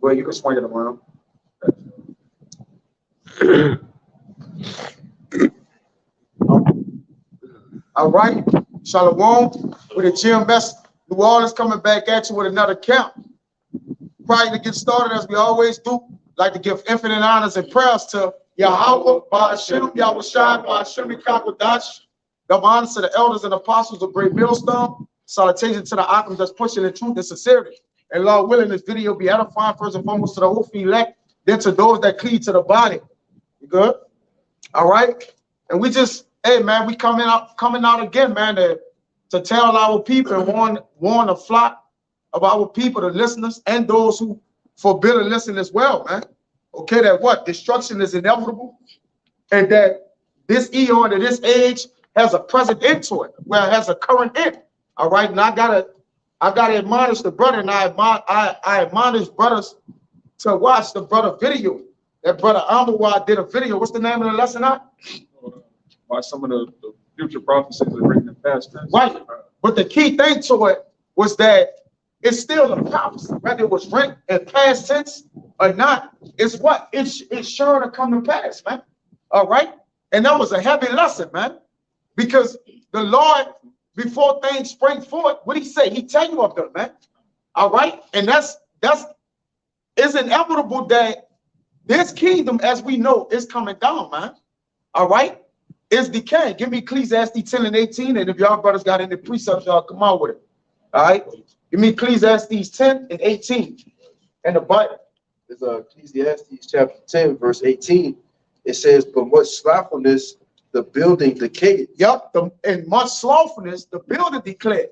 Well, you can swing it around. All right. Shalom with the GMS New Orleans coming back at you with another count. Prior to get started, as we always do, like to give infinite honors and prayers to Yahweh, Ba'ashem, Yahushai, Ba'ashem, Kakwadash. Double honors to the elders and apostles of Great Millstone. Salutation to the Akim that's pushing the truth and sincerity. And Lord willing, this video be edifying first and foremost to the whole elect, then to those that cleave to the body. You good? All right. And we just, hey man, we coming out again, man, to tell our people and warn the flock of our people, the listeners, and those who forbid to listen as well, man. Okay, that what? Destruction is inevitable, and that this eon and this age has a present end to it, where it has a current end. All right, and I gotta admonish the brother, and I admonish brothers to watch the brother video. That brother Amawad did a video. What's the name of the lesson? By some of the future prophecies that bring the past tense. Right. But the key thing to it was that it's still a prophecy, whether it was written in past tense or not. It's what? It's sure to come to pass, man. All right. And that was a heavy lesson, man. Because the Lord, before things spring forth, what he say? He tell you of them, man. All right. And that's it's inevitable that this kingdom, as we know, is coming down, man. All right. It's decaying. Give me Ecclesiastes 10 and 18. And if y'all brothers got any precepts, y'all come out with it. All right. Give me Ecclesiastes 10 and 18. And the Bible. It's Ecclesiastes chapter 10, verse 18. It says, but much slothfulness, the building decayed. Yep. And much slothfulness, the building decayed.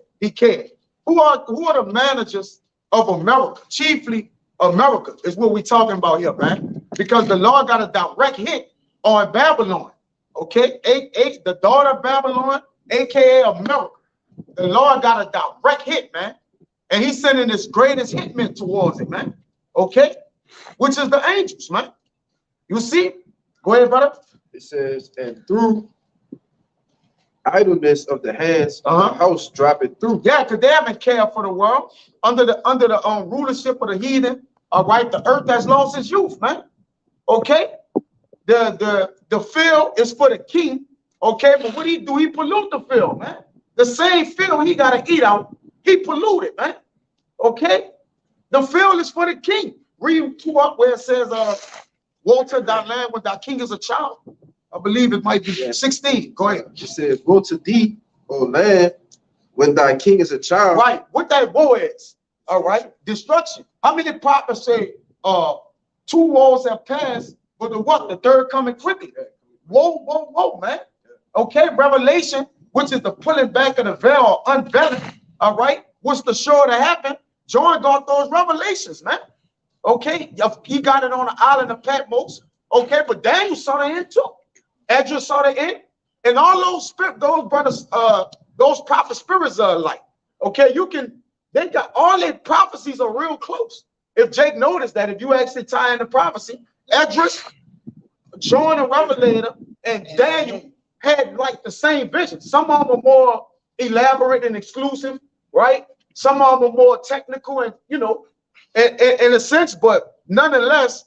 Who are the managers of America? Chiefly America is what we're talking about here, man. Because the Lord got a direct hit on Babylon. Okay, the daughter of Babylon, aka America. The Lord got a direct hit, man. And he's sending his greatest hitmen towards it, man. Okay, which is the angels, man. You see? Go ahead, brother. It says, and through idleness of the hands, the house dropping through. Yeah, because they haven't cared for the world under the rulership of the heathen. All right, the earth has lost its youth, man. Okay. The field is for the king, okay, but what he do? He pollute the field, man. The same field he gotta eat out, he polluted, man. Okay, the field is for the king. Read two up where it says, "Water thy land when thy king is a child." I believe it might be 16. Go ahead. It says, "Woe to thee, O land, when thy king is a child." Right. What that woe is? All right, destruction. How many prophets say, two woes have passed? But the what? The third coming quickly. Whoa, man. Okay, Revelation, which is the pulling back of the veil, or unveiling, all right? What's the sure to happen? John got those revelations, man. Okay, he got it on the island of Patmos. Okay, but Daniel saw the end too. Ezra saw the end. And all those brothers, those prophet spirits are alike. Okay, they got all their prophecies are real close. If Jake noticed that, if you actually tie in the prophecy, Esdras, John the Revelator, and Daniel had like the same vision. Some of them were more elaborate and exclusive, right? Some of them were more technical and, in a sense, but nonetheless,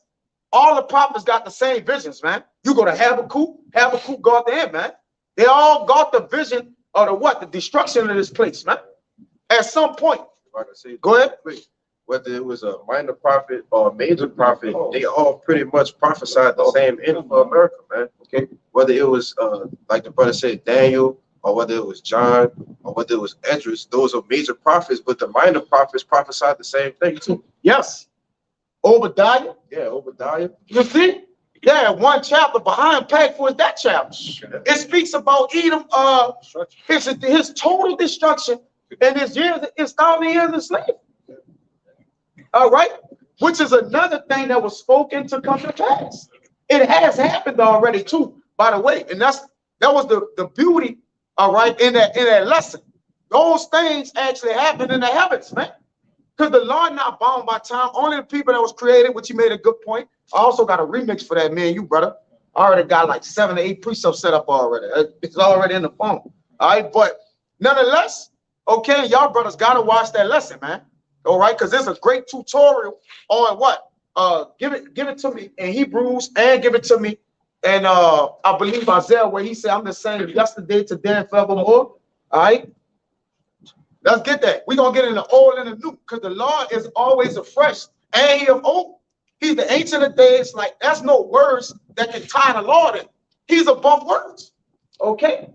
all the prophets got the same visions, man. You go to Habakkuk got the end, man. They all got the vision of the what? The destruction of this place, man. At some point. If I can say, go ahead. Whether it was a minor prophet or a major prophet, they all pretty much prophesied the same end for America, man. Okay, whether it was like the brother said, Daniel, or whether it was John, or whether it was Esdras, those are major prophets, but the minor prophets prophesied the same thing too. Yes. Obadiah. Yeah, Obadiah. You see? Yeah, one chapter behind Packful is that chapter. It speaks about Edom, his total destruction and his 1,000 years of slavery. All right, which is another thing that was spoken to come to pass. It has happened already too, by the way, and that was the beauty, all right, in that lesson. Those things actually happen in the heavens, man. Because the Lord not bound by time. Only the people that was created, which you made a good point. I also got a remix for that, man, you brother. I already got like 7 to 8 precepts set up already. It's already in the phone. All right, but nonetheless, okay, y'all brothers gotta watch that lesson, man. All right, because there's a great tutorial on what? give it to me in Hebrews and give it to me. And I believe Isaiah, where he said, I'm the same yesterday, today, and forevermore. All right. Let's get that. We're going to get in the old and the new, because the Lord is always afresh and he of old. He's the ancient of days. Like, there's no words that can tie the Lord in. He's above words. Okay.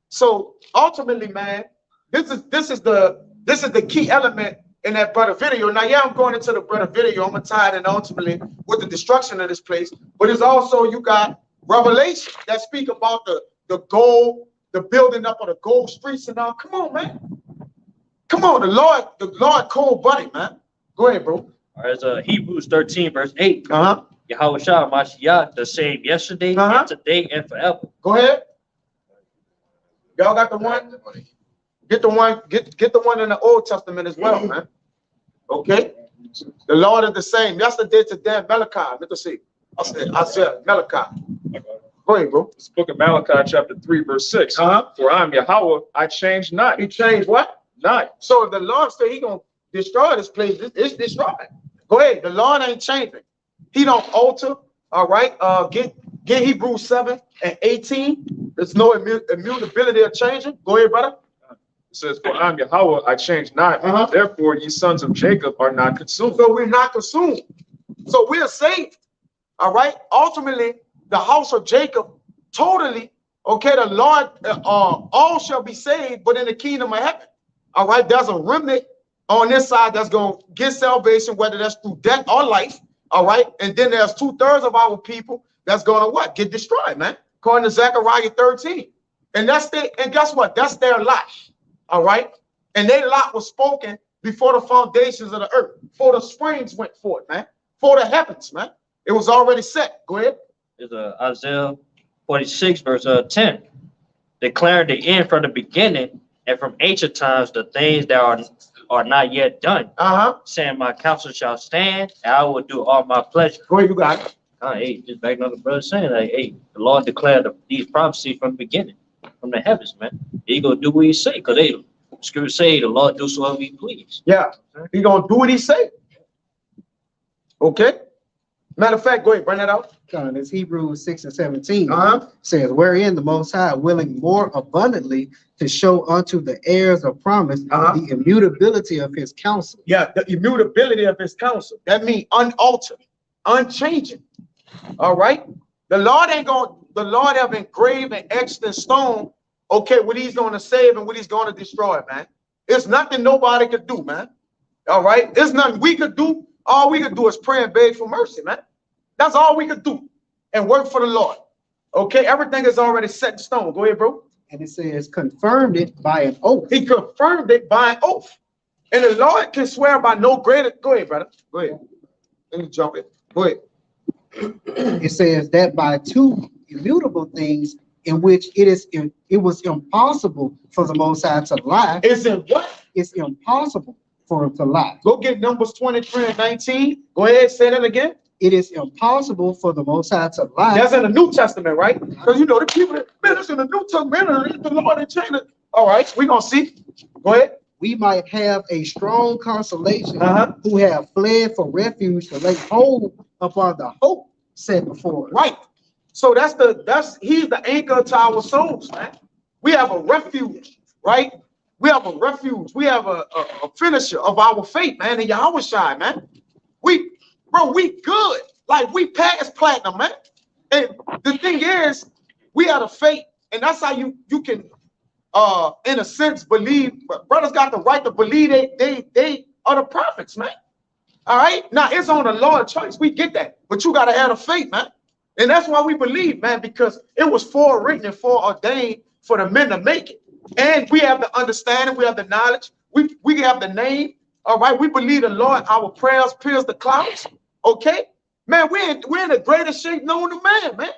So ultimately, man, this is the key element in that brother video. Now, yeah, I'm going into the brother video. I'm gonna tie it in ultimately with the destruction of this place. But it's also, you got Revelation that speak about the gold, the building up of the gold streets and all. Come on, man. Come on, the Lord cold buddy, man. Go ahead, bro. All right, it's Hebrews 13, verse 8. Uh-huh. Yahweh Shah Mashiach, the same yesterday, and today, and forever. Go ahead. Y'all got the one? Get the one in the Old Testament as well, man. Okay. The Lord is the same yesterday, today, Malachi. Let us see. I said Malachi. Go ahead, bro. It's the book of Malachi, chapter 3, verse 6. For I am Yahweh, I change not. He changed what? Not. So if the Lord said he gonna destroy this place, it's destroyed. Go ahead. The Lord ain't changing. He don't alter. All right. Get Hebrews 7 and 18. There's no immutability of changing. Go ahead, brother. It says, for I am Yahweh, I change not. Therefore, ye sons of Jacob are not consumed. So we're not consumed. So we're saved. All right. Ultimately, the house of Jacob, totally. Okay. The Lord, all shall be saved, but in the kingdom of heaven. All right. There's a remnant on this side that's going to get salvation, whether that's through death or life. All right. And then there's 2/3 of our people that's going to what? Get destroyed, man. According to Zechariah 13. And guess what? That's their lot. All right. And their lot was spoken before the foundations of the earth, before the springs went forth, man. Before the heavens, man. It was already set. Go ahead. It's Isaiah 46, verse 10. Declaring the end from the beginning and from ancient times the things that are not yet done. Saying my counsel shall stand, and I will do all my pleasure. Go ahead, you got it. Hey, just back another brother saying, like, hey, the Lord declared these prophecies from the beginning, from the heavens, man. He gonna do what he say, because scripture say the Lord do so he please. Yeah, he gonna do what he say. Okay. Matter of fact, go ahead, bring that out. It's Hebrews 6 and 17. Says, wherein the Most High willing more abundantly to show unto the heirs of promise the immutability of his counsel. Yeah, the immutability of his counsel. That means unaltered, unchanging. All right. The Lord have engraved and etched in stone, okay, what he's going to save and what he's going to destroy, man. It's nothing nobody could do, man. All right. There's nothing we could do. All we could do is pray and beg for mercy, man. That's all we could do and work for the Lord. Okay. Everything is already set in stone. Go ahead, bro. And it says, confirmed it by an oath. He confirmed it by an oath. And the Lord can swear by no greater. Go ahead, brother. Go ahead. Let me jump in. Go ahead. It says that by two immutable things in which it was impossible for the Most High to lie. It's in what? It's impossible for him to lie. Go get Numbers 23 and 19. Go ahead, say that again. It is impossible for the Most High to lie. That's in the New Testament, right? Because you know the people that, man, that's in the New Testament. The Lord in China. All right, we're gonna see. Go ahead. We might have a strong consolation who have fled for refuge to lay hold upon the hope set before us. Right. So he's the anchor to our souls, man. We have a refuge, right? We have a refuge. We have a finisher of our faith, man. And Yahweh Shai, man. We good. Like we past platinum, man. And the thing is, we have a faith, and that's how you can in a sense believe. Brothers got the right to believe they are the prophets, man. All right. Now it's on the Lord's choice. We get that, but you gotta have the faith, man. And that's why we believe, man, because it was forewritten and foreordained for the men to make it. And we have the understanding, we have the knowledge, we have the name. All right, we believe the Lord, our prayers pierce the clouds. Okay, man, we're in the greatest shape known to man, man.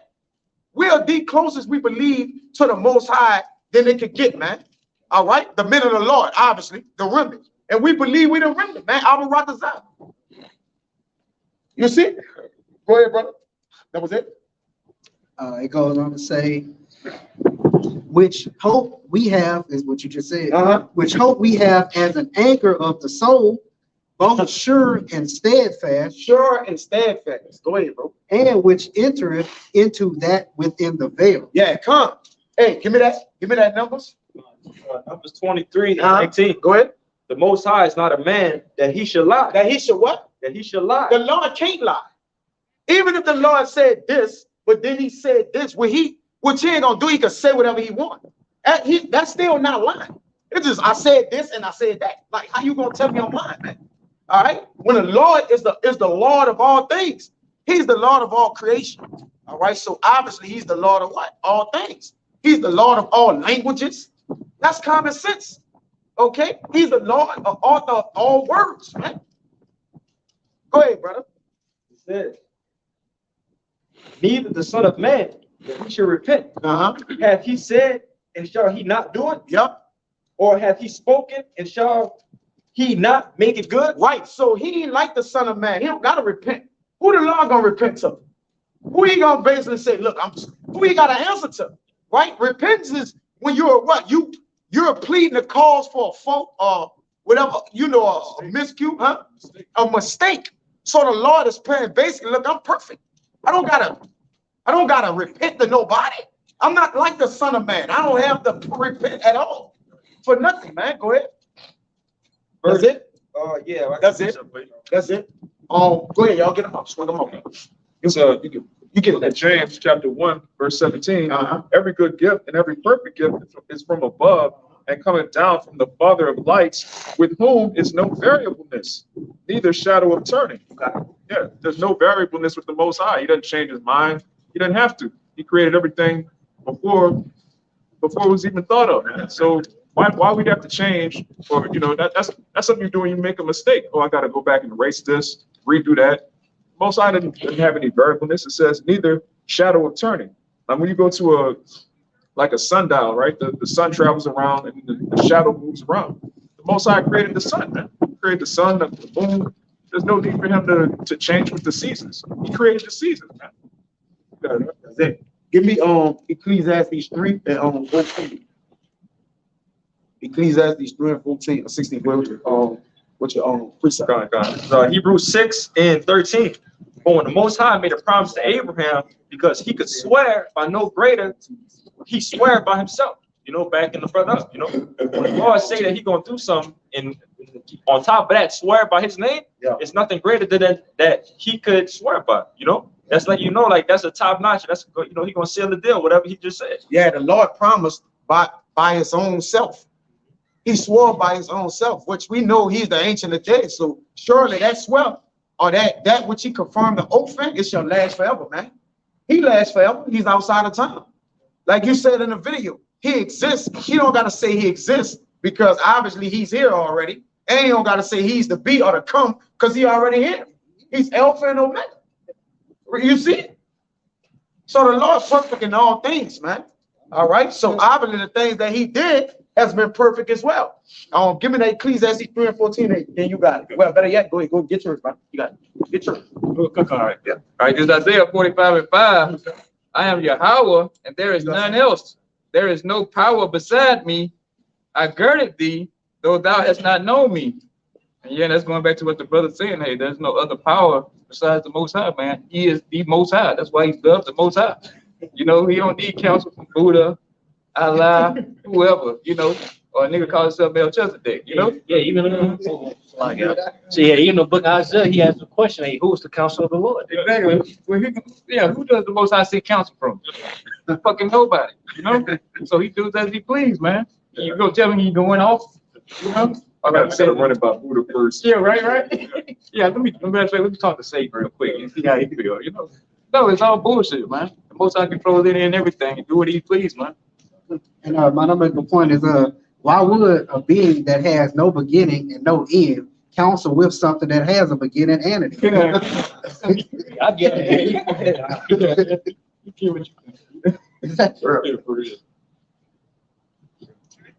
We are the closest we believe to the Most High than it could get, man. All right, the men of the Lord, obviously, the remnant. And we believe we the remnant, man. Our rock is out. You see? Go ahead, brother. That was it. It goes on to say, which hope we have is what you just said. Which hope we have as an anchor of the soul, both sure and steadfast, Sure and steadfast. Go ahead, bro. and which entereth into that within the veil. Yeah, come. Hey, give me that. Give me that numbers. Numbers 23 and Uh-huh. 19. Go ahead. The Most High is not a man that he should lie. That he should what? That he should lie. The Lord can't lie. Even if the Lord said this, but then he said this, which he ain't gonna do, he can say whatever he wants. That's still not lying. It's just I said this and I said that. Like, how you gonna tell me I'm lying, man? All right. When the Lord is the Lord of all things, he's the Lord of all creation. All right. So obviously he's the Lord of what? All things. He's the Lord of all languages. That's common sense. Okay. He's the Lord of all words, man. Go ahead, brother. He said, neither the Son of Man that he should repent. Hath he said, and shall he not do it? Yep. Or hath he spoken, and shall he not make it good? Right. So he ain't like the Son of Man. He don't gotta repent. Who the Lord gonna repent to? Who he gonna basically say, look, who he gotta answer to? Right? Repentance is when you're what? You're pleading the cause for a fault or whatever, you know, a miscue, huh? A mistake. So the Lord is praying, basically, look, I'm perfect. I don't gotta repent to nobody. I'm not like the Son of Man. I don't have to repent at all for nothing, man. Go ahead. That's it. Yeah, That's it. That's it. Go ahead, y'all get them up. Swing them up. So You get in James chapter 1, verse 17, Uh-huh. every good gift and every perfect gift is from above and coming down from the Father of lights, with whom is no variableness, neither shadow of turning. Yeah, there's no variableness with the Most High. He doesn't change his mind. He doesn't have to. He created everything before it was even thought of. So why we'd have to change? Or that's something you do when you make a mistake. Oh, I got to go back and erase this, redo that. Most High doesn't have any variableness. It says neither shadow of turning. Like when you go to a sundial, right? The sun travels around and the shadow moves around. The Most High created the sun, man. He created the sun, the moon. There's no need for him to change with the seasons. He created the seasons, man. That's it. Give me Ecclesiastes 3 and 14. Ecclesiastes 3 and 14 or 16. What's your precept? God. Hebrews 6 and 13. But when the Most High made a promise to Abraham, because he could swear by no greater, he swore by himself. Back in the front up. When the Lord say that he gonna do something, and on top of that, swear by his name, it's nothing greater than that he could swear by. That's like like that's a top notch. That's he gonna seal the deal, whatever he just said. Yeah, the Lord promised by his own self. He swore by his own self, which we know he's the Ancient of Days. So surely that swear or that which he confirmed the oath in, it shall last forever, man. He lasts forever. He's outside of time. Like you said in the video, he exists. He don't gotta say he exists because obviously he's here already. And he don't gotta say he's the be or to come because he already here. He's Alpha and Omega. You see? So the Lord's perfect in all things, man. All right. So obviously the things that he did has been perfect as well. Give me that Ecclesiastes 3 and 14. Then you got it. Well, better yet, go ahead, go get yours, man. You got it. Get yours. All right, yeah. All right, this is Isaiah 45 and 5. I am Yahweh, and there is none else. There is no power beside me. I girded thee, though thou hast not known me. And yeah, that's going back to what the brother's saying. Hey, there's no other power besides the Most High, man. He is the Most High. That's why he's dubbed the Most High. He don't need counsel from Buddha, Allah, whoever, or a nigga call himself Melchizedek, Yeah, even so even the book of Isaiah, he has a question. Hey, who's the counsel of the Lord? Exactly. Well, who does the Most High seek counsel from? Fucking nobody, So he does as he please, man. You go tell me he going off, I gotta say running by Buddha first. Yeah, right. Yeah, let me talk to Sage real quick and see how he feel. No, it's all bullshit, man. The Most High controls it and everything and do what he please, man. And my number one point is why would a being that has no beginning and no end counsel with something that has a beginning and an end? I get it.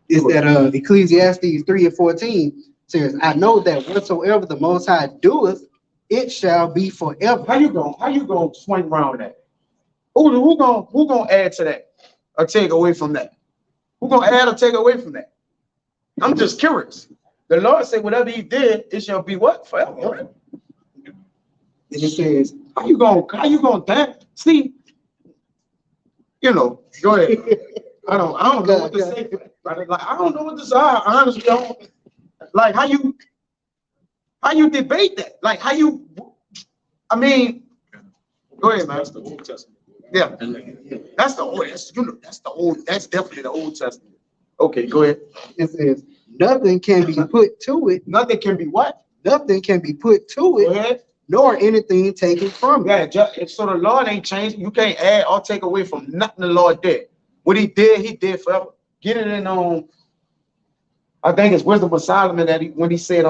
Is that Ecclesiastes 3 and 14 says, I know that whatsoever the Most High doeth, it shall be forever. How you gonna swing around that? Who gonna add to that or take away from that? Who gonna add or take away from that? I'm just curious. The Lord said, whatever he did, it shall be what? Forever. And it says, How you gonna dance? See, you know, go ahead. I don't know what to say. Like, I don't know what to say. Honestly, I don't, like how you debate that? Like how you, I mean, go ahead, man. That's the Old Testament. Yeah, that's the old. That's the old. That's definitely the Old Testament. Okay, go ahead. it says, nothing can be put to it. Nothing can be what? Nothing can be put to Go it, ahead. nor anything taken from it. Yeah, so the Lord ain't changed. You can't add or take away from nothing the Lord did. What he did forever. Get it in I think it's Wisdom of Solomon that when he said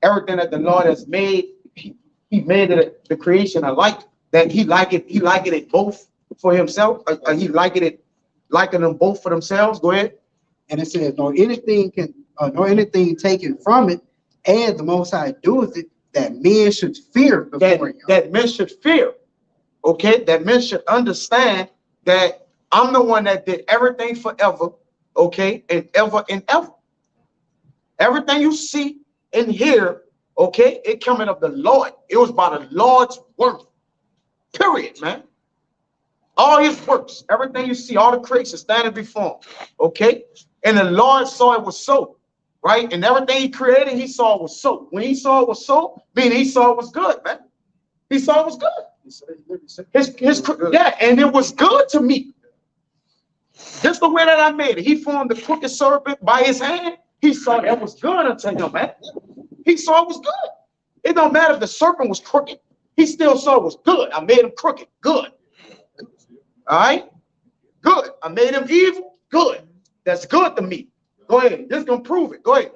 everything that the Lord has made, he made it the creation alike, that he liked it both for himself. He likened them both for themselves. Go ahead. And it says, nor anything taken from it, and the Most High doeth it, that men should fear before him. That men should fear. Okay, that men should understand that I'm the one that did everything forever, okay, and ever and ever. Everything you see and hear, okay, it coming of the Lord. It was by the Lord's work. Period, man. All his works, everything you see, all the creation standing before him, okay? And the Lord saw it was so, right? And everything he created, he saw it was so. When he saw it was so, meaning he saw it was good, man. He saw it was good. Yeah, and it was good to me. Just the way that I made it. He formed the crooked serpent by his hand. He saw that was good unto him, man. He saw it was good. It don't matter if the serpent was crooked. He still saw it was good. I made him crooked. Good. All right? Good. I made him evil. Good. That's good to me. Go ahead. This is going to prove it. Go ahead.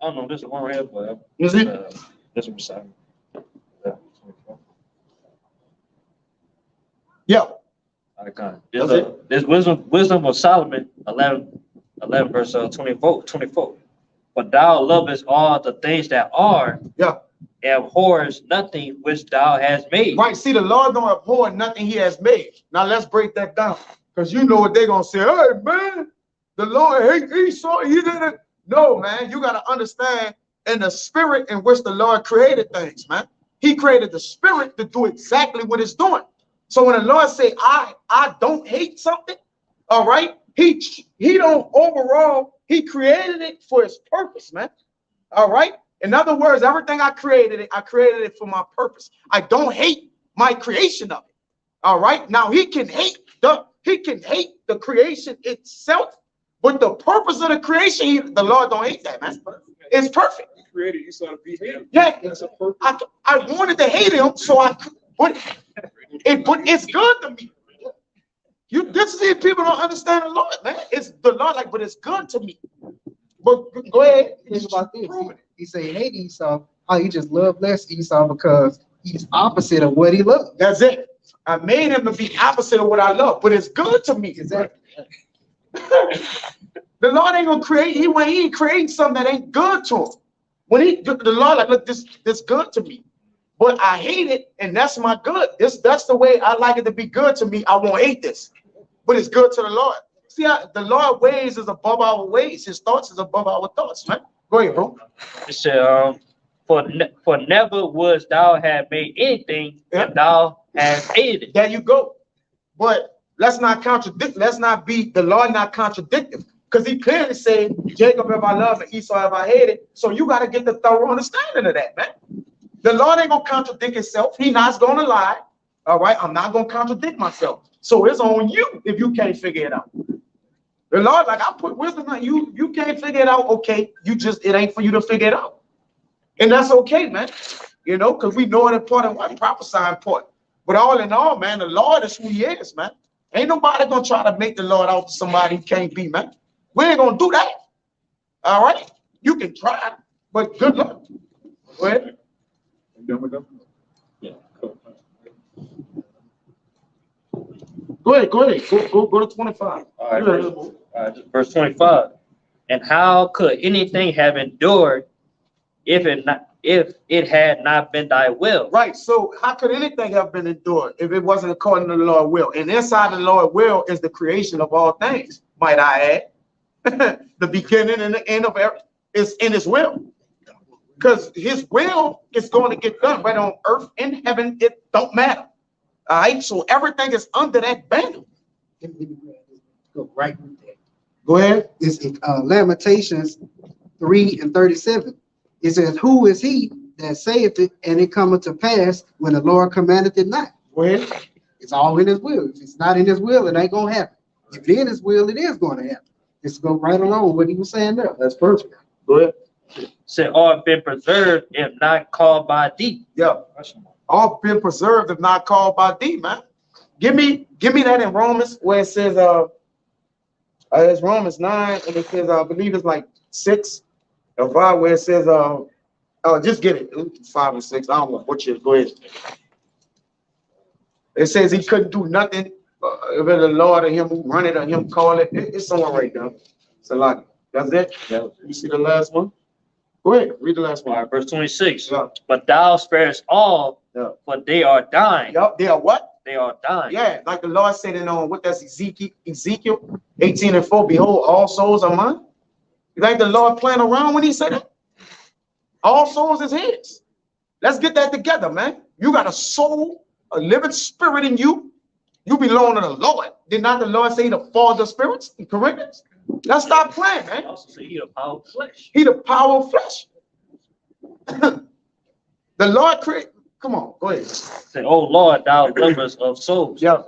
I don't know. This is one right here, but Is it? this one beside me. Yeah. This wisdom of Solomon, 11 verse 24. But thou lovest all the things that are, Yeah, and abhorrest nothing which thou hast made. right. See, the Lord don't abhor nothing he has made. Now let's break that down, because you know what they're gonna say. Hey, man, the Lord hate Esau. He didn't. No, man, you gotta understand in the spirit in which the Lord created things, man. He created the spirit to do exactly what it's doing. So when the Lord say, I don't hate something, all right, he don't overall. He created it for his purpose, man. All right. In other words, everything I created it for my purpose. I don't hate my creation of it. All right. Now he can hate the creation itself, but the purpose of the creation, the Lord don't hate that, man. It's perfect. He created Esau to be him. Yeah. That's a perfect. I wanted to hate him, so I could, but it's good to me. This is it. People don't understand the Lord, man. It's the Lord, but it's good to me. But go ahead. Think about this. He said, hate Esau. Oh, he just loved less Esau because he's opposite of what he loves. That's it. I made him to be opposite of what I love, but it's good to me. Exactly. The Lord ain't gonna create. He ain't creating something that ain't good to him. When the Lord look, this good to me, but I hate it, and that's my good. That's the way I like it to be good to me. I won't hate this, but it's good to the Lord. See, the Lord's ways is above our ways. His thoughts is above our thoughts, man. Go ahead, bro. It said, for never wouldst thou have made anything if thou hast hated it. There you go. But let's not contradict. Let's not be the Lord not contradictive, because he clearly said, Jacob have I loved and Esau have I hated. So you got to get the thorough understanding of that, man. The Lord ain't gonna contradict himself. He's not gonna lie. All right, I'm not gonna contradict myself. So it's on you if you can't figure it out. The Lord, like, I put wisdom on you. You can't figure it out. Okay, it ain't for you to figure it out. And that's okay, man. You know, because we know it important, what prophesying part. But all in all, man, the Lord is who he is, man. Ain't nobody gonna try to make the Lord out to somebody he can't be, man. We ain't gonna do that. All right? You can try, but good luck. Go ahead. Yeah. Go ahead. Go to 25. All right, verse 25. And how could anything have endured if it had not been thy will? Right. So how could anything have been endured if it wasn't according to the Lord's will? And inside the Lord's will is the creation of all things, might I add. The beginning and the end of everything. is in his will. Because his will is going to get done, whether on earth and heaven, it don't matter. All right, so everything is under that banner. Go right with that. Go ahead. It's Lamentations 3:37. It says, "Who is he that saith it, and it cometh to pass when the Lord commandeth it not?" Go ahead. It's all in his will. If it's not in his will, it ain't gonna happen. If it's in his will, it is gonna happen. Just go right along with what he was saying there. That's perfect. Go ahead. Say, all have been preserved if not called by thee. Yeah. All been preserved if not called by thee, man. Give me that in Romans where it says it's Romans 9 and it says I believe it's like 6 or 5 where it says just get it 5 and 6. I don't want to butcher it. Go ahead. It says he couldn't do nothing if the Lord or him who run it or him call it. It's somewhere right now. It's a lot. That's it. Yeah. You see the last one? Go ahead, read the last one. All right, verse 26. Yeah. But thou sparest all, Yeah. for they are dying. Yep, they are what? They are dying. Yeah, like the Lord said in what that's Ezekiel 18:4. Behold, all souls are mine. You think the Lord playing around when he said that? All souls is his. Let's get that together, man. You got a soul, a living spirit in you. You belong to the Lord. Did not the Lord say the Father of spirits in Corinthians? Let's stop playing, man. He also say he the power of flesh. He the power of flesh. The Lord create. Come on, go ahead. Say, oh Lord, thou lovers of souls. Yeah.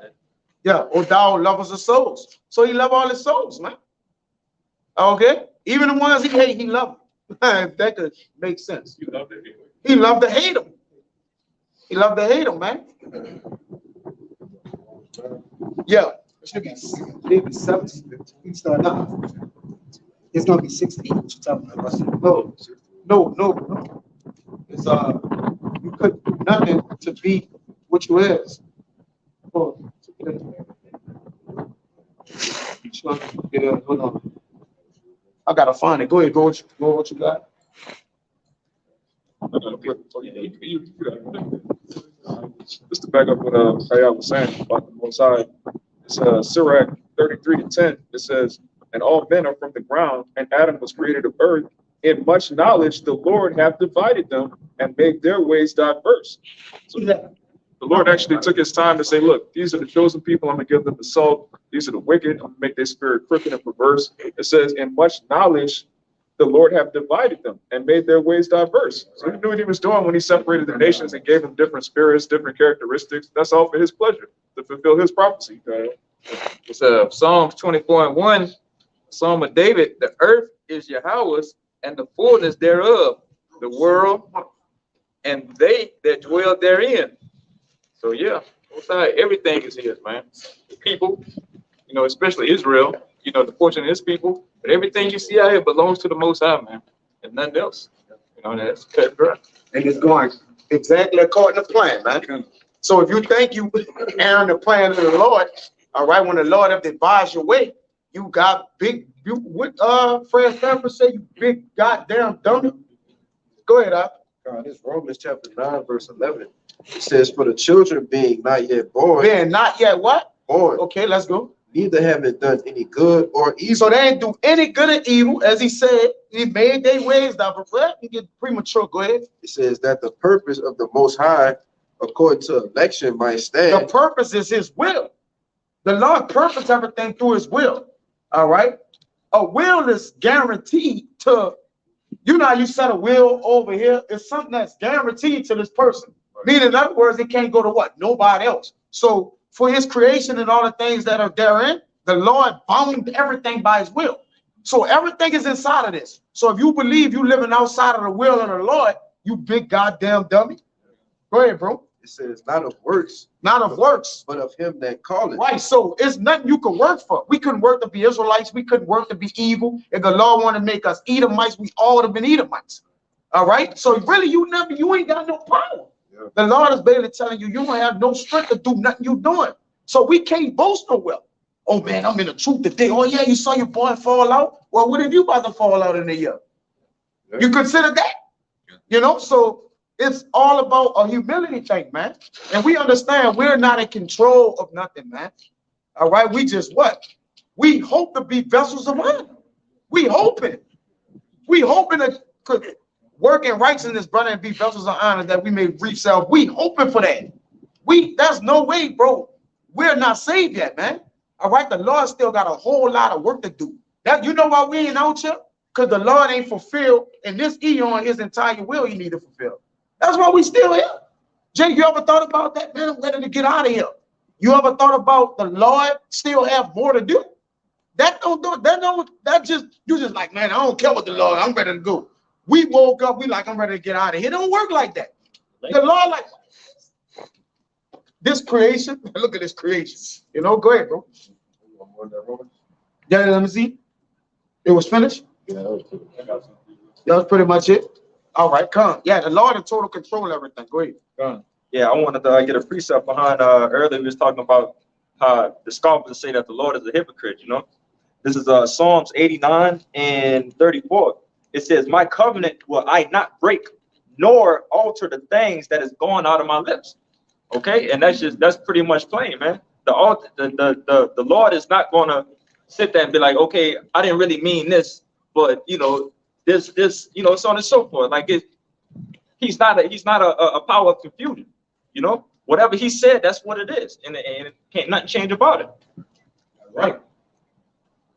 Yeah. Oh, thou lovers of souls. So he love all his souls, man. Okay. Even the ones he hate, he love them. That could make sense. You love it. He loved to hate them. He loved to hate them, man. Yeah. It should be maybe 17. We start now. It's gonna be 16. What you talking about? No. It's you couldn't do nothing to be what you is. Oh, yeah, hold on. I gotta find it. Go ahead, go what you got. Just to back up what Kaya was saying about the Most High, it's Sirach 33:10. It says, "And all men are from the ground, and Adam was created of earth. In much knowledge the Lord hath divided them and made their ways diverse." So the Lord actually took his time to say, look, these are the chosen people, I'm gonna give them the salt. These are the wicked, I'm gonna make their spirit crooked and perverse. It says, in much knowledge the Lord have divided them and made their ways diverse. So he knew what he was doing when he separated the nations and gave them different spirits, different characteristics. That's all for his pleasure, to fulfill his prophecy. It's Psalms 24:1, Psalm of David. The earth is Yahweh's and the fullness thereof, the world and they that dwell therein. So yeah, everything is his, man. The people, especially Israel, the portion of his people, but everything you see out here belongs to the Most High, man, and nothing else. That's cut dry. And it's going exactly according to plan, man. So if you think you airing the plan of the Lord, all right, when the Lord have advised your way, you got what Fred Sanford say, you big goddamn dummy. Go ahead, It's Romans chapter 9, verse 11. It says, "For the children being not yet born." Being not yet what? Born. Okay, let's go. Neither have it done any good or evil. So they ain't do any good or evil, as he said. He made their ways diverse. Well, you get premature. Go ahead. It says that the purpose of the Most High, according to election, might stand. The purpose is his will. The Lord purposed everything through his will. All right. A will is guaranteed to, how you set a will over here. It's something that's guaranteed to this person. Meaning, in other words, it can't go to what? Nobody else. So for his creation and all the things that are therein, the Lord bound everything by his will. So everything is inside of this. So if you believe you living outside of the will of the Lord, you big goddamn dummy. Go ahead, bro. It says not of works, but of him that calleth. Right. So it's nothing you can work for. We couldn't work to be Israelites. We couldn't work to be evil. If the Lord wanted to make us Edomites, we all would have been Edomites. All right. So really, you ain't got no power. Yeah. The Lord is basically telling you, you don't have no strength to do nothing you're doing. So we can't boast no well. Oh man, I'm in the truth today. Oh yeah, you saw your boy fall out. Well, what if you about to fall out in a year? Yeah. You consider that? So it's all about a humility thing, man. And we understand we're not in control of nothing, man. All right, we just what? We hope to be vessels of honor. We hoping. We hoping to work in righteousness, brother, and be vessels of honor that we may reap self. We hoping for that. There's no way, bro. We're not saved yet, man. All right, the Lord still got a whole lot of work to do. That you know why we ain't out here? Because the Lord ain't fulfilled in this eon his entire will he need to fulfill. That's why we still here. Jay, you ever thought about that, man? I'm ready to get out of here. You ever thought about the Lord still have more to do? That don't do that you just like, man, I don't care what the Lord, I'm ready to go. We woke up, we like, I'm ready to get out of here. It don't work like that. The Lord like this creation, look at this creation. You know, go ahead, bro. Yeah, let me see. It was finished? Yeah, that was pretty much it. All right, come. Yeah, the Lord in total control of everything. Go ahead. Come. Yeah, I wanted to get a precept behind earlier we was talking about the scoffers say that the Lord is a hypocrite, you know. This is Psalms 89 and 34. It says, my covenant will I not break, nor alter the things that is going out of my lips. Okay, and that's pretty much plain, man. The Lord is not gonna sit there and be like, okay, I didn't really mean this, but you know, this, you know, so on and so forth. Like he's not a power of confusion, you know. Whatever he said, that's what it is, and can't nothing change about it. Right.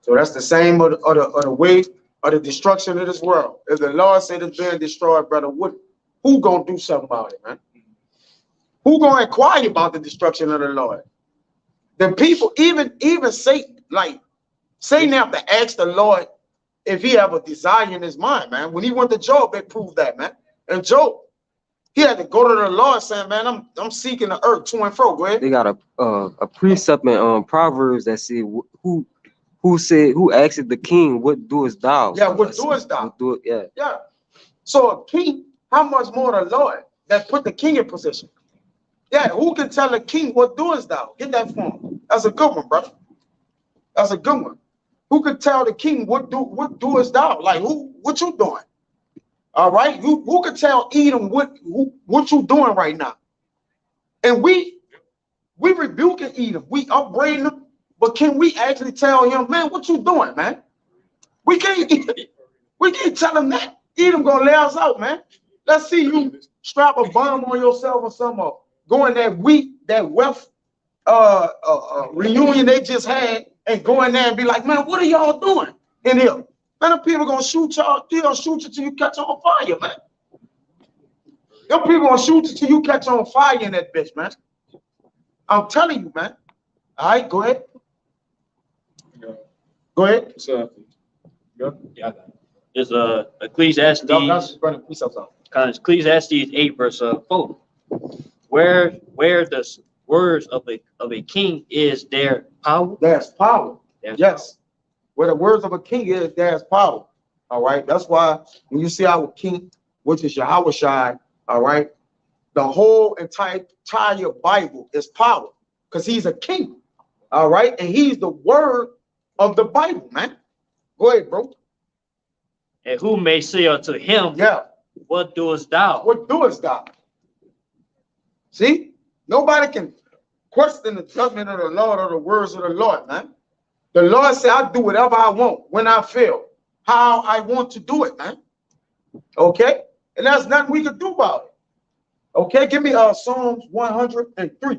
So that's the same of the way of the destruction of this world. If the Lord said it's being destroyed, brother, who gonna do something about it, man? Who gonna inquire about the destruction of the Lord? The people, even Satan, like Satan have to ask the Lord if he have a desire in his mind, man. When he went to Job, it proved that, man. And Job, he had to go to the Lord saying, man, I'm seeking the earth to and fro. Go ahead. They got a precept in Proverbs that said who asked the king, what doest thou? Yeah, what doest thou? Yeah. So a king, how much more the Lord that put the king in position? Yeah, who can tell the king what doest thou? Get that form. That's a good one, brother. That's a good one. Who could tell the king what doest thou? Like what you doing? All right, who could tell Edom what you doing right now? And we rebuking Edom, we upbraiding him, but can we actually tell him, man, what you doing, man? We can't tell him that. Edom gonna lay us out, man. Let's see you strap a bomb on yourself or something, go in that wealth reunion they just had and go in there and be like, man, what are y'all doing in here? Man, the people gonna shoot y'all, they'll shoot you till you catch on fire, man. Them people gonna shoot you till you catch on fire in that bitch, man. I'm telling you, man. All right, go ahead. Go ahead. Yeah. There's Ecclesiastes. Ecclesiastes 8 verse 4. Where the words of a king is there power? There's power. Yes. Where the words of a king is, there's power. All right. That's why when you see our king, which is Yahushua, all right, the whole entire Bible is power because he's a king. All right. And he's the word of the Bible, man. Go ahead, bro. And who may say unto him, yeah, what doest thou? What doest thou? See, nobody can question the judgment of the Lord or the words of the Lord, man. The Lord said, I do whatever I want, when I feel, how I want to do it, man. Okay? And there's nothing we can do about it. Okay, give me Psalms 103.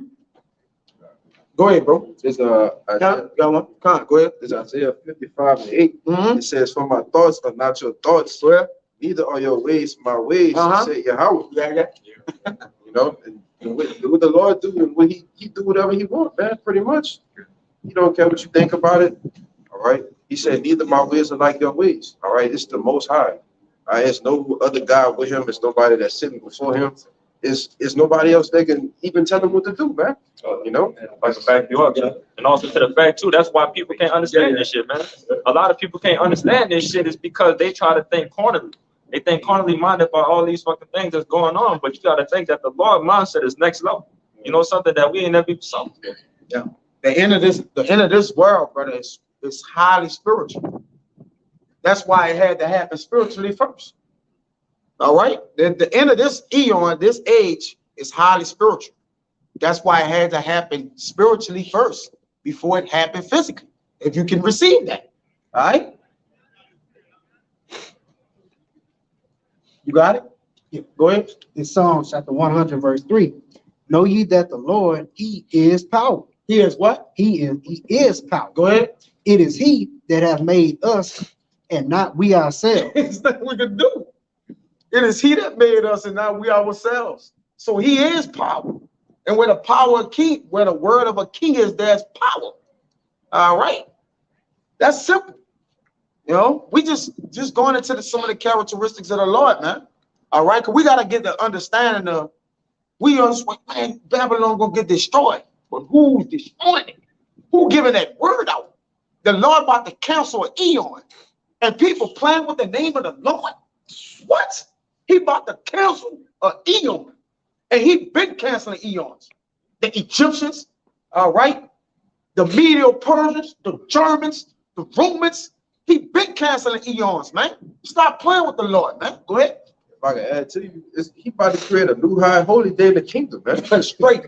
Go ahead, bro. It's go ahead. It's Isaiah 55 and 8. It says, for my thoughts are not your thoughts, neither are your ways my ways, say Yahweh. Yeah. You know, and what the Lord do, and when he do whatever he wants, man, pretty much. He don't care what you think about it. All right. He said, neither my ways are like your ways. All right. It's the Most High. All right. There's no other God with him. It's nobody that's sitting before him. It's nobody else that can even tell him what to do, man. You know, like to back you up, man. And also to the fact too, that's why people can't understand this shit, man. A lot of people can't understand this shit is because they try to think carnally. They think carnally minded by all these fucking things that's going on, but you got to think that the Lord mindset is next level. You know, something that we ain't never even saw. Yeah. The end of this world, brother, is highly spiritual. That's why it had to happen spiritually first. All right. The end of this eon, this age, is highly spiritual. That's why it had to happen spiritually first before it happened physically. If you can receive that. All right. You got it? Yeah. Go ahead. In Psalms chapter 100, verse 3. Know ye that the Lord, he is power. He is what? He is power. Go ahead. It is he that hath made us and not we ourselves. It's nothing we can do. It is he that made us and not we ourselves. So he is power. And where the power of king, where the word of a king is, there's power. All right. That's simple. You know, we just going into some of the characteristics of the Lord, man. All right, because we got to get the understanding of, we understand, man, Babylon gonna get destroyed. But who's destroying it? Who giving that word out? The Lord about to cancel an eon. And people playing with the name of the Lord. What? He about to cancel an eon. And he been canceling eons. The Egyptians, all right, the Medo-Persians, the Germans, the Romans, he been canceling eons, man. Stop playing with the Lord, man. Go ahead. If I can add to you, he about to create a new high holy day in the kingdom, man. Straight.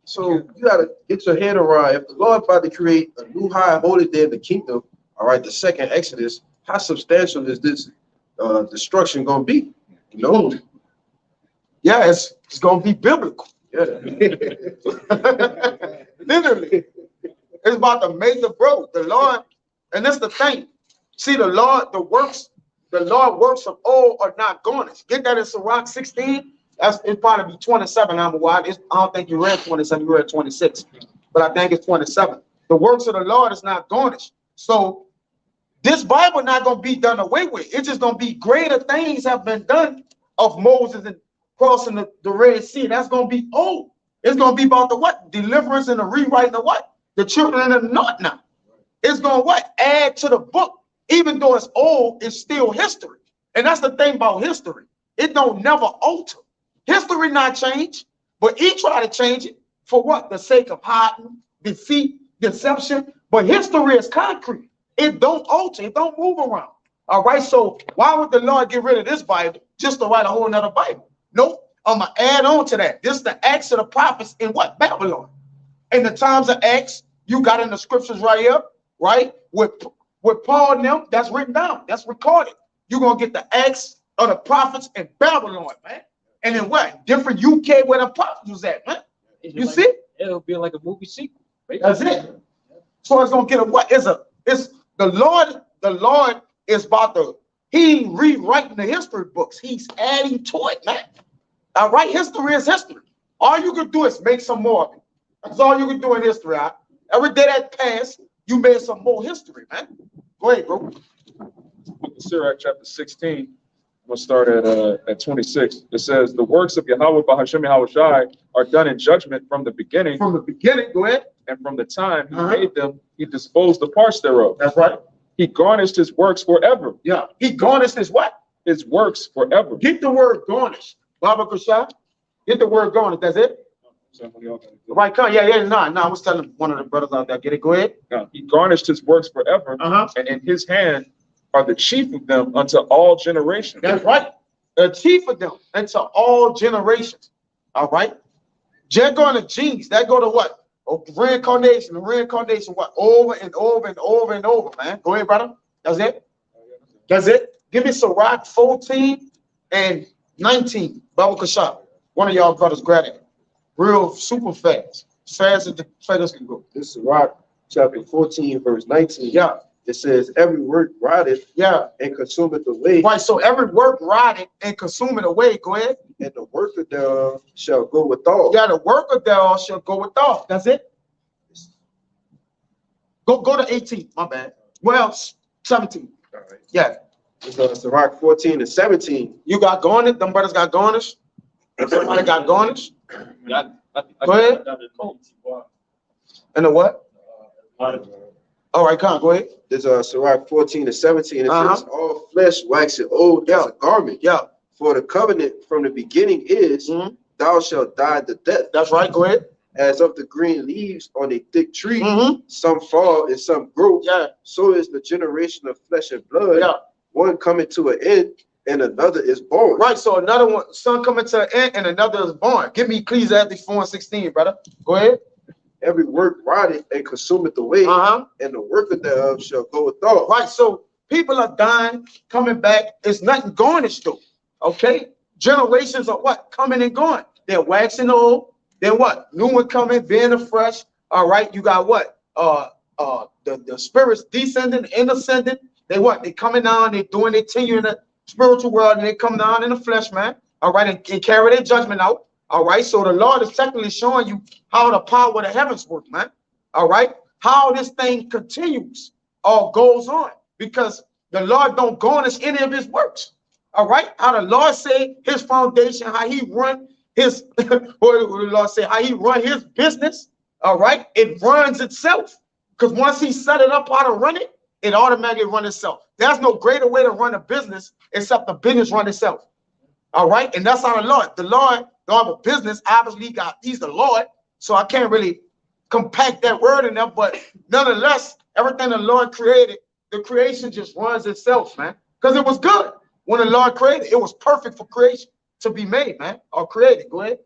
So you gotta get your head around. If the Lord about to create a new high holy day in the kingdom, all right, the second Exodus, how substantial is this destruction gonna be? You know? Yeah, it's gonna be biblical. Yeah. Literally. It's about to make the bro. The Lord, and that's the thing. See, the Lord works of old are not garnished. Get that in Sirach 16. It's probably be 27. I don't think you read 27, you read 26. But I think it's 27. The works of the Lord is not garnished. So this Bible not gonna be done away with. It's just gonna be greater things have been done of Moses and crossing the Red Sea. That's gonna be old. It's gonna be about the what? Deliverance and the rewriting of what? The children of the north now. It's gonna what? Add to the book. Even though it's old, it's still history. And that's the thing about history. It don't never alter. History not change, but he try to change it for what? The sake of hiding, defeat, deception. But history is concrete. It don't alter. It don't move around. All right. So why would the Lord get rid of this Bible just to write a whole nother Bible? Nope. I'm gonna add on to that. This is the Acts of the prophets in what? Babylon. In the times of Acts, you got in the scriptures right here, right? With Paul and them, that's written down, that's recorded. You're gonna get the Acts of the prophets in Babylon, man. And then what? Different UK where the prophets was at, man. You like, see? It'll be like a movie sequel. Right? That's it. So it's gonna get a what? It's the Lord is about to, he rewriting the history books. He's adding to it, man. All right, history is history. All you can do is make some more of it. That's all you can do in history. Right? Every day that passed, you made some more history, man. Go ahead, bro. Sirach chapter 16. We'll start at 26. It says, the works of Yahweh Bahashem Yahushai are done in judgment from the beginning. From the beginning, go ahead. And from the time he made them, he disposed the parts thereof. That's right. He garnished his works forever. Yeah. He garnished his what? His works forever. Get the word garnish. Baba Kushai. Get the word garnish. That's it. Right, come. Yeah. No, I was telling one of the brothers out there. Get it. Go ahead. He garnished his works forever. And in his hand are the chief of them unto all generations. That's right. The chief of them unto all generations. All right. Just going to genes. That go to what? Oh, reincarnation. The reincarnation. What? Over and over and over and over, man. Go ahead, brother. That's it. That's it. Give me Sirach 14 and 19. Baba Kashab. One of y'all brothers grab it. Real super fast. As fast as the fingers can go. This is Sirach chapter 14, verse 19. Yeah. It says, every work rotted, yeah, and consumeth away. Right, so every work rotted and consumeth away. Go ahead. And the worker thereof shall go withal. Yeah, the worker thereof shall go withal. That's it. Go to 18. My bad. Well, 17. All right. Yeah. It's Sirach 14 and 17. You got garnished. Them brothers got garnished. Somebody got garnished. Go ahead. And the what? All right, come on, go ahead. There's Sirach 14 and 17. It says, all flesh waxeth old as a garment. Yeah. For the covenant from the beginning is, thou shalt die the death. That's right, go ahead. As of the green leaves on a thick tree, some fall and some grow. Yeah. So is the generation of flesh and blood. Yeah. One coming to an end and another is born. Right, so another one, son coming to an end and another is born. Give me Ecclesiastes 4 and 16, brother. Go ahead. Every work rotted and consumeth away, and the worker thereof shall go withal. Right, so people are dying, coming back. It's nothing garnished though. Okay, generations are what? Coming and going. They're waxing old. Then what? New one coming, being afresh. All right, you got what? The spirits descending and ascending. They what? They coming down, they doing their tenure in the spiritual world, and they come down in the flesh, man. All right, and carry their judgment out. All right, so the Lord is technically showing you how the power of the heavens work, man. All right, how this thing continues or goes on, because the Lord don't go against any of his works. All right, how the Lord say his foundation, how he run his, what the Lord say, how he run his business. All right, it runs itself, because once he set it up how to run it, it automatically run itself. There's no greater way to run a business except the business run itself. All right, and that's how the Lord don't have a business. Obviously, he's the Lord, so I can't really compact that word in there. But nonetheless, everything the Lord created, the creation just runs itself, man, because it was good when the Lord created. It was perfect for creation to be made, man, or created. Go ahead.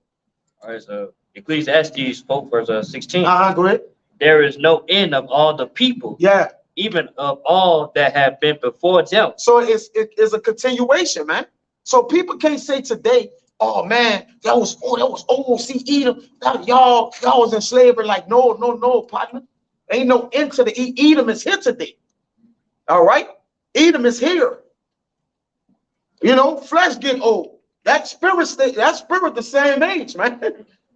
All right, so Ecclesiastes 4 verse 16. Go ahead. There is no end of all the people. Yeah. Even of all that have been before them. So it's a continuation, man. So people can't say today, oh man, that was old. See, Edom, y'all was in slavery. Like, no, partner. Ain't no end to the Edom is here today. All right, Edom is here. You know, flesh get old. That spirit the same age, man.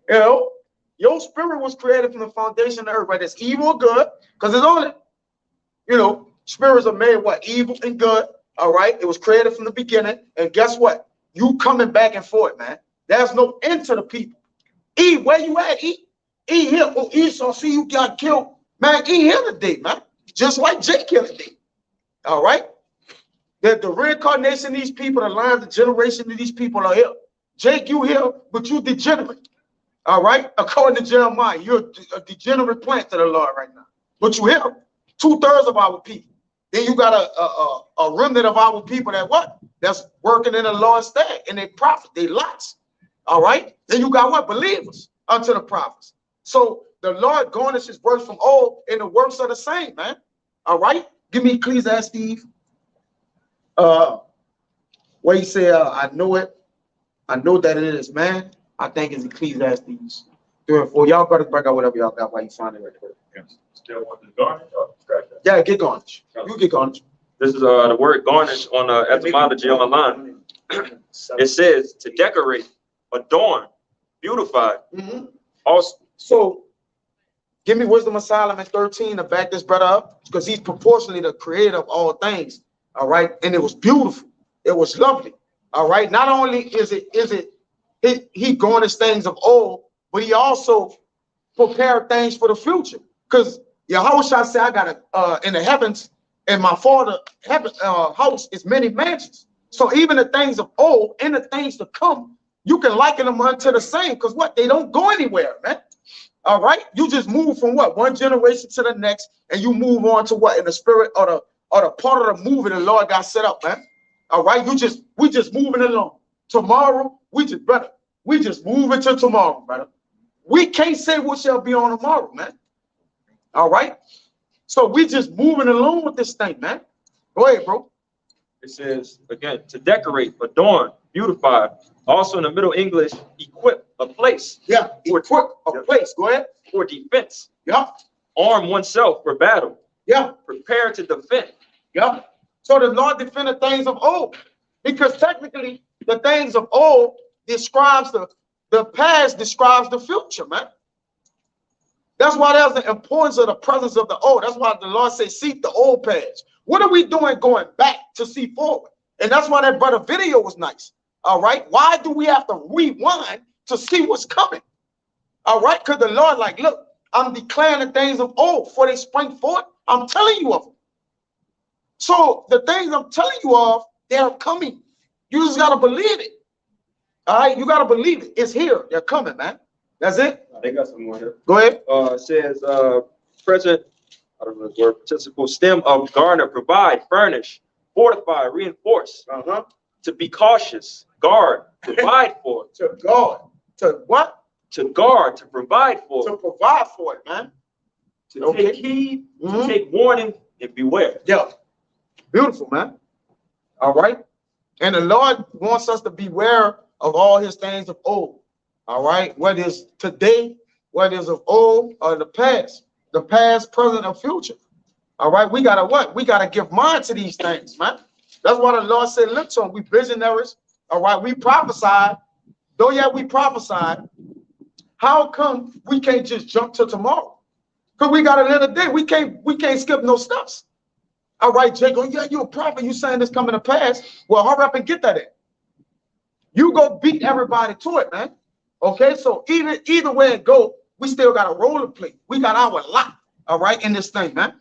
You know, your spirit was created from the foundation of the earth, whether it's evil or good, because it's only, you know, spirits are made what? Evil and good. All right, it was created from the beginning, and guess what? You coming back and forth, man. There's no end to the people. E, where you at? E here. Oh, Esau, see you got killed, man. E here today, man. Just like Jake here today. All right. The reincarnation of these people, the line of the generation of these people are here. Jake, you here, but you degenerate. All right. According to Jeremiah, you're a degenerate plant to the Lord right now. But you here, 2/3 of our people. Then you got a remnant of our people that what? That's working in the Lord's stead, and they prophet, they lots. All right. Then you got what? Believers unto the prophets. So the Lord garnishes his works from old, and the works are the same, man. All right. Give me Ecclesiastes. Where he said, I know it. I know that it is, man. I think it's Ecclesiastes 3 and 4. Y'all got to break out whatever y'all got while you find it right there. Still want the garnish? Yeah, get garnish. You get garnish. This is the word garnish on etymology on the line. It says to decorate, adorn, beautify. Also, so give me Wisdom of Solomon 13 to back this brother up, because he's proportionally the creator of all things. All right, and it was beautiful. It was lovely. All right. Not only is he garnished things of old, but he also prepared things for the future. Because Yahushua said, I got in the heavens, and my father house is many mansions. So even the things of old and the things to come, you can liken them unto the same, because what? They don't go anywhere, man. All right. You just move from what? One generation to the next, and you move on to what? In the spirit or the part of the movie the Lord got set up, man. All right. We just moving along. Tomorrow, we just move into tomorrow, brother. We can't say what shall be on tomorrow, man. All right. So we just moving along with this thing, man. Go ahead, bro. it says again to decorate, adorn, beautify. Also in the Middle English, equip a place. Yeah, equip a place. Go ahead. For defense. Yeah. Arm oneself for battle. Yeah. Prepare to defend. Yeah. So the Lord defended things of old, because technically the things of old describes the past, describes the future, man. That's why there's the importance of the presence of the old. That's why the Lord says, seek the old past. What are we doing going back to see forward? And that's why that brother video was nice. All right. Why do we have to rewind to see what's coming? All right. Because the Lord, like, look, I'm declaring the things of old before they spring forth. I'm telling you of them. So the things I'm telling you of, they're coming. You just got to believe it. All right. You got to believe it. It's here. They're coming, man. That's it. They got some more here. Go ahead. It says present, I don't know the word, participle stem of garner, provide, furnish, fortify, reinforce. To be cautious, guard, provide for. To guard. To what? To guard, to provide for. To provide for it, man. To take heed, to take warning, and beware. Yeah. Beautiful, man. All right. And the Lord wants us to beware of all his things of old. All right. Whether it's today, whether it's of old or the past, present, or future. All right. We gotta what? We gotta give mind to these things, man. That's why the Lord said, look to them. We visionaries. All right. We prophesied. Though yet we prophesied. How come we can't just jump to tomorrow? Because we got to live the day. We can't skip no steps. All right, Jake. Oh, yeah, you're a prophet. You saying this coming to pass. Well, hurry up and get that in. You go beat everybody to it, man. Okay, so either way it go, we still got a role to play. We got our lot, all right, in this thing, man.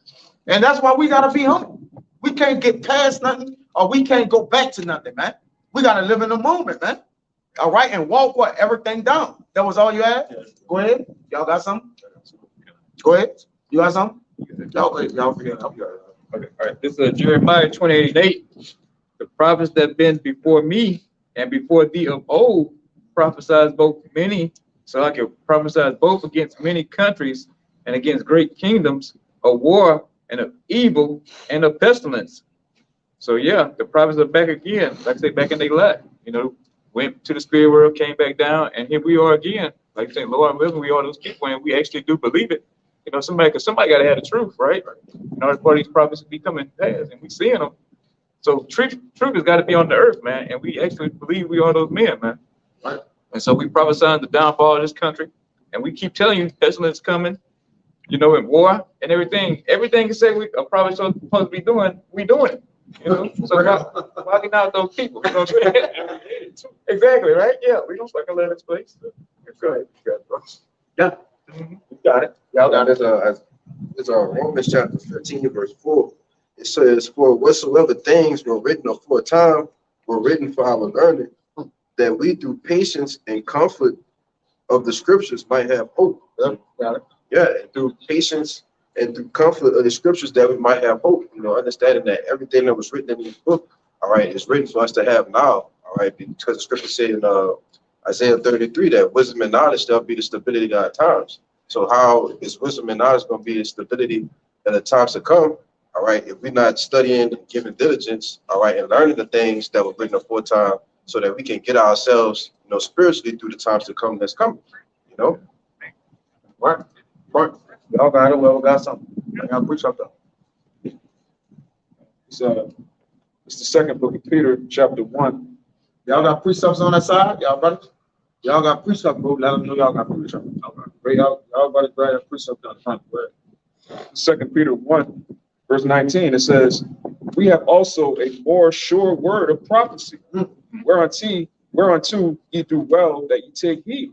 And that's why we got to be humble. We can't get past nothing, or we can't go back to nothing, man. We got to live in the moment, man. All right, and walk what? Everything down. That was all you had? Go ahead. Y'all got something? Go ahead. You got something? Y'all forget. Okay, all right. This is Jeremiah 28:8. The prophets that have been before me and before thee of old prophesied both many, so I can prophesy both against many countries and against great kingdoms, of war and of evil and of pestilence. So yeah, the prophets are back again, like I say, back in their life. You know, went to the spirit world, came back down, and here we are again. Like I say, Lord willing, we are those people, and we actually do believe it. You know, somebody got to have the truth, right? In order for these prophets to be coming past, and we seeing them. So truth has got to be on the earth, man, and we actually believe we are those men, man. Right. And so we prophesying the downfall of this country, and we keep telling you pestilence coming, you know, and war and everything. Everything you say we are probably supposed to be doing, we doing it. You know, so why get out those people? You know what I'm saying? Exactly, right? Yeah, we don't fucking let this place. Go ahead. Yeah. You got it. Now there's Romans chapter 15, verse 4. It says, for whatsoever things were written aforetime were written for our learning, that we through patience and comfort of the scriptures might have hope. Got it. Yeah, and through patience and through comfort of the scriptures that we might have hope. You know, understanding that everything that was written in this book, all right, is written for us to have now. All right, because the scripture said in Isaiah 33 that wisdom and knowledge shall be the stability of our times. So how is wisdom and knowledge going to be the stability in the times to come? All right, if we're not studying, giving diligence, all right, and learning the things that were written aforetime, so that we can get ourselves, you know, spiritually through the times to come that's coming. You know, right. Y'all got it. Well, got something. I got to preach up though. It's the second book of Peter, chapter 1. Y'all got precepts on that side, y'all brothers? Y'all got precepts, bro. Let them know y'all got precepts. Y'all brothers grab that precept down the front. Second Peter 1, verse 19. It says, we have also a more sure word of prophecy, whereunto ye do well that ye take heed,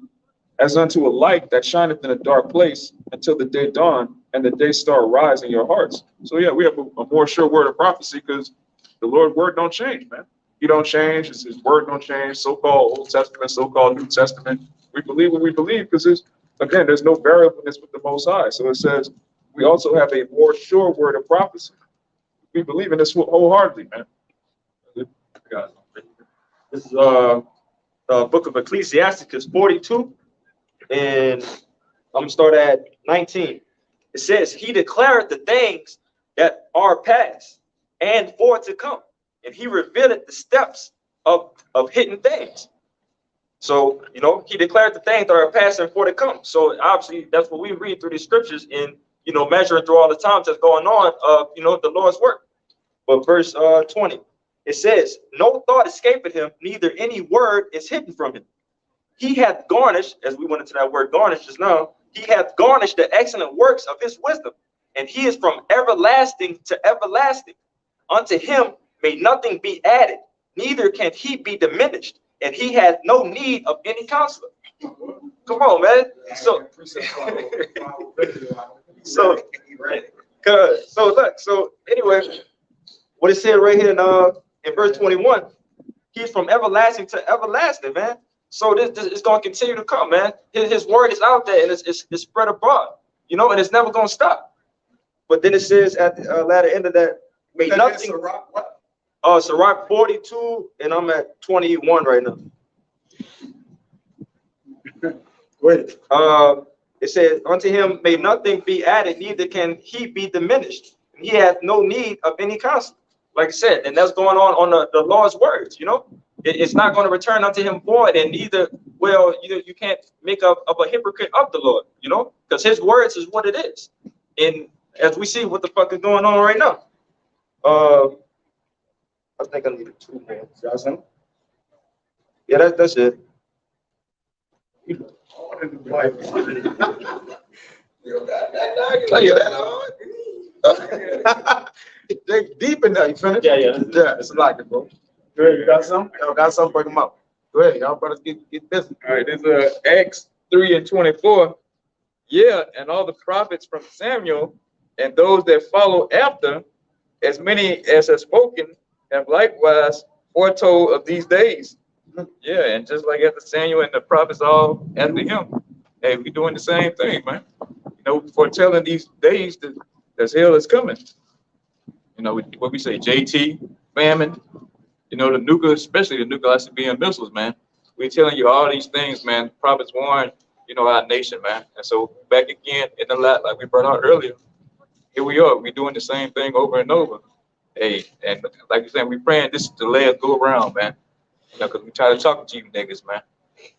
as unto a light that shineth in a dark place until the day dawn and the day star rise in your hearts. So yeah, we have a more sure word of prophecy because the Lord's word don't change, man. He don't change. His word don't change. So-called Old Testament, so-called New Testament. We believe what we believe because there's no variableness with the Most High. So it says we also have a more sure word of prophecy. We believe in this wholeheartedly, man. This is the book of Ecclesiasticus 42, and I'm gonna start at 19. It says, he declared the things that are past and for to come, and he revealed the steps of hidden things. So, you know, he declared the things that are past and for to come. So obviously that's what we read through these scriptures in, you know, measuring through all the times that's going on of, you know, the Lord's work. But verse 20, it says, no thought escapeth him, neither any word is hidden from him. He hath garnished, as we went into that word garnished just now, he hath garnished the excellent works of his wisdom, and he is from everlasting to everlasting. Unto him may nothing be added, neither can he be diminished, and he hath no need of any counselor. Come on, man. So look, so anyway, what it said right here in verse 21, he's from everlasting to everlasting, man. So this is going to continue to come, man. His word is out there, and it's spread abroad, you know, and it's never going to stop. But then it says at the latter end of that, may nothing. Sirach 42, and I'm at 21 right now. Wait. It says, unto him may nothing be added, neither can he be diminished. He hath no need of any counsel. like I said, and that's going on the Lord's words, you know. It's not going to return unto him void, and neither will you can't make up of a hypocrite of the Lord, you know, because his words is what it is. And as we see what the fuck is going on right now. I think I needed 2 more. Got some? Yeah, that's it. They deep in there. You finished? Yeah. Yeah, it's like it, bro. Go ahead, you got some? Y'all got some? Break them up. Go ahead, y'all brothers get busy. All right, this is Acts 3:24. Yeah, and all the prophets from Samuel and those that follow after, as many as have spoken, have likewise foretold of these days. Yeah, and just like after Samuel and the prophets all after him, hey, we doing the same thing, man. You know, foretelling these days that hell is coming. You know, what we say, JT, famine, you know, the nuclear, especially the nuclear ICBM missiles, man. We're telling you all these things, man. The prophets warned, you know, our nation, man. And so back again in the lot, like we brought out earlier, here we are. We're doing the same thing over and over. Hey, and like you said, we praying this is the last go around, man. You know, because we try to talk to you niggas, man.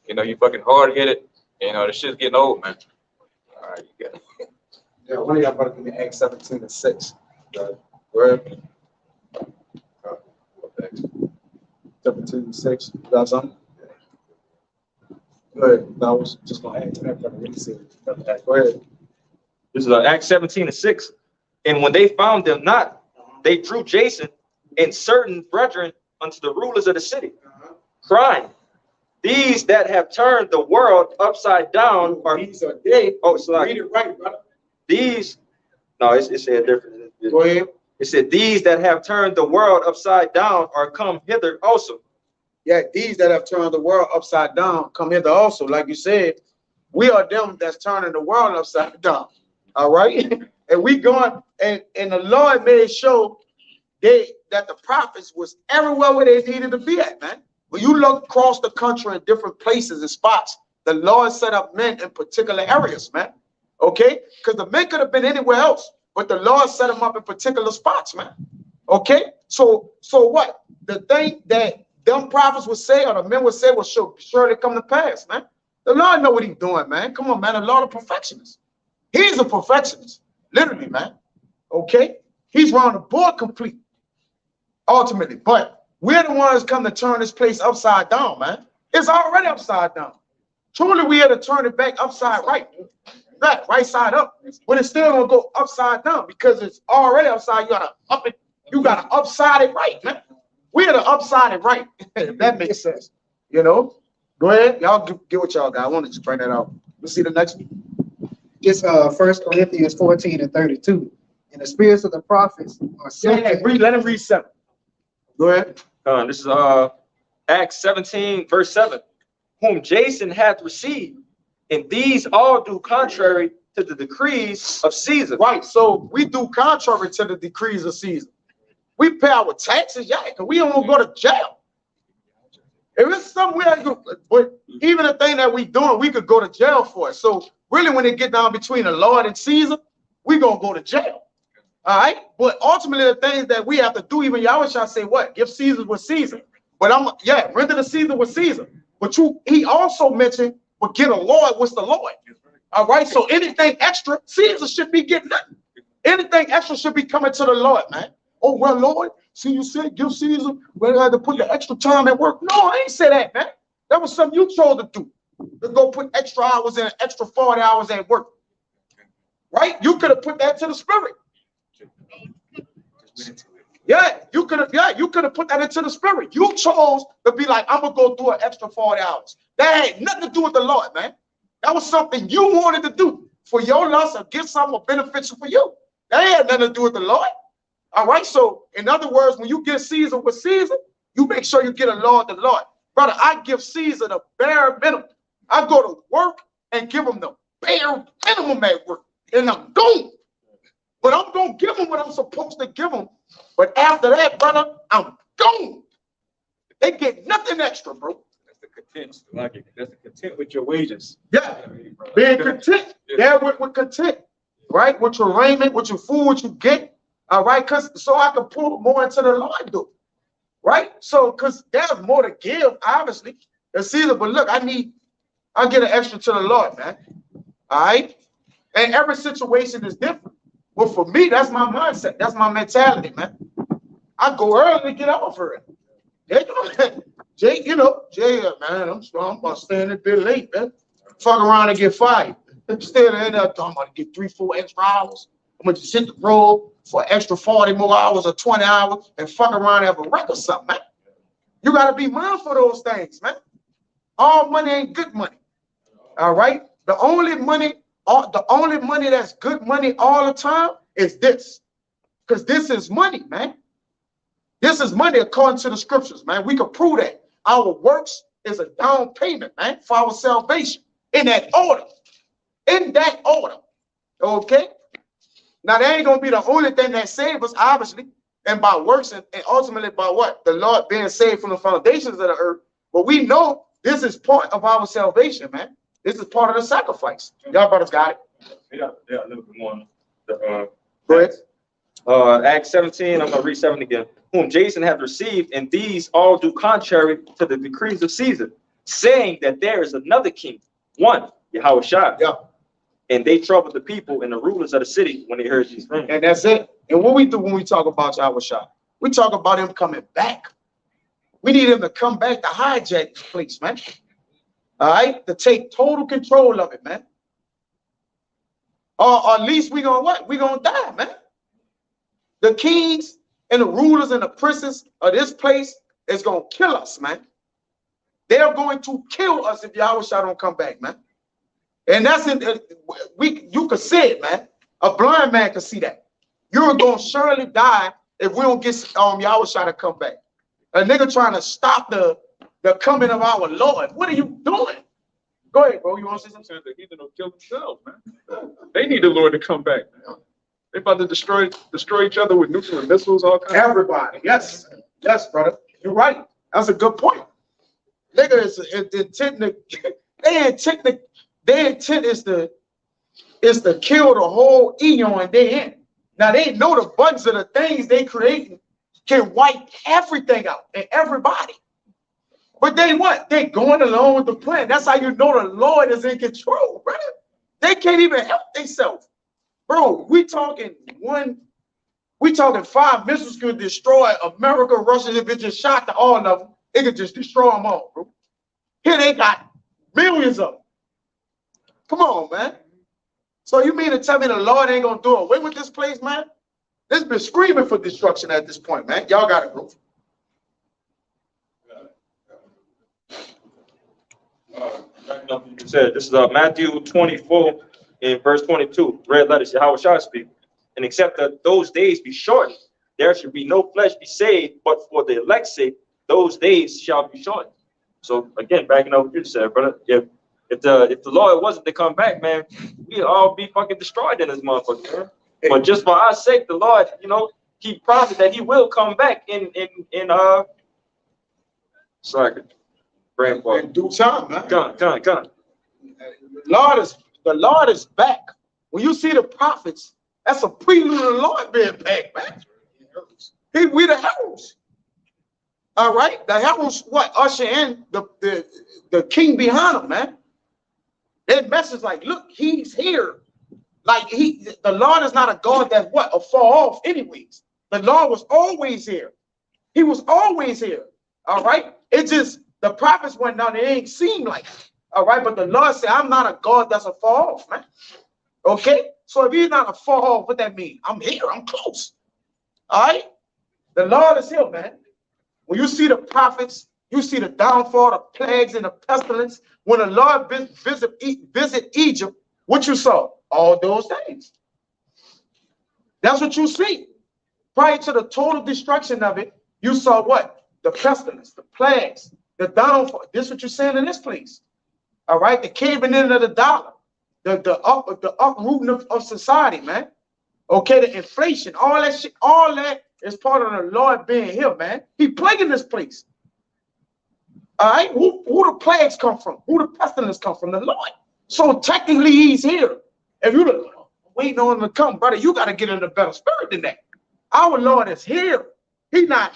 You know, you fucking hard-headed. You know, the shit's getting old, man. All right, you got it. Yeah, one of y'all better give me Acts 17:6. Where? 17:6. You got something? Go ahead. No, I was just going to ask that, but I really said it. Go ahead. This is Acts 17:6. And when they found them not, they drew Jason and certain brethren unto the rulers of the city, crying, these that have turned the world upside down are These are dead. oh, it's like Read it right, brother. these. No, it said different. Go ahead. It said these that have turned the world upside down are come hither also. Yeah, these that have turned the world upside down come hither also. Like you said, we are them that's turning the world upside down. All right. And we going, and the Lord made sure that the prophets was everywhere where they needed to be at, man. When you look across the country in different places and spots, the Lord set up men in particular areas, man. Okay? Because the men could have been anywhere else, but the Lord set them up in particular spots, man. Okay? So what? The thing that them prophets would say, or the men would say, will surely come to pass, man. The Lord know what he's doing, man. Come on, man. The Lord of perfectionist. He's a perfectionist. Literally, man. Okay? He's round the board complete. Ultimately. But we're the ones come to turn this place upside down, man. It's already upside down. Truly, we had to turn it back upside right. Right side up. But it's still gonna go upside down because it's already upside. You gotta up it, you gotta upside it right, man. We had to upside it right. If that makes sense. You know? Go ahead. Y'all get what y'all got. I want to just bring that out. Let's see the next one. It's 1 Corinthians 14:32. And the spirits of the prophets are sent. Let him read 7. Go ahead. This is Acts 17, verse 7. Whom Jason hath received, and these all do contrary to the decrees of Caesar. Right. So we do contrary to the decrees of Caesar. We pay our taxes, yeah, because we don't go to jail. If it's somewhere, but even the thing that we doing, we could go to jail for it. So really, when it get down between the Lord and Caesar, we gonna go to jail. All right. But ultimately, the things that we have to do, even Yahweh shall say, what? Give Caesar what Caesar. But render to Caesar what Caesar. But he also mentioned, but get a Lord what's the Lord. All right. So anything extra, Caesar should be getting nothing. Anything extra should be coming to the Lord, man. Oh, well, Lord, see, you said give Caesar, but I had to put the extra time at work. No, I ain't say that, man. That was something you chose to do. To go put extra hours in, extra 40 hours at work. Right? You could have put that to the spirit. Yeah, you could have put that into the spirit. You chose to be like, I'm gonna go do an extra 40 hours. That had nothing to do with the Lord, man. That was something you wanted to do for your loss or get something beneficial for you. That had nothing to do with the Lord. All right. So in other words, when you get Caesar with Caesar, you make sure you get a Lord the Lord. Brother, I give Caesar the bare minimum. I go to work and give him the bare minimum at work. And I'm gone. But I'm going to give him what I'm supposed to give him. But after that, brother, I'm gone. They get nothing extra, bro. That's the content. Like that's the content with your wages. Yeah. Being content. Yeah, with content. Right? With your raiment, with your food, what you get. All right, so I can pull more into the Lord, do. Right? So, because there's more to give, obviously. It's either, but look, I'll get an extra to the Lord, man. All right? And every situation is different. But for me, that's my mindset. That's my mentality, man. I go early to get off early. Jay, man, I'm gonna stand a bit late, man. Fuck around and get fired. Instead of that, I'm gonna get 3-4 extra hours. I'm gonna just hit the road for an extra 40 more hours or 20 hours and fuck around and have a wreck or something, man. You gotta be mindful of those things, man. All money ain't good money. All right? The only money that's good money all the time is this. Because this is money, man. This is money according to the scriptures, man. We can prove that. Our works is a down payment, man, for our salvation. In that order. In that order. Okay? Now, that ain't going to be the only thing that saves us, obviously, and by works and ultimately by what? The Lord being saved from the foundations of the earth. But we know this is part of our salvation, man. This is part of the sacrifice. Y'all brothers got it? Yeah, a little bit more. Go ahead. Acts 17, I'm going to read 7 again. Whom Jason hath received, and these all do contrary to the decrees of Caesar, saying that there is another king, one, Yahushua. Yeah. And they troubled the people and the rulers of the city when they heard these things. And that's it. And what we do when we talk about Yahushua, we talk about him coming back. We need him to come back to hijack this place, man. All right? To take total control of it, man. Or at least we gonna what? We gonna die, man. The kings and the rulers and the princes of this place is gonna kill us, man. They're going to kill us if Yahushua don't come back, man. And that's you can see it, man. A blind man can see that. You're gonna surely die if we don't get Yahushua to come back. A nigga trying to stop the coming of our Lord. What are you doing? Go ahead, bro. You want to say something? The heathen will kill themselves, man. They need the Lord to come back. They about to destroy each other with nuclear missiles, all kinds. Everybody, yes, yes, brother. You're right. That's a good point. Nigga is intending. Their intent is to kill the whole eon they in. Now they know the bugs of the things they creating can wipe everything out and everybody. But they what? They going along with the plan. That's how you know the Lord is in control, brother. They can't even help themselves. Bro, we talking 5 missiles could destroy America, Russia. If it just shot to all of them, it could just destroy them all, bro. Here they got millions of them. Come on, man. So you mean to tell me the Lord ain't gonna do away with this place, man? This been screaming for destruction at this point, man. Y'all got it, bro. It said, this is Matthew 24 in verse 22. Red letters, Yahushua speak. And except that those days be shortened, there should be no flesh be saved, but for the elect's sake, those days shall be shortened. So again, backing up what you said, brother, if the Lord wasn't to come back, man, we'd all be fucking destroyed in this motherfucker, man. But just for our sake, the Lord, he promised that he will come back in sorry, in due time, man. Come. The Lord is back. When you see the prophets, that's a prelude of the Lord being back, man. We the heralds. All right, the heralds what usher in the king behind him, man. That message like, look, he's here. Like the Lord is not a God that a far off anyways. The Lord was always here. He was always here. All right. It just the prophets went down. It ain't seem like it. All right. But the Lord said, I'm not a God that's a far off, man. Okay. So if he's not a far off, what that mean? I'm here. I'm close. All right. The Lord is here, man. When you see the prophets, you see the downfall, the plagues, and the pestilence. When the Lord visit Egypt, what you saw? All those things. That's what you see. Prior to the total destruction of it, you saw what? The pestilence, the plagues, the downfall. This is what you're saying in this place. All right, the caving in of the dollar, the uprooting of society, man. Okay, the inflation, all that shit, all that is part of the Lord being here, man. He plaguing this place. All right, who the plagues come from? Who the pestilence come from? The Lord. So technically, he's here. If you're waiting on him to come, brother, you got to get in a better spirit than that. Our Lord is here. He's not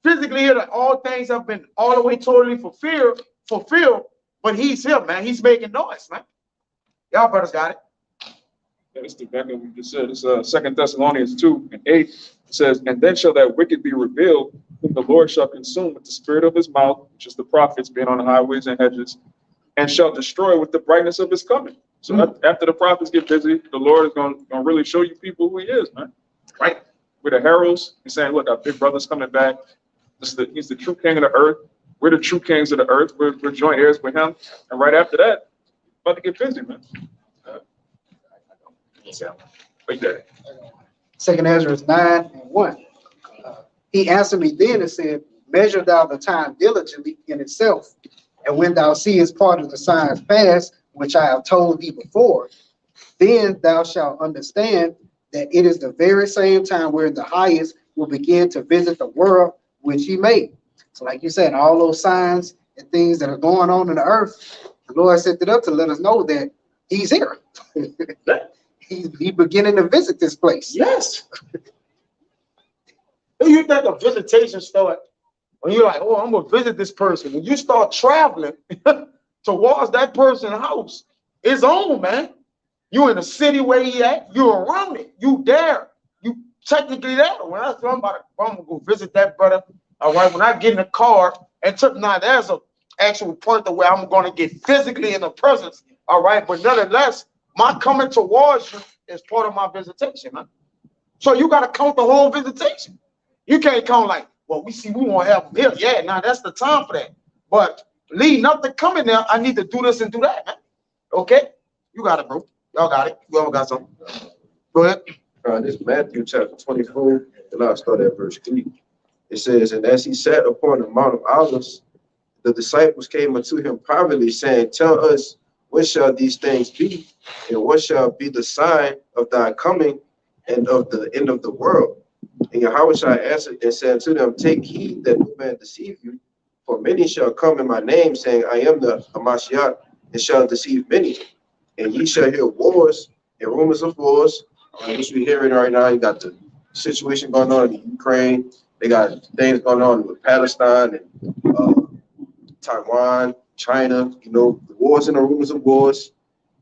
physically here that all things have been all the way totally fulfilled, but he's here, man. He's making noise, man. Y'all brothers got it. Yeah, it's exactly what we just said. It's 2 Thessalonians 2:8. It says, and then shall that wicked be revealed, whom the Lord shall consume with the spirit of his mouth, which is the prophets being on the highways and hedges, and shall destroy with the brightness of his coming. So after the prophets get busy, the Lord is going to really show you people who he is, man. Right? With the heralds, he's saying, look, our big brother's coming back. He's the true king of the earth. We're the true kings of the earth. We're joint heirs with him. And right after that, about to get busy, man. Right there. 2 Ezra 9:1. He answered me then and said, measure thou the time diligently in itself, and when thou seest part of the signs pass, which I have told thee before, then thou shalt understand that it is the very same time where the highest will begin to visit the world which he made. So like you said, all those signs and things that are going on in the earth, the Lord set it up to let us know that he's here. He's beginning to visit this place. Yes. You think a visitation start when you're like, oh, I'm gonna visit this person. When you start traveling towards that person's house, it's on, man. You in the city where he at, you around it, you there, you technically there. When I'm gonna go visit that brother, all right, when I get in the car and now there's an actual point to where I'm gonna get physically in the presence, all right, but nonetheless, my coming towards you is part of my visitation, man. So you gotta count the whole visitation. You can't count like, well, we want to have him here. Yeah, now that's the time for that. But leading up to coming there, I need to do this and do that, man. Okay? You got it, bro. Y'all got it. You all got something. Go ahead. This is Matthew chapter 24, and I'll start at verse 3. It says, and as he sat upon the Mount of Olives, the disciples came unto him privately, saying, tell us, when shall these things be? And what shall be the sign of thy coming and of the end of the world? And Yahushua answered and said to them, take heed that no man deceive you, for many shall come in my name, saying, I am the Hamashiach, and shall deceive many. And ye shall hear wars and rumors of wars, which we're hearing right now. You got the situation going on in Ukraine. They got things going on with Palestine and Taiwan, China, the wars and the rumors of wars.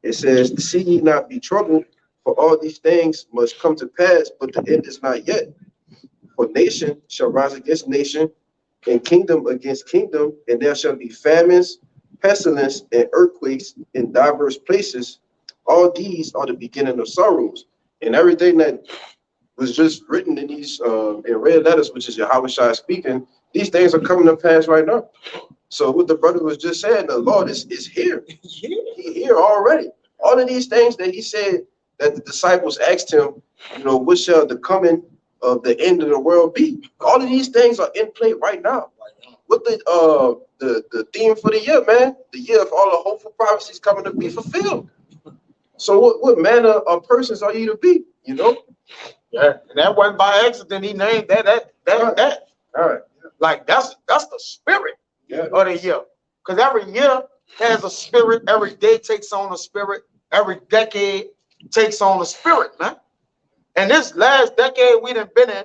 It says, see ye not be troubled, for all these things must come to pass, but the end is not yet. For nation shall rise against nation, and kingdom against kingdom, and there shall be famines, pestilence, and earthquakes in diverse places. All these are the beginning of sorrows. And everything that was just written in these in red letters, which is Yahushua speaking, these things are coming to pass right now. So what the brother was just saying, the Lord is here. He's here already. All of these things that he said that the disciples asked him, what shall the coming of the end of the world be? All of these things are in play right now. What the theme for the year, man? The year of all the hopeful prophecies coming to be fulfilled. So what manner of persons are you to be? Yeah, and that wasn't by accident. He named that. All right. Like that's the spirit of the year. Because every year has a spirit. Every day takes on a spirit. Every decade takes on a spirit, man. And this last decade we done been in,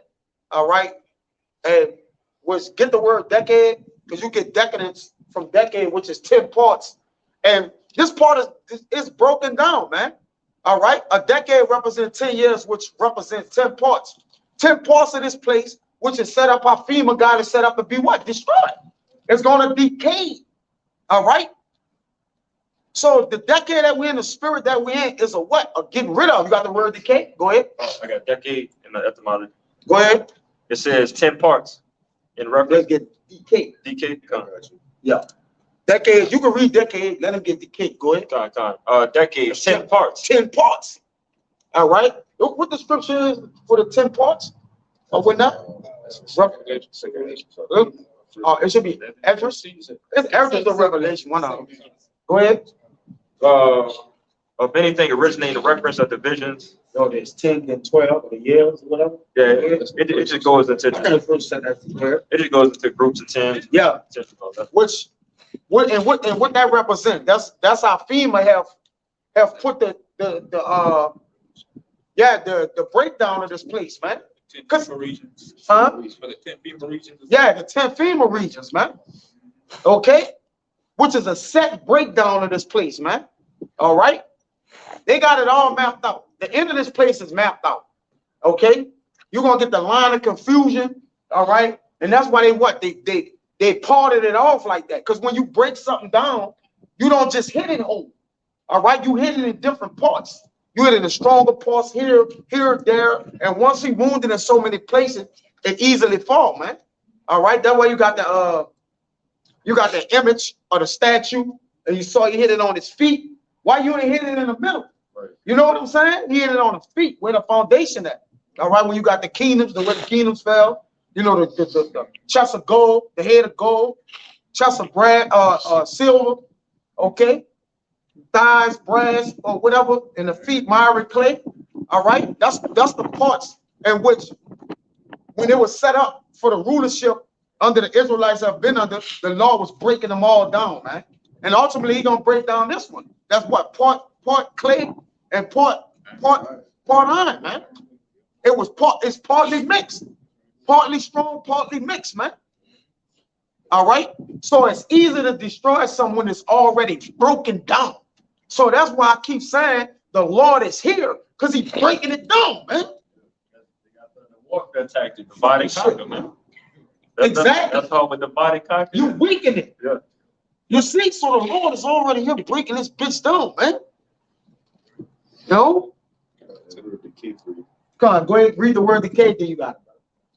all right, and get the word decade, because you get decadence from decade, which is 10 parts. And this part is broken down, man. All right, a decade represents 10 years, which represents 10 parts. 10 parts of this place, which is set up, our FEMA God is set up to be what? Destroyed. It's going to decay. All right. So the decade that we're in, the spirit that we're in, is a what? A getting rid of. You got the word decay? Go ahead. I got decade in the etymology. Go ahead. It says 10 parts in reference. Let's get decay. Decay. Yeah. Decade. You can read decade. Let him get decay. Go ahead. Decade. 10 parts. 10 parts. All right. Look what the scripture is for the 10 parts. Oh, what now? It should be Exodus. It's Exodus or Revelation. One of them. Go ahead. Of anything originating the reference of divisions. No, there's 10 and 12 or the years or whatever. Yeah, it just goes into it just goes into groups of 10. Yeah. What that represents? That's how FEMA have put the breakdown of this place, man. 'Cause- regions. Huh? For the 10 FEMA regions. Yeah, the 10 FEMA regions, man. Okay? Which is a set breakdown of this place, man. All right? They got it all mapped out. The end of this place is mapped out. Okay? You're gonna get the line of confusion, all right? And that's why they parted it off like that. Because when you break something down, you don't just hit it whole. All right, you hit it in different parts. You hit it in the stronger parts here, there, and once he wounded in so many places, it easily fall, man. All right, that way you got the image of the statue, and you saw he hit it on his feet. Why you ain't hit it in the middle? Right. You know what I'm saying? He hit it on the feet, where the foundation at. All right, when you got the kingdoms, the way the kingdoms fell, you know, the chest of gold, the head of gold, chest of silver, okay, thighs, brass, or whatever, and the feet, miry clay. All right, that's the parts in which, when it was set up for the rulership under the Israelites have been under, the law was breaking them all down, man. And ultimately, he's gonna break down this one. That's what part clay and part iron, man. It's partly mixed, partly strong, partly mixed, man. All right, so it's easy to destroy someone that's already broken down. So that's why I keep saying the Lord is here, because he's breaking it down, man. Warfare tactic, divide and conquer, man. Exactly. That's how we divide and conquer. You weaken it. Yeah. You see, so the Lord is already here breaking this bitch down, man. No? Come on, go ahead, read the word decay, then you got it.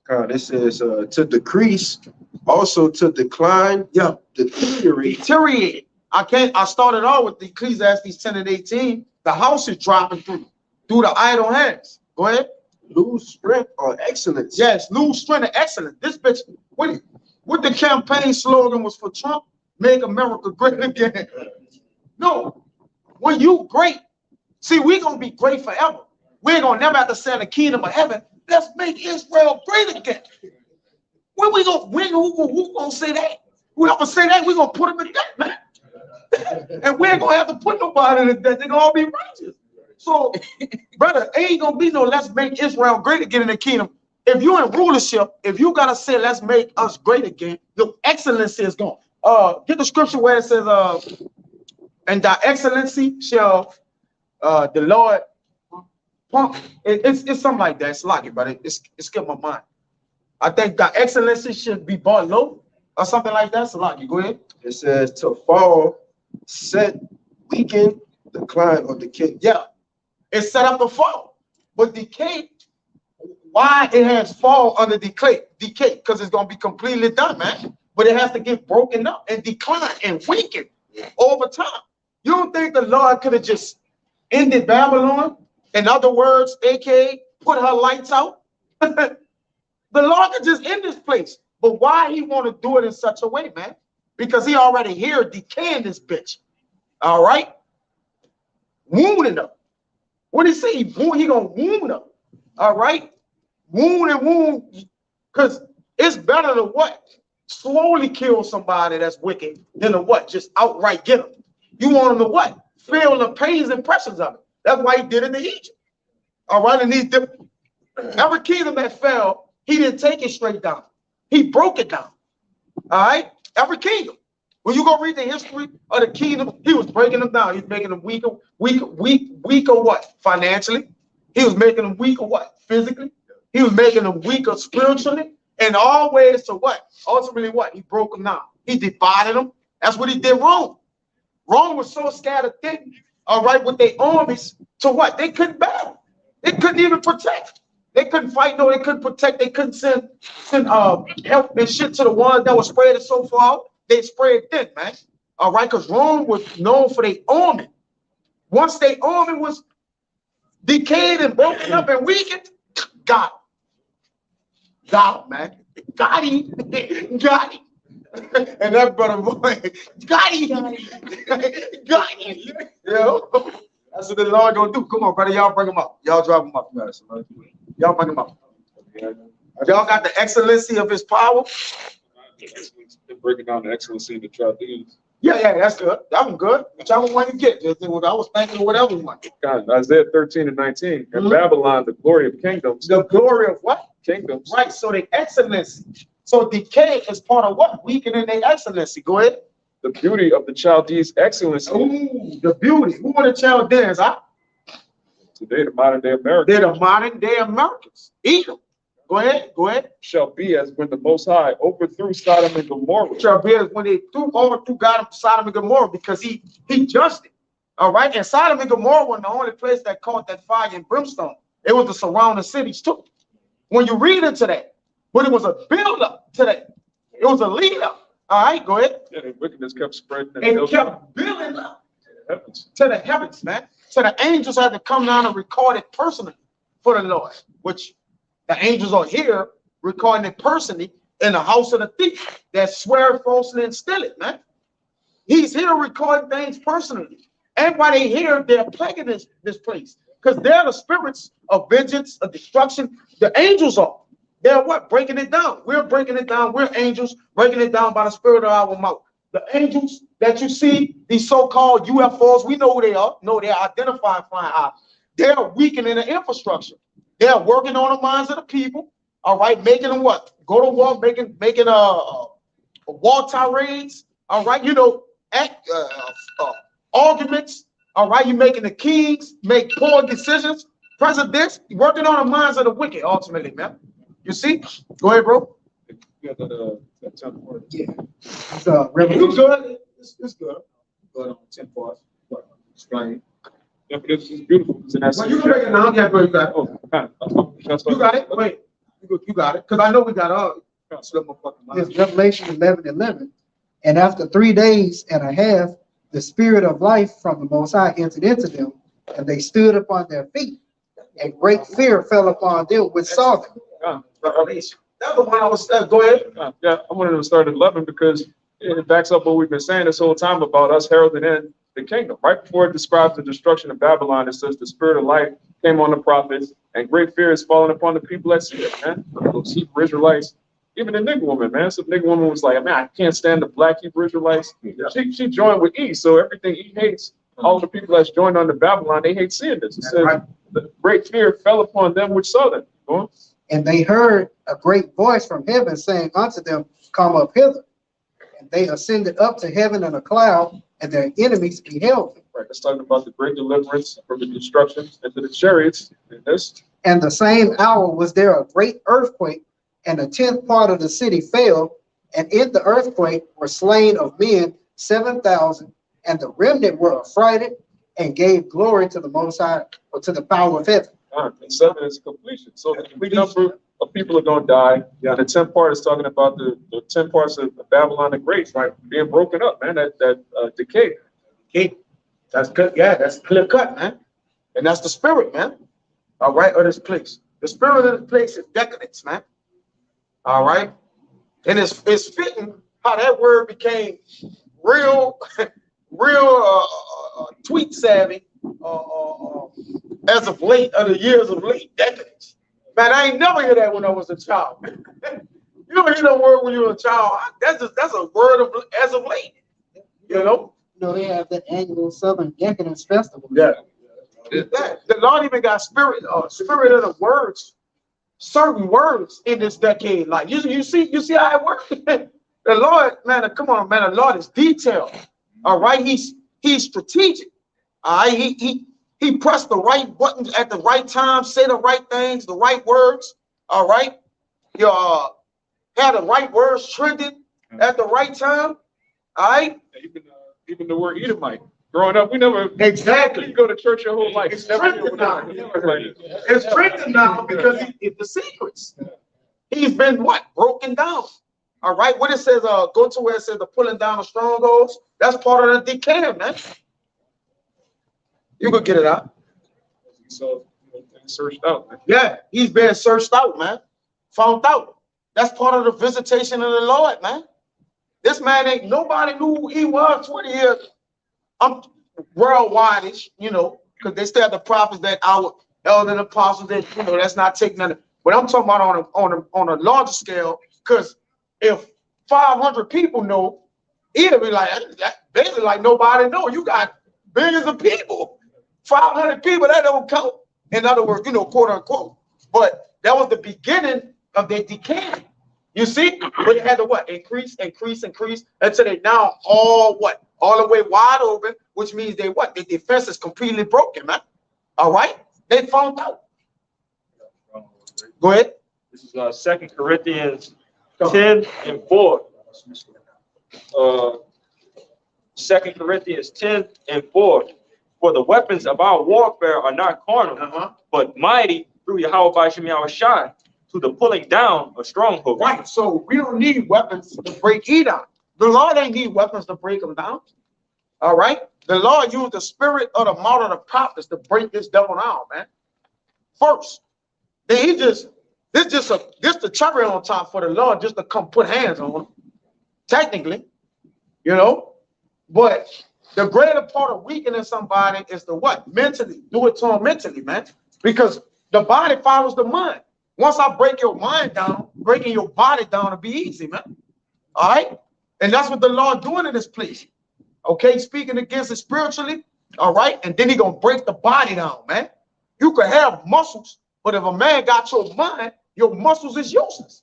God, it says to decrease, also to decline, Yeah. deteriorate. Deteriorate. I started out with the Ecclesiastes 10 and 18. The house is dropping through the idle hands. Go ahead. Lose strength or excellence. Yes, lose strength and excellence. This bitch, what the campaign slogan was for Trump, make America great again. No, when you great, see, we gonna be great forever. We ain't gonna never have to say the kingdom of heaven. Let's make Israel great again. When we gonna win? Who gonna say that? Whoever say that, we gonna put them in debt, man. And we ain't gonna have to put nobody in debt. They gonna all be righteous. So, brother, ain't gonna be no let's make Israel great again in the kingdom. If you're in rulership, if you gotta say let's make us great again, the excellency is gone. Get the scripture where it says, and thy excellency shall the Lord it's something like that. It's like it, but it's skipped my mind. I think thy excellency should be brought low or something like that. So like, you go ahead. It says to fall, set, weaken, decline, or decay. Yeah, it's set up to fall, but decay. Why it has fall under decay? Because it's gonna be completely done, man. But it has to get broken up and decline and weaken over time. You don't think the Lord could have just ended Babylon? In other words, aka put her lights out? The Lord could just end this place. But why he want to do it in such a way, man? Because he already here decaying this bitch. All right? Wounding her. What did he say? He gonna wound her. All right? Wound and wound. Because it's better to what? Slowly kill somebody that's wicked than to what? Just outright get them. You want them to what? Feel the pains and pressures of it. That's why he did it to Egypt. All right, and every kingdom that fell, he didn't take it straight down. He broke it down. All right, every kingdom. When you go read the history of the kingdom, he was breaking them down. He's making them weaker what? Financially. He was making them weaker what? Physically. He was making them weaker spiritually. And always to what? Ultimately what? He broke them down. He divided them. That's what he did wrong. Rome was so scattered thin, all right, with their armies to what? They couldn't battle. They couldn't even protect. They couldn't fight, no, they couldn't protect. They couldn't send help and shit to the ones that were spread so far out. They spread thin, man. All right, because Rome was known for their army. Once their army was decayed and broken up and weakened, got him, man. Got him. And that brother boy, got him. You know, that's what the Lord gonna do. Come on, brother, y'all bring him up. Y'all drop him up. Y'all bring him up. Y'all got the excellency of his power. Breaking down the excellency of the Chaldeans. Yeah, that's good. That was good. Whichever one you get. I was thinking whatever one. God, Isaiah 13 and 19. In Babylon, the glory of kingdoms. The glory of what? kingdoms. Right, so the excellency. So decay is part of what? Weakening their excellency. Go ahead. The beauty of the Chaldees' excellency. Ooh, the beauty. Who are the Chaldeans? Huh? Today, the modern day Americans. They're the modern day Americans. Edom. Go ahead, go ahead. Shall be as when the Most High overthrew Sodom and Gomorrah. Shall be as when they overthrew God, Sodom and Gomorrah, because he judged it. All right, and Sodom and Gomorrah were the only place that caught that fire and brimstone. It was the surrounding cities too. When you read into that, but it was a build-up to that. It was a lead-up. All right, go ahead. Yeah, the wickedness kept spreading. And it kept building up to the heavens, man. So the angels had to come down and record it personally for the Lord, which the angels are here recording it personally in the house of the thief that swear falsely and steal it, man. He's here recording things personally. And while they're here, they're plaguing this place. Because they're the spirits of vengeance, of destruction. The angels are. They're what? Breaking it down. We're breaking it down. We're angels breaking it down by the spirit of our mouth. The angels that you see, these so-called UFOs, we know who they are. No, they're identified flying out. They're weakening the infrastructure. They're working on the minds of the people. All right, making them what? Go to war, making war tirades. All right, you know, arguments. All right, you're making the kings make poor decisions. Presidents working on the minds of the wicked. Ultimately, man. You see? Go ahead, bro. Yeah, that 10th part. Yeah. It's You good? It's good. But on 10 parts, explain. Yeah, but it's beautiful. It's in that Well, you can break it down. Yeah, bro, you got it. Oh, You got it. Wait, you got it. Because I know we got It's Revelation 11:11. And after 3 days and a half, the spirit of life from the Most High entered into them, and they stood upon their feet, and great fear fell upon them which saw them. Revelation. That's the one I was go ahead. Yeah, I wanted to start at 11 because it backs up what we've been saying this whole time about us heralding in the kingdom. Right before it describes the destruction of Babylon, it says the spirit of life came on the prophets, and great fear is falling upon the people that see it, man. Those Hebrew Israelites, even the nigga woman, man. Some nigga woman was like, man, I can't stand the black Hebrew Israelites. She joined with E, so everything E hates, all the people that's joined under Babylon, they hate seeing this. It says the great fear fell upon them which saw them. Go on. And they heard a great voice from heaven saying unto them, come up hither. And they ascended up to heaven in a cloud, and their enemies beheld them. Right, it's talking about the great deliverance from the destruction into the chariots. In this. And the same hour was there a great earthquake, and a 10th part of the city fell, and in the earthquake were slain of men 7,000, and the remnant were affrighted and gave glory to the Most High, or to the power of heaven. And 7 is completion. So the number of people are going to die. Yeah, the 10th part is talking about the 10 parts of Babylon the Great, right, being broken up, man. That decay. Okay, that's good. Yeah, that's clear cut, man. And that's the spirit, man. All right, of this place. The spirit of the place is decadence, man. All right, and it's fitting how that word became real tweet savvy as of late, of the years of late decades. Man, I ain't never hear that when I was a child. You don't hear that word when you were a child. That's a word of as of late. You know. You know, they have the annual Southern Decadence Festival. Yeah. The Lord even got spirit of the words, certain words in this decade. Like you see how it works. The Lord, man, come on, man. The Lord is detailed. All right, he's strategic. All right, he pressed the right buttons at the right time, say the right things, the right words. All right, you had the right words trending at the right time. All right, even the word Edomite. Growing up, we never exactly you go to church your whole life. It's strengthened now. It's strengthened now because it's the secrets. He's been what? Broken down. All right. What it says, go to where it says the pulling down of strongholds. That's part of the decay, man. You could get it out. So searched out. Man. Yeah, he's been searched out, man. Found out. That's part of the visitation of the Lord, man. This man ain't nobody knew who he was 20 years. I'm worldwide-ish, you know, because they still have the prophets that our elder and apostles that, you know, that's not taking nothing. But I'm talking about on a larger scale, because if 500 people know, it'll be like, basically like nobody know. You got billions of people. 500 people, that don't count. In other words, you know, quote unquote. But that was the beginning of their decay. You see, but it had to what? Increase until they now all what? All the way wide open, which means they what? Their defense is completely broken, man. All right, they found out. Go ahead. This is 2 Corinthians 10 and 4. 2 Corinthians 10 and 4. For the weapons of our warfare are not carnal, but mighty through Yahweh by Shem Yahushai to the pulling down of strongholds. Right. So we don't need weapons to break Edom. The Lord ain't need weapons to break them down. All right. The Lord used the spirit of the mouth of the prophets to break this devil down, man. First, then he just the cherry on top for the Lord just to come put hands on him. Technically, you know, but the greater part of weakening somebody is the what? Mentally. Do it to him mentally, man. Because the body follows the mind. Once I break your mind down, breaking your body down will be easy, man. All right? And that's what the Lord doing in this place. Okay, speaking against it spiritually, all right? And then he gonna break the body down, man. You could have muscles, but if a man got your mind, your muscles is useless.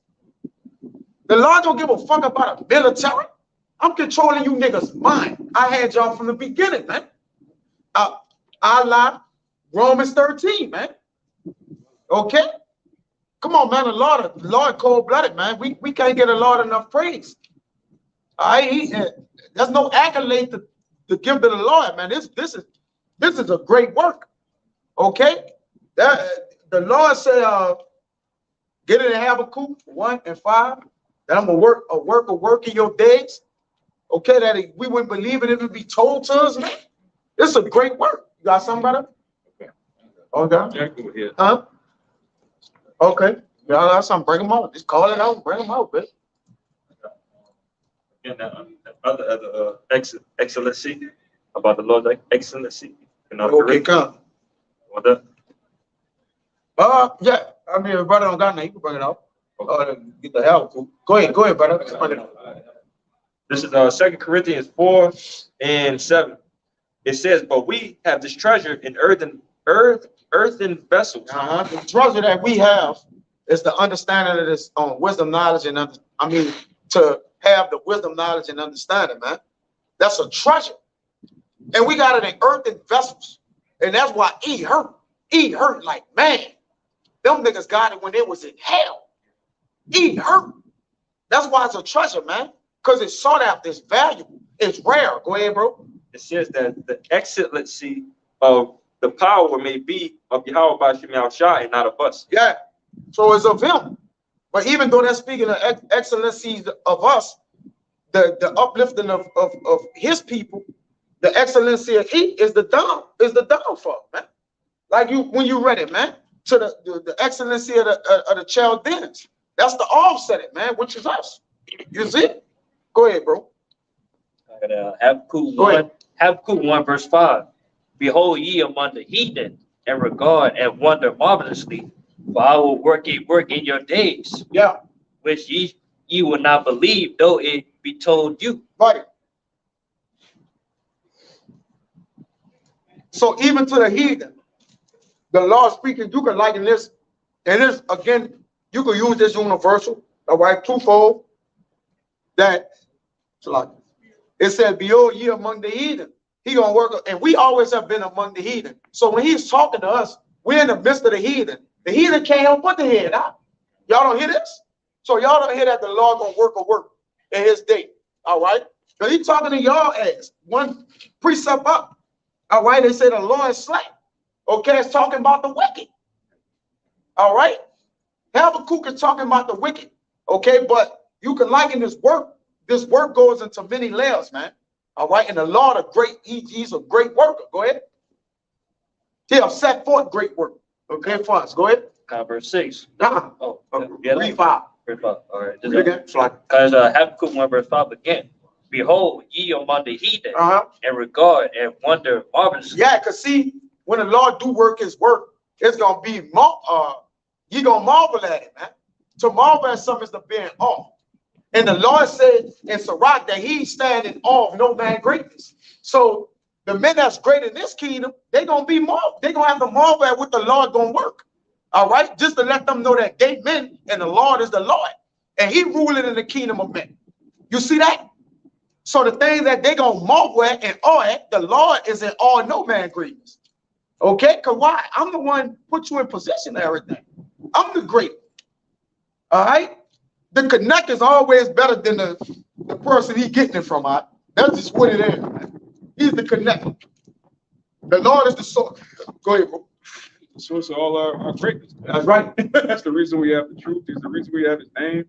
The Lord don't give a fuck about a military. I'm controlling you niggas' mind. I had y'all from the beginning, man. Allah, Romans 13, man. Okay? Come on, man. The Lord cold-blooded, man. We can't get a Lord enough praise. All right? There's no accolade to give to the Lord, man. This is a great work. Okay? The Lord said, get it in Habakkuk 1 and 5. That I'm a work in your days. Okay, that we wouldn't believe it if it be told to us, man. This is a great work. You got something better? Okay. Huh? Okay. Y'all got something, bring them out. Just call it out, bring them out, bitch. And other excellency about the Lord's excellency. Okay, come. What that? Yeah. I mean, if brother don't got nothing, you can bring it out. Get the hell. Go ahead, brother. Let's bring it out. This is 2 Corinthians 4 and 7. It says, but we have this treasure in earthen vessels. The treasure that we have is the understanding of this wisdom, knowledge, and to have the wisdom, knowledge, and understanding, man. That's a treasure. And we got it in earthen vessels. And that's why he hurt. He hurt like, man. Them niggas got it when they was in hell. He hurt. That's why it's a treasure, man. Because it's sought after, it's valuable, it's rare. Go ahead, bro. It says that the excellency of the power may be of Yahweh by Shem Yahushai and not of us. Yeah. So it's of him. But even though that's speaking of excellencies of us, the uplifting of his people, the excellency of he is the downfall, man. Like when you read it, man, to the excellency of the Chaldeans. That's the offset, man, which is us. You see? Go ahead, bro. I got Habakkuk 1 verse 5. Behold ye among the heathen, and regard and wonder marvelously, for I will work in your days. Yeah. Which ye will not believe, though it be told you. Right. So even to the heathen, the Lord speaking, you can liken this, and this again, you can use this universal, all right, twofold. That it said, behold ye among the heathen. He gonna work, and we always have been among the heathen. So when he's talking to us, we're in the midst of the heathen. The heathen can't help but to hear it out. Y'all don't hear this? So y'all don't hear that the Lord gonna work in his day. All right? Because he's talking to y'all as one precept up. All right, they say the Lord is slack. Okay, it's talking about the wicked. All right? Habakkuk is talking about the wicked. Okay, but you can liken this work. This work goes into many layers, man. All right, and the Lord of great, he's a great worker. Go ahead. He'll set forth great work. Okay, for us. Go ahead. Verse 6. Oh, read 5. Verse 5. All right. Read again. Because Habakkuk 1 verse 5 again. Behold, ye among the heathen, and regard and wonder marvelously. Yeah, because see, when the Lord do work his work, it's gonna be you gonna marvel at it, man. To marvel at something is to be in awe. And the Lord said in Sirach that he stand in awe of no man greatness. So the men that's great in this kingdom, they're gonna have to marvel at what the Lord gonna work. All right, just to let them know that they men and the Lord is the Lord, and He ruling in the kingdom of men. You see that? So the things that they gonna marvel at and awe at, the Lord is in all no man grievous. Okay, cause why? I'm the one put you in position of everything. I'm the great. All right, the connect is always better than the person he getting it from. That's just what it is. Man. He's the connect. The Lord is the source. Go ahead, bro. The source of all our greatness. That's right. That's the reason we have the truth. He's the reason we have His name.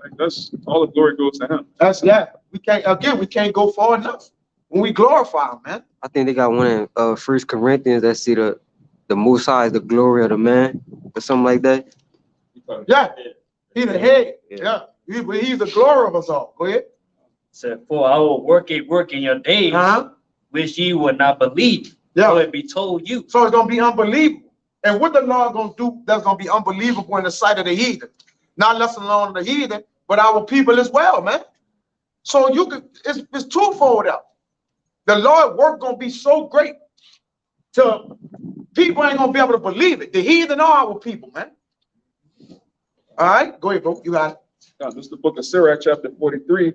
Like that's all the glory goes to Him. That's we can't go far enough when we glorify Him, man. I think they got one in 1 Corinthians that see the Most High is the glory of the man or something like that. Yeah, He's the head. Yeah, He's the glory of us all. Go ahead. Said, for I will work in your days, which ye would not believe. Yeah. So it be told you. So it's gonna be unbelievable. And what the Lord gonna do that's gonna be unbelievable in the sight of the heathen. Not less alone the heathen, but our people as well, man. So you can it's twofold out. The Lord work gonna be so great till people ain't gonna be able to believe it. The heathen are our people, man. All right, go ahead, bro. You got it. Now, this is the book of Sirach, chapter 43. I'm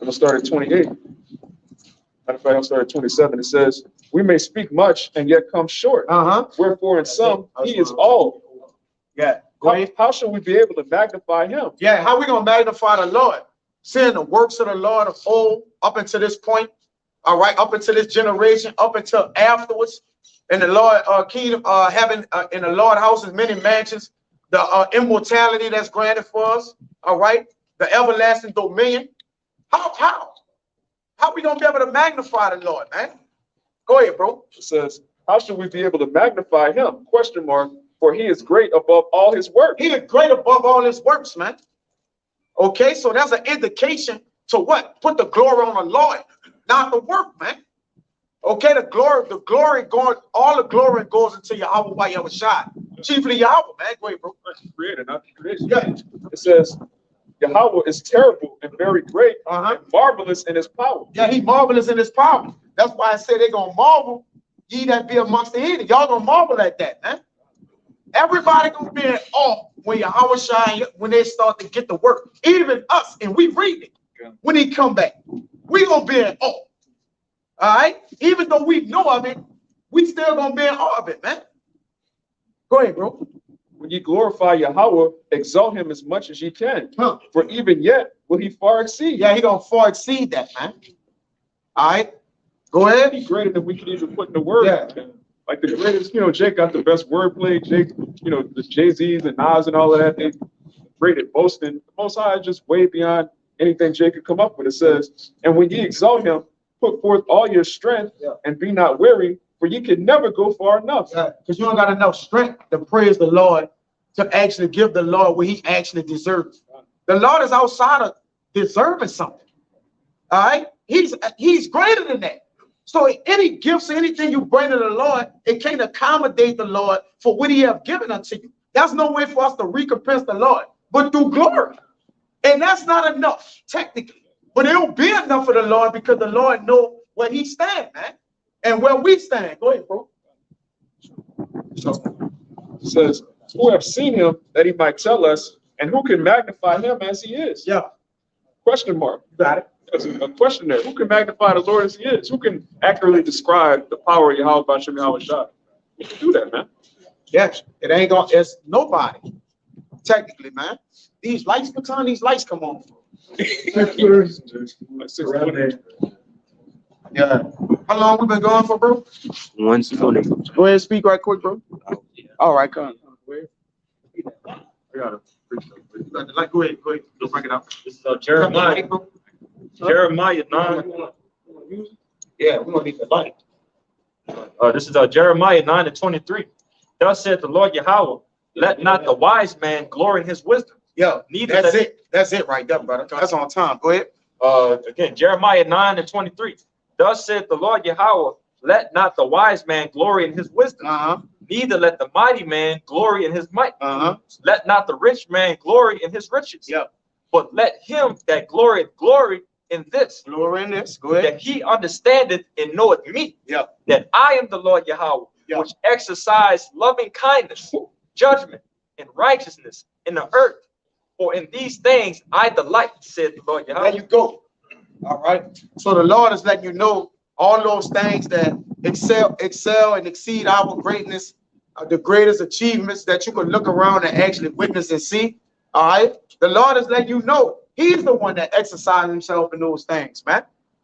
gonna start at 28. Matter of fact, I'll start at 27. It says, "We may speak much and yet come short. Wherefore, in some He is all." Yeah. How shall we be able to magnify Him? Yeah. How we gonna magnify the Lord? Seeing the works of the Lord of old up until this point. All right, up until this generation, up until afterwards, and the Lord kingdom having in the Lord houses many mansions, the immortality that's granted for us. All right, the everlasting dominion. How we gonna be able to magnify the Lord, man? Go ahead, bro. It says, "How should we be able to magnify Him?" Question mark. For He is great above all His works. He is great above all His works, man. Okay, so that's an indication to what? Put the glory on the Lord, not the work, man. Okay, the glory going, all the glory goes into Yahweh by Yahushua. Chiefly Yahweh, man. Go ahead, bro. Creator, not the creation. Yeah. It says, Yahweh is terrible and very great, and marvelous in His power. Yeah, He marvelous in His power. That's why I said they're gonna marvel, ye that be amongst the heathen. Y'all gonna marvel at that, man. Everybody gonna be in awe when Yahweh shine, when they start to get the work. Even us, and we read it when He come back. We gonna be in awe. All right? Even though we know of it, we still gonna be in awe of it, man. Go ahead, bro. When ye glorify Yahweh, exalt Him as much as ye can. For even yet will He far exceed. Yeah, He gonna far exceed that, man. All right. Go ahead. He's greater than we can even put in the word. Yeah. Like the greatest, Jake got the best wordplay. Jake, the Jay-Z's and Nas and all of that, they great at boasting. The Most High is just way beyond anything Jake could come up with. It says, and when ye exalt Him, put forth all your strength and be not weary, for ye can never go far enough. Because you don't got enough strength to praise the Lord, to actually give the Lord what He actually deserves. The Lord is outside of deserving something. All right? He's greater than that. So any gifts or anything you bring to the Lord, it can't accommodate the Lord for what He have given unto you. That's no way for us to recompense the Lord, but through glory. And that's not enough, technically. But it'll be enough for the Lord because the Lord knows where He stands, man. And where we stand. Go ahead, bro. So it says, who have seen Him that He might tell us, and who can magnify Him as He is? Yeah. Question mark. You got it. There's a question there. Who can magnify the Lord as He is? Who can accurately describe the power of Yahweh Bashem Yahweh Shah? You can do that, man. Yes, it ain't gonna, it's nobody. Technically, man. These lights, what time these lights come on? Like 6:20. Yeah. How long we been going for, bro? 120. Go ahead and speak right quick, bro. All right, come. I got it. Go ahead. Go bring it up. This is Jeremiah. Jeremiah 9. Yeah, we're gonna need the light. This is Jeremiah 9:23. Thus said the Lord Yahweh, let not the wise man glory in his wisdom. Yeah, Neither that's it. That's it right there, brother. That's on time. Go ahead. Again, Jeremiah 9:23. Thus said the Lord Yahweh, let not the wise man glory in his wisdom. Neither let the mighty man glory in his might. Let not the rich man glory in his riches. But let him that glorieth glory in this. Glory in this. Go ahead. That he understandeth and knoweth me. That I am the Lord Yahweh, which exercise loving kindness judgment and righteousness in the earth. For in these things I delight, said the Lord Yahweh. There you go. All right. So the Lord is letting you know all those things that excel and exceed our greatness, the greatest achievements that you can look around and actually witness and see. All right. The Lord is letting you know He's the one that exercises Himself in those things, man.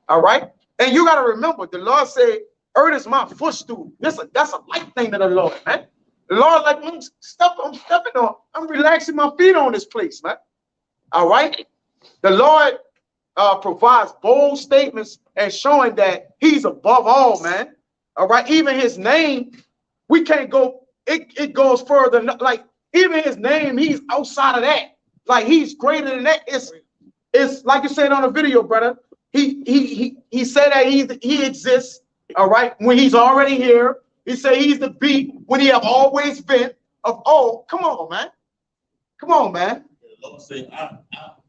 All right. And you got to remember, the Lord said, earth is my footstool. That's a light thing to the Lord, man. The Lord, like, I'm stepping on, I'm relaxing my feet on this place, man. All right. The Lord provides bold statements and showing that He's above all, man. All right. Even His name, we can't go, it goes further. Like, even His name, He's outside of that. Like, He's greater than that. It's like you said on the video, brother. He said that he exists, all right, when He's already here. He said He's the be when He have always been of all. Come on, man. Come on, man. The Lord said,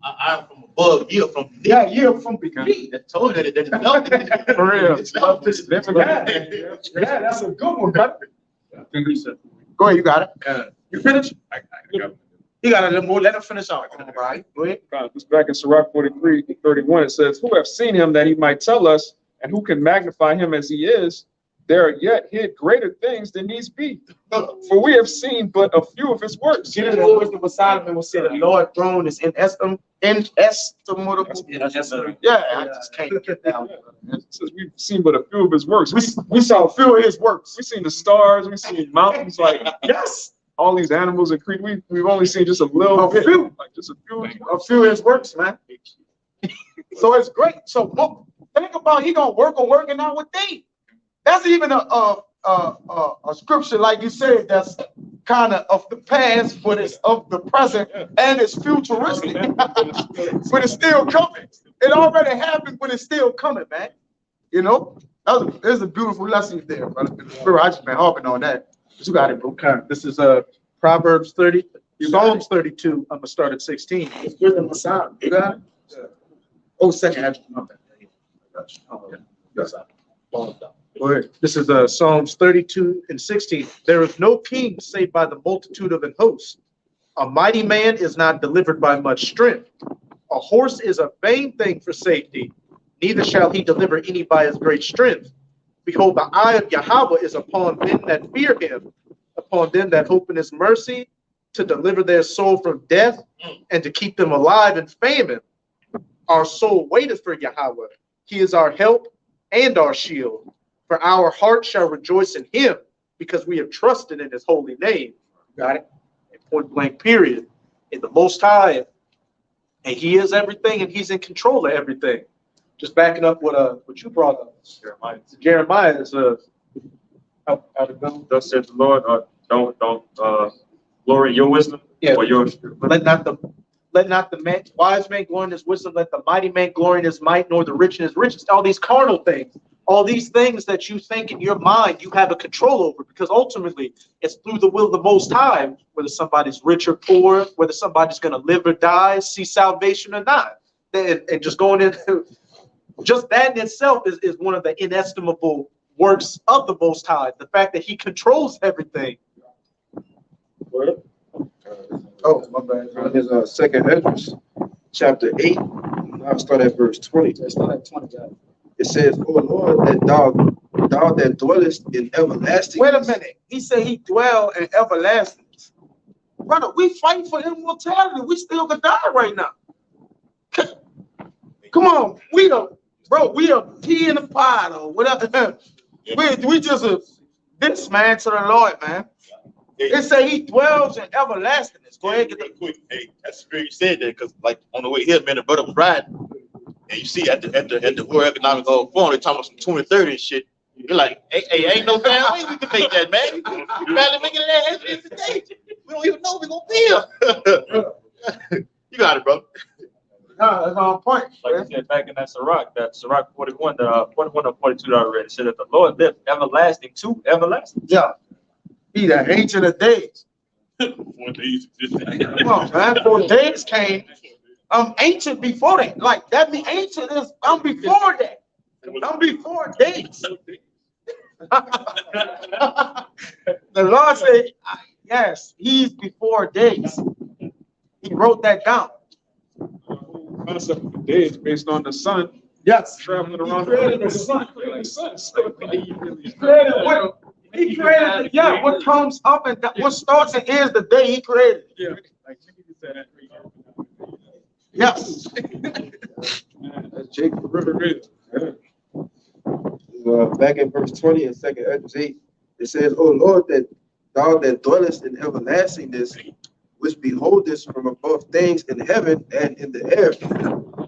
I'm from above, you're from beneath. Yeah, you're from beneath. That told you that. For real. Yeah, that's a good one, brother. Go ahead, you got it. You finished? You got a little more. Let him finish out. All right, go ahead. It's back in Sirach 43:31. It says, "Who have seen Him that He might tell us, and who can magnify Him as He is? There are yet hid greater things than these be. For we have seen but a few of His works." Get in the wisdom of Solomon will say the Lord's throne is inestimable. Yeah, I just can't get down. It says we've seen but a few of His works. We saw a few of His works. We've seen the stars. We've seen mountains. Like, yes. All these animals and creatures, we've only seen just a little bit, like just a few of His works, man. So it's great. So think about He gonna working out with thee. That's even a scripture, like you said, that's kind of the past, but it's of the present and it's futuristic, but it's still coming. It already happened, but it's still coming, man. You know, there's a beautiful lesson there, brother. I just been harping on that. You got it, bro. Okay, this is Proverbs 30, Psalms 32. I'm gonna start at 16. It's good in the sound. You got it? Yeah. Oh, second. This is Psalms 32 and 16. There is no king save by the multitude of an host. A mighty man is not delivered by much strength. A horse is a vain thing for safety. Neither shall he deliver any by his great strength. Behold, the eye of Yahweh is upon them that fear Him, upon them that hope in His mercy, to deliver their soul from death and to keep them alive in famine. Our soul waiteth for Yahweh. He is our help and our shield. For our heart shall rejoice in Him, because we have trusted in His holy name. Got it? And point blank, period. In the Most High, and He is everything, and He's in control of everything. Just backing up what you brought up. Jeremiah is how to go. Thus said the Lord, don't glory in your wisdom. Yeah. Or your Let not the wise man glory in his wisdom, let the mighty man glory in his might, nor the rich in his riches. All these carnal things, all these things that you think in your mind you have a control over, because ultimately it's through the will of the Most High, whether somebody's rich or poor, whether somebody's going to live or die, see salvation or not. And just going into just that in itself is one of the inestimable works of the Most High. The fact that He controls everything. Oh, my bad. This is Second Esdras, chapter 8. I'll start at verse 20. It says, "O Lord, that thou that dwellest in everlasting." Wait a minute. He said He dwell in everlasting. Brother, we fight for immortality. We still could die right now. Come on, we are pea in the pot or whatever. We just this man to the Lord, man. It say He dwells in everlastingness. Go ahead, get quick. Hey, that's great you said that, because like on the way here, man, the brother was riding, and you see at the World Economic Forum, they talking about some 2030 and shit. You're like, hey, ain't no damn way we can make that, man. You barely making it as today. We don't even know we're gonna be here. You got it, bro. No, that's on point. like I said back in that Sirach 41, the 41 or 42 that I read, it said that the Lord lived everlasting to everlasting. Yeah. He the ancient of days. Come on, man. For days came. I'm ancient before that. Like that means ancient is I'm before that. I'm before days. The Lord said Yes, he's before days. He wrote that down. Concept of the day is based on the sun Yes. traveling He around created the earth. sun. The sun. So, He created what? He created, yeah, what comes up and what starts and ends the day he created. yeah, like you said, Yes. That's Jacob River. Back in verse 20 in 2nd Ezra 8, it says, "O Lord, that thou that dwellest in everlastingness, which beholdest from above things in heaven and in the air."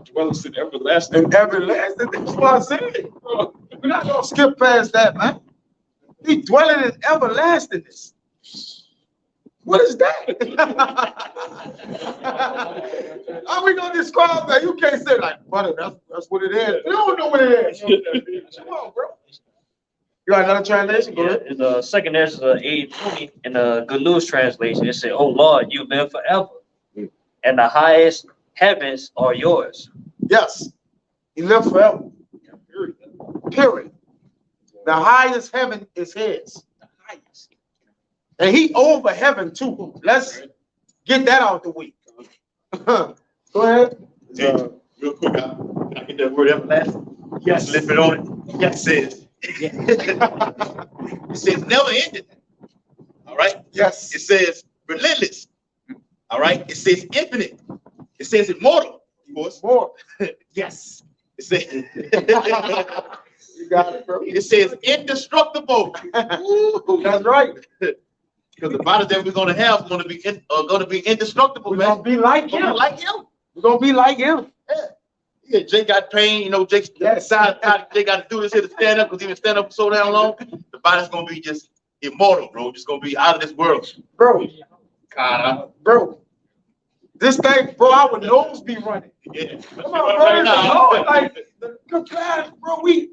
dwellest in everlasting. And everlasting, that's what I said. We're not gonna skip past that, man. He dwelling in everlastingness. What is that? How we gonna describe that? You can't say like, brother, that's what it is. You don't know what it is. Come on, bro. You got another translation? Go ahead. In the second Ezra 8:20 in the Good News translation, it said, "Oh Lord, you live forever, and the highest heavens are yours." Yes. He lived forever. Period. The highest heaven is his. And he over heaven too. Let's get that out the way. Go ahead. Real quick, can I get that word everlasting? Yes. Slip it on it. Yes. It says never ending. All right. Yes. It says relentless. All right. It says infinite. It says immortal. Of course. More. Yes. It says. You got it, bro. It says indestructible. That's right. Because the body that we're gonna have is gonna be indestructible, We're man. gonna be like We're gonna him. be like him. We're gonna be like him. Yeah, Jake got pain. You know, Jake decided Jake got to do this here to stand up because he been standing up for so damn long. The body's gonna be just immortal, bro. Just gonna be out of this world. Bro, God, bro. This thing, bro, our nose be running. yeah. Come on, bro. Right now. Lord, like, compared, bro, we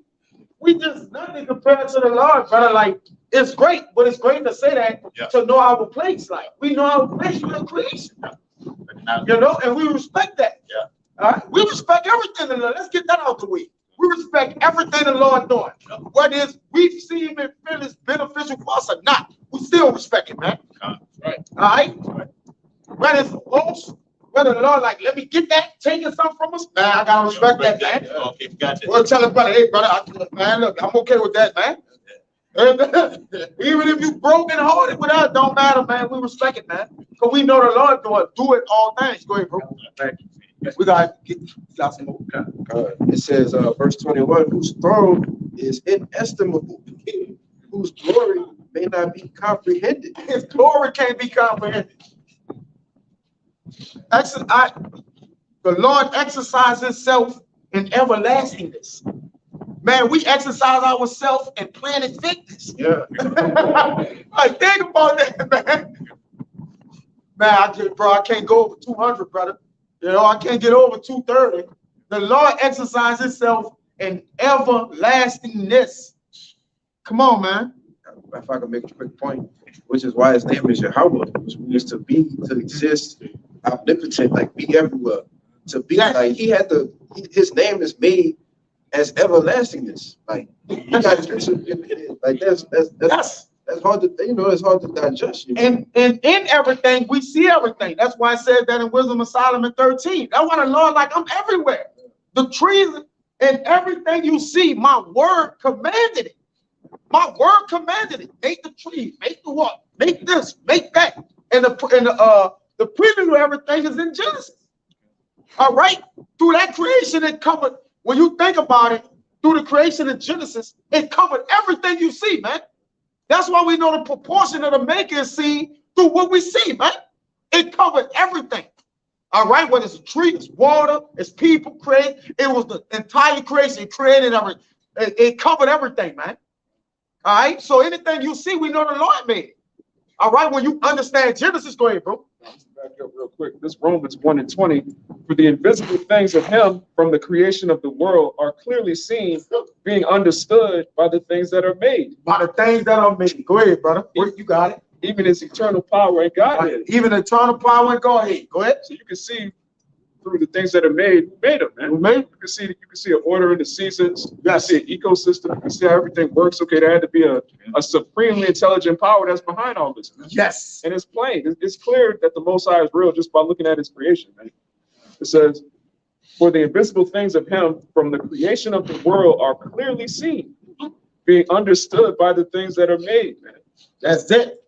just nothing compared to the Lord, brother. Like, it's great, but it's great to say that to know our place. Like, we know our place with the creation. You know, and we respect that. Yeah. All right. We respect everything in the Lord. Let's get that out the way. We respect everything the Lord doing. Whether it's we see him and feel it's beneficial for us or not, we still respect it, man. Right. All right. Whether it's false, whether the Lord like, let me get that, taking something from us, man, I gotta respect that, man. Okay, got that. We'll tell him, brother, hey, brother, man, look, I'm okay with that, man. Even if you broken hearted with us, don't matter, man. We respect it, man. Because we know the Lord do it all things. Go ahead, bro. We gotta get some more. It says, verse 21, whose throne is inestimable, whose glory may not be comprehended. His glory can't be comprehended. The Lord exercises himself in everlastingness. Man, we exercise ourselves in Planet Fitness. Yeah. Like, think about that, man. Man, I can't go over 200, brother. You know, I can't get over 230. The Lord exercises himself in everlastingness. Come on, man. If I can make a quick point, which is why his name is Yahweh, which means to be, to exist, omnipotent, like be everywhere. To be like his name is made as everlastingness. Like you got like that's hard to, you know, it's hard to digest. You know? And in everything, we see everything. That's why I said that in Wisdom of Solomon 13. That's why the Lord, like, I'm everywhere. The trees and everything you see, my word commanded it. My word commanded it. Make the trees, make the what, make this, make that. And the preview of everything is in Genesis. All right? Through that creation, it covered, when you think about it, through the creation of Genesis, it covered everything you see, man. That's why we know the proportion of the maker is seen through what we see, man. It covered everything. All right, whether it's a tree, it's water, it's people created. It was the entire creation. It created everything. It covered everything, man. All right, so anything you see, we know the Lord made it. All right, when you understand Genesis, go ahead, bro. Back up real quick. This Romans 1:20. For the invisible things of him from the creation of the world are clearly seen, being understood by the things that are made. By the things that are made. Go ahead, brother. You got it. Even his eternal power and Godhead. Even eternal power and Godhead. Go ahead. So you can see through the things that are made. Who made them, man? Who made? You can see an order in the seasons. You can see an ecosystem. You can see how everything works. Okay, there had to be a supremely intelligent power that's behind all this. Man. Yes. And it's plain. It's clear that the Most High is real just by looking at His creation, man. It says, "For the invisible things of Him from the creation of the world are clearly seen, being understood by the things that are made." Man. That's it.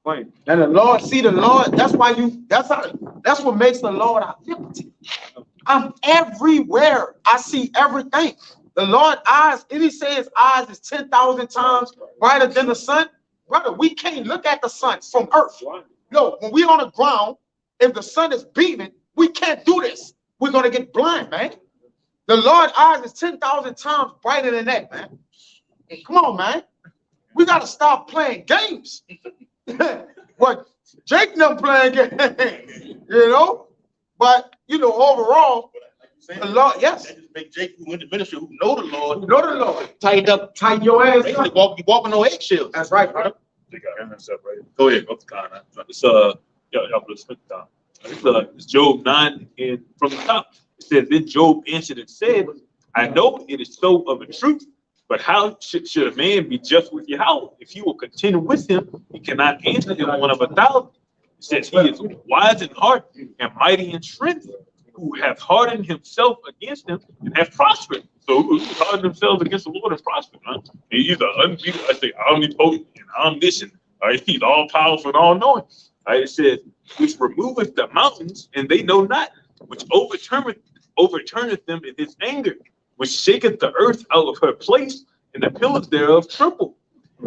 Plain. And the Lord, see the Lord, that's what makes the Lord our liberty. I'm everywhere. I see everything. The Lord's eyes, and He says eyes is 10,000 times brighter than the sun. Brother, we can't look at the sun from earth. No, when we on the ground, if the sun is beaming, we can't do this. We're gonna get blind, man. The Lord's eyes is 10,000 times brighter than that, man. Hey, come on, man. We gotta stop playing games. What Jake them playing games, you know? But you know, overall, the Lord, yes. That just make Jake who in the ministry who know the Lord. Who know the Lord. Tighten up, Tighten your ass basically up. you walking on eggshells. That's right, brother. Go ahead. It's it's Job 9 and from the top. It says, "Then Job answered and said, I know it is so of a truth, but how should a man be just with Yahweh? If he will contend with him, he cannot answer him 1 of 1,000. It says he is wise in heart and mighty in strength, who have hardened himself against him and have prospered." So who hardened themselves against the Lord and prospered? Huh? He's omnipotent and omniscient. Right? He's all powerful and all knowing. Right? It says, "Which removeth the mountains, and they know not, which overturneth them in his anger, which shaketh the earth out of her place, and the pillars thereof tremble,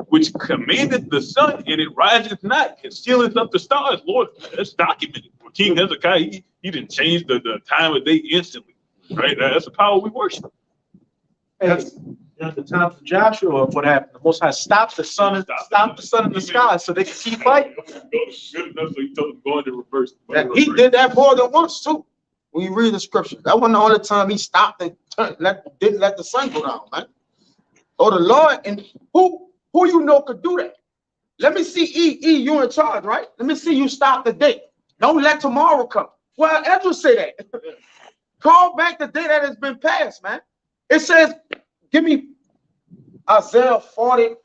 which commandeth the sun, and it riseth not, and sealeth up the stars." Lord, that's documented. For King Hezekiah, he didn't change the time of day instantly. Right? That's the power we worship. At the time of Joshua, what happened? The Most High stopped the sun in the sky so they could keep fighting. Good enough, so he told them go into reverse. He did that more than once too. When you read the scripture, that wasn't the only time He stopped and didn't let the sun go down, man. Oh, the Lord, and who you know could do that? Let me see, you in charge, right? Let me see you stop the day. Don't let tomorrow come. Well, Ezra say that. Call back the day that has been passed, man. It says, give me Isaiah 41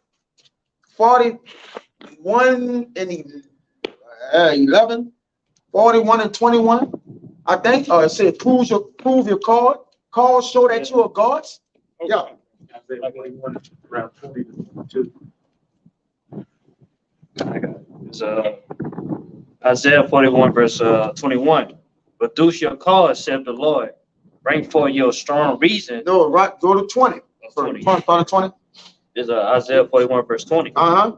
and 11, 41 and 21. I think it said prove your cause show that you are gods. Yeah. Around 40 to 42. It's Isaiah 41 verse 21. "Produce your cause, said the Lord. Bring forth your strong reason." No, right. Go to 20. 20. 20. Is Isaiah 41 verse 20. Uh-huh.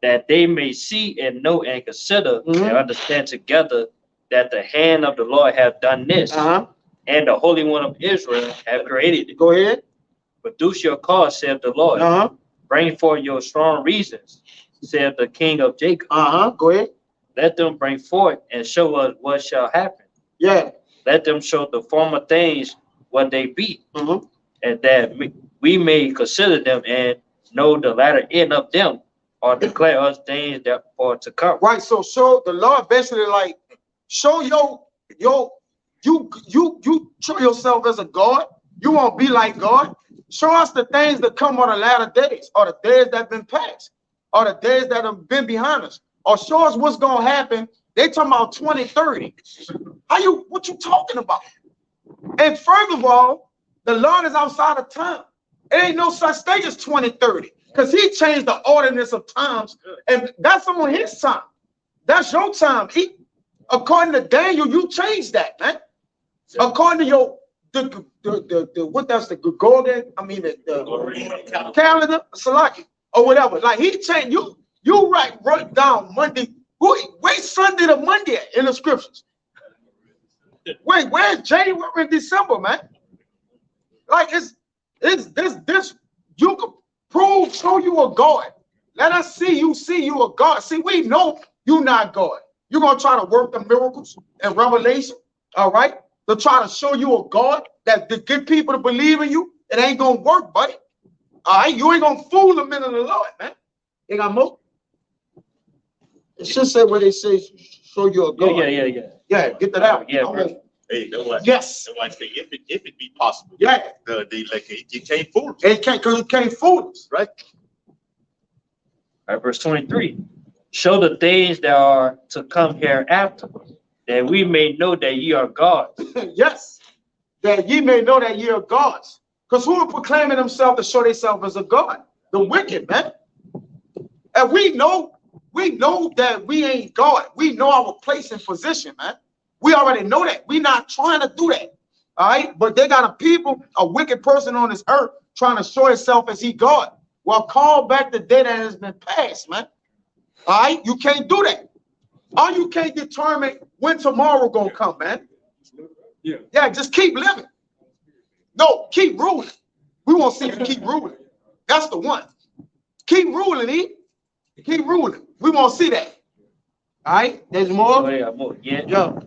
"That they may see and know and consider and understand together that the hand of the Lord have done this, and the Holy One of Israel have created it." Go ahead. "Produce your cause, said the Lord. Bring forth your strong reasons, said the King of Jacob." Go ahead. "Let them bring forth and show us what shall happen. Yeah. Let them show the former things what they be, and that we may consider them and know the latter end of them, or declare us things that are to come." Right. So show the Lord basically like show you show yourself as a God. You won't be like God. Show us the things that come on the latter days, or the days that have been past, or the days that have been behind us, or show us what's gonna happen. They talking about 2030. What you talking about? And further of all, the Lord is outside of time. It ain't no such thing as 2030, because He changed the ordinance of times, and that's on His time. That's your time. According to Daniel, you changed that, man. According to the Gregorian, the calendar, Salaki, or whatever. Like He changed you write down Monday. Wait Sunday to Monday in the scriptures. Wait, where's January and December, man? Like it's this you can show you a God. Let us see you a God. See, we know you not God. You're gonna try to work the miracles and revelation, all right? To try to show you a God that to get people to believe in you. It ain't gonna work, buddy. All right, you ain't gonna fool them in the Lord, man. You got more? It should say where they say show you a God. Yeah. Yeah, get that out. Yeah, bro. Hey, that's why. Yes. That's why I say if it be possible. Yeah. They like you can't fool us. It can't, because you can't fool us, right? All right, verse 23. Show the things that are to come hereafter, that we may know that ye are gods. Yes. That ye may know that ye are gods. Because who are proclaiming themselves to show themselves as a god? The wicked, man. And we know that we ain't God. We know our place and position, man. We already know that. We're not trying to do that. All right. But they got a wicked person on this earth trying to show himself as he God. Well, call back the day that has been passed, man. All right. You can't do that. Or you can't determine when tomorrow gonna come, man. Yeah, just keep living. No, keep ruling. We want to see you keep ruling. That's the one. Keep ruling, E. Keep ruling. We want to see that. All right, there's more. Oh, yeah, more.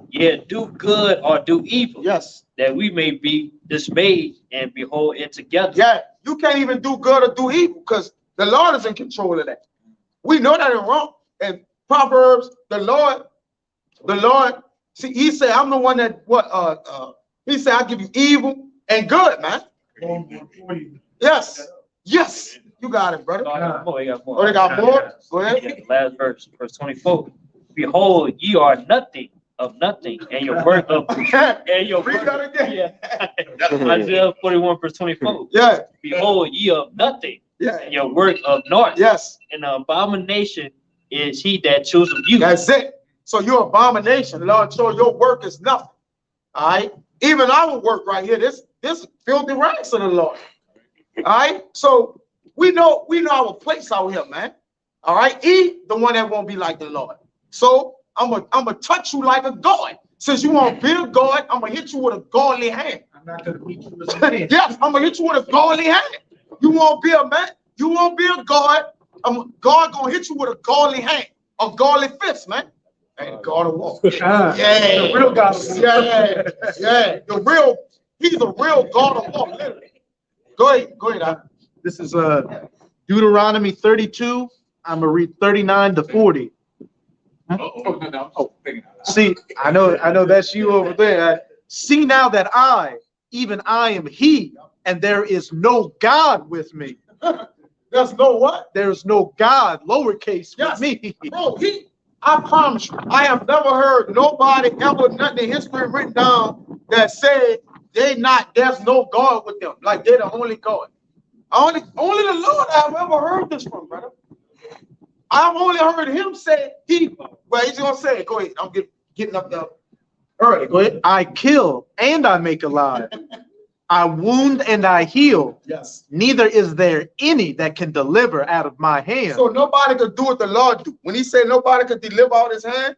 Yeah, do good or do evil. Yes. That we may be dismayed and behold it together. Yeah, you can't even do good or do evil because the Lord is in control of that. We know that is wrong. And Proverbs, the Lord, see, he said, I'm the one that he said, I'll give you evil and good, man. Yes. Yes. You got it, brother. Oh, I got more. Oh, they got more? Go ahead. Yeah, last verse 24. Behold, ye are nothing of nothing, and your work of and your Read that again. Yeah. Isaiah 41 verse 24. Yeah. Behold, ye of nothing, Yeah. and your work of naught. Yes. And the abomination is he that chooseth you. That's it. So your abomination, Lord, show your work is nothing. All right. Even our work right here, this filthy rags of the Lord. All right. So we know our place out here, man. All right. E, the one that won't be like the Lord. So I'm gonna touch you like a god. Since you want to build God, I'm gonna hit you with a godly hand. I'm not gonna beat you with a hand. Yes, I'm gonna hit you with a godly hand. You won't be a man. You won't be a God. God gonna hit you with a godly hand, a godly fist, man. And God of war. Yeah, the real God of war. Yeah. He's a real God of war, literally. Go ahead. This is Deuteronomy 32. I'm gonna read 39 to 40. See, I know that's you over there. See now that even I am he, and there is no God with me. There's no what? There's no God, lowercase, Yes. with me. Bro, I promise you, I have never heard nobody ever, nothing in history written down that said there's no God with them. Like they're the only God. Only the Lord I've ever heard this from, brother. I've only heard him say he's gonna say it. Go ahead. I'm getting up there early. Go ahead. I kill and I make alive. I wound and I heal. Yes. Neither is there any that can deliver out of my hand. So nobody could do what the Lord do. When he said nobody could deliver out his hand,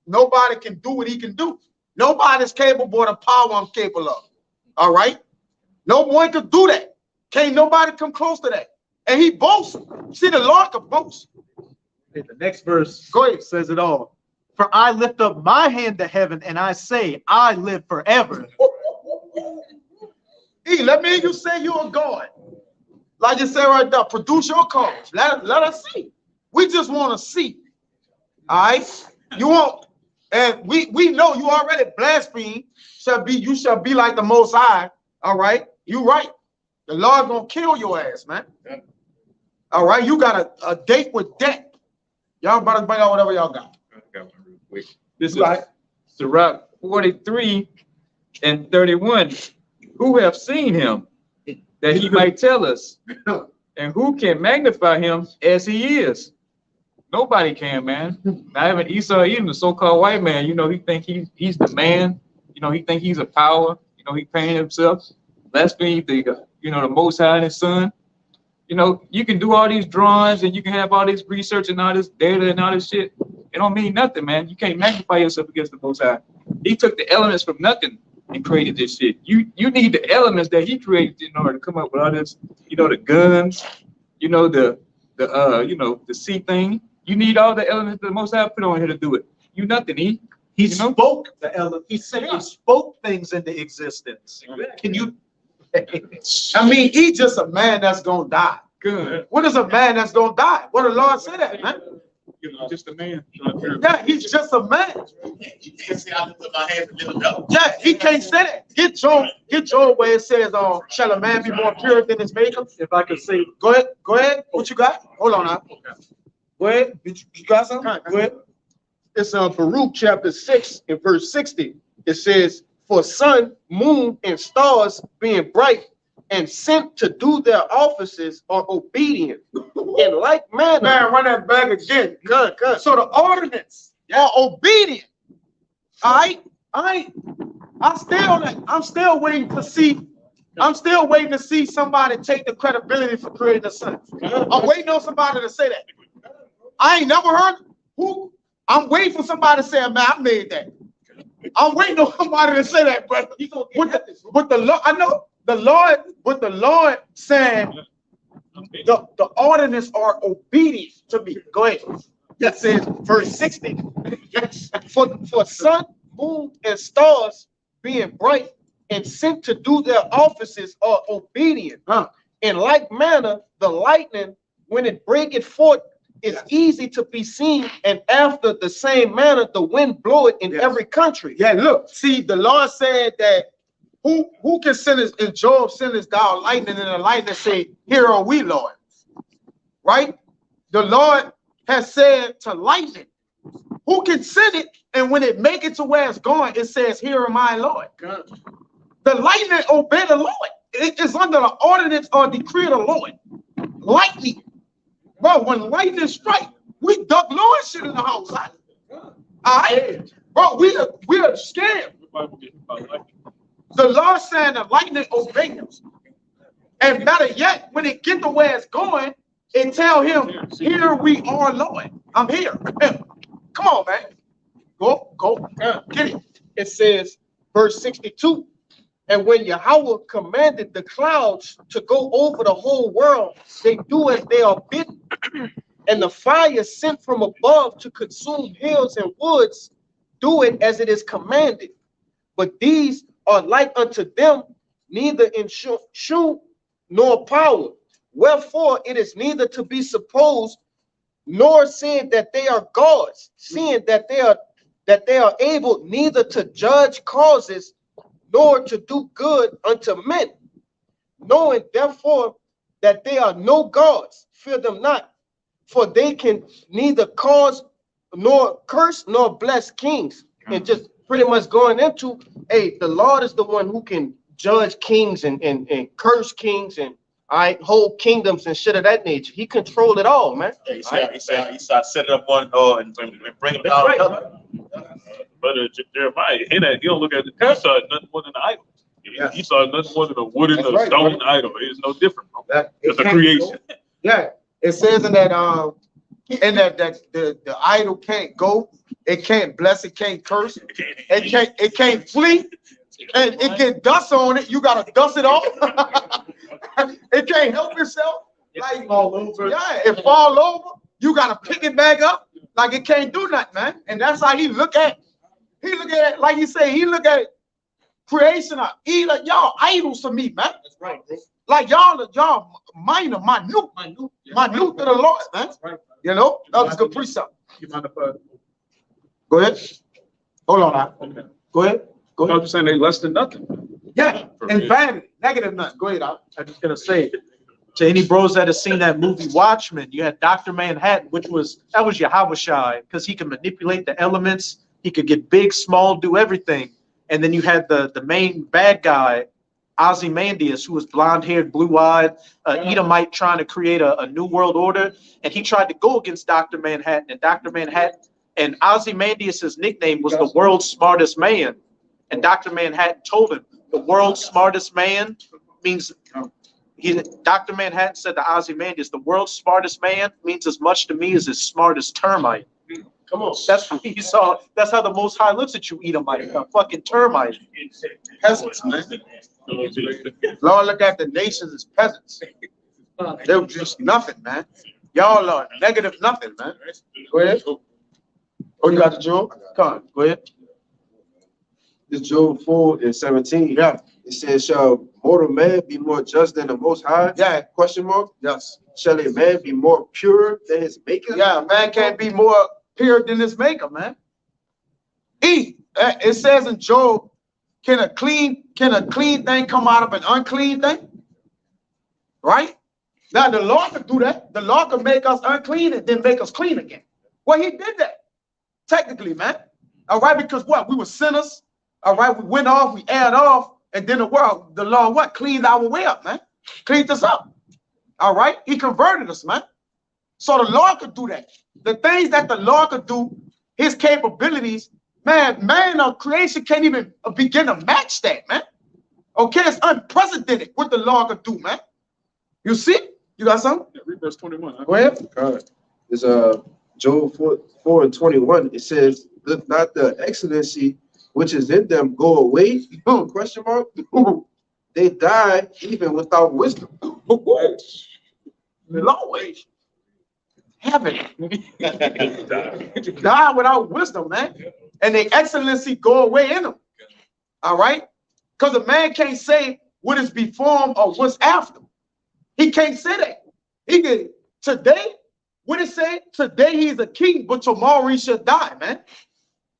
nobody can do what he can do. Nobody's capable of the power I'm capable of. All right? No one could do that. Can't nobody come close to that. And he boasts. See, the Lord can boast. The next verse Go ahead. says it all. For I lift up my hand to heaven and I say, I live forever. Let me hear you say you're a God. Like you said right there, produce your cause. Let us see. We just want to see. All right? You won't. And we know you already blaspheme. You shall be like the Most High. All right? You right. The Lord gonna kill your ass, man. All right? You got a date with death. Y'all better bring out whatever y'all got. This is Sirach 43 and 31. Who have seen him that he might tell us? And who can magnify him as he is? Nobody can, man. Not even Esau, even the so-called white man. You know, he think he's the man. You know, he think he's a power. You know, he painted himself. Blaspheme the the Most High and his son. You know, you can do all these drawings and you can have all this research and all this data and all this shit. It don't mean nothing, man. You can't magnify yourself against the Most High. He took the elements from nothing and created this shit. You need the elements that he created in order to come up with all this, the guns, the sea thing. You need all the elements that the Most High put on here to do it. You nothing, He spoke the element. He said he spoke things into existence. Can you? I mean, he's just a man that's gonna die. Good. What is a man that's gonna die? What the Lord said that, man? Just a man. Yeah, he's just a man. You can't say I lift up my hands and lift them up. Yeah, he can't say that. Get Job where it says, shall a man be more pure than his maker? If I could say, Go ahead. What you got? Hold on now. Go ahead. You got something? Go ahead. It's Baruch chapter 6 and verse 60. It says, for sun, moon, and stars being bright and sent to do their offices are obedient. In like manner. Man, run that back again. Good. So the ordinance are obedient. All right? I'm still waiting to see somebody take the credibility for creating the sun. I'm waiting on somebody to say that. I ain't never heard who. I'm waiting for somebody to say, man, I made that. I'm waiting on somebody to say that, but with the Lord, I know the Lord saying the ordinance are obedient to me. Go ahead. That says verse 60. For sun, moon, and stars being bright and sent to do their offices are obedient. In like manner, the lightning, when it breaketh forth, is easy to be seen, and after the same manner, the wind bloweth in every country. Yeah, look, see, the Lord said that who can send his, and Job send his down lightning, and the lightning say, here are we, Lord. Right? The Lord has said to lightning, who can send it, and when it make it to where it's going, it says, here am I, Lord. The lightning obey the Lord. It is under the ordinance or decree of the Lord. Lightning. Bro, when lightning strike, we duck Lord shit in the house. All right? Bro, we are scared. The Lord saying the lightning obey him. And better yet, when it get to where it's going, it tell him, here we are, Lord. I'm here. Come on, man. Go. Get it. It says, verse 62, and when Yahweh commanded the clouds to go over the whole world, they do as they are bidden. And the fire sent from above to consume hills and woods, do it as it is commanded. But these are like unto them, neither in shoe nor power. Wherefore it is neither to be supposed, nor saying that they are gods, seeing that they are able neither to judge causes, nor to do good unto men, knowing therefore that they are no gods, fear them not, for they can neither cause nor curse nor bless kings. And just pretty much going into, hey, the Lord is the one who can judge kings and curse kings and whole kingdoms and shit of that nature. He controlled it all, man. He set it up one and bring them down. But Jeremiah, he don't look at he saw nothing more than an idol. He saw nothing more than a wooden or stone idol. It is no different, bro. It's a creation. Yeah, it says in that the idol can't go, it can't bless, it can't curse, it can't flee, and it get dust on it. You gotta dust it off. It can't help itself. Like fall over. Yeah, it fall over. You gotta pick it back up. Like it can't do nothing, man. And that's how he look at it, like you say, he look at creation of y'all idols to me, man. That's right, bro. Like y'all minor, minute to the Lord, man. That's right. You know, that was a good precept. You mind if go ahead. Hold on now. Okay. Go ahead. I was just saying they less than nothing. Yeah, and vanity, negative nothing. Go ahead, I'm just gonna say to any bros that have seen that movie Watchmen, you had Dr. Manhattan, that was Yahweh Shai, because he could manipulate the elements, he could get big, small, do everything. And then you had the main bad guy, Ozymandias, who was blonde-haired, blue-eyed, Edomite trying to create a new world order, and he tried to go against Dr. Manhattan, and Ozymandias' nickname was the world's smartest man. And Dr. Manhattan told him, the world's smartest man means, Dr. Manhattan said to Ozymandias, the world's smartest man means as much to me as his smartest termite. Come on. That's what he saw. That's how the Most High looks at you, Edomite, a fucking termite. Peasants, man. Lord, look at the nations as peasants. They're just nothing, man. Y'all are negative nothing, man. Go ahead. Oh, you got the Job? Come on, go ahead. This Job 4:17. Yeah. It says, shall mortal man be more just than the Most High? Yeah. Question mark? Yes. shall a man be more pure than his maker? Yeah, man can't be more pure than his maker, man. It says in Job, can a clean thing come out of an unclean thing? Right? Now the Lord could do that. The Lord could make us unclean and then make us clean again. Well, he did that. Technically, man. All right, because what? We were sinners. All right, we went off, we aired off, and then the Lord what? Cleaned our way up, man. Cleaned us up. All right? He converted us, man. So the Lord could do that. The things that the Lord could do, his capabilities, man of creation can't even begin to match that, man. Okay, it's unprecedented what the Lord could do, man. You see? You got something? Yeah, read verse 21. Huh? Go ahead. All right. It's Job 4:21. It says, "Let not the excellency which is in them go away?" Question mark. They die even without wisdom. Lord, heaven. Die without wisdom, man. And the excellency go away in them. All right? Because a man can't say what is before him or what's after. He can't say that. He can today, what it say? Today he's a king, but tomorrow he should die, man.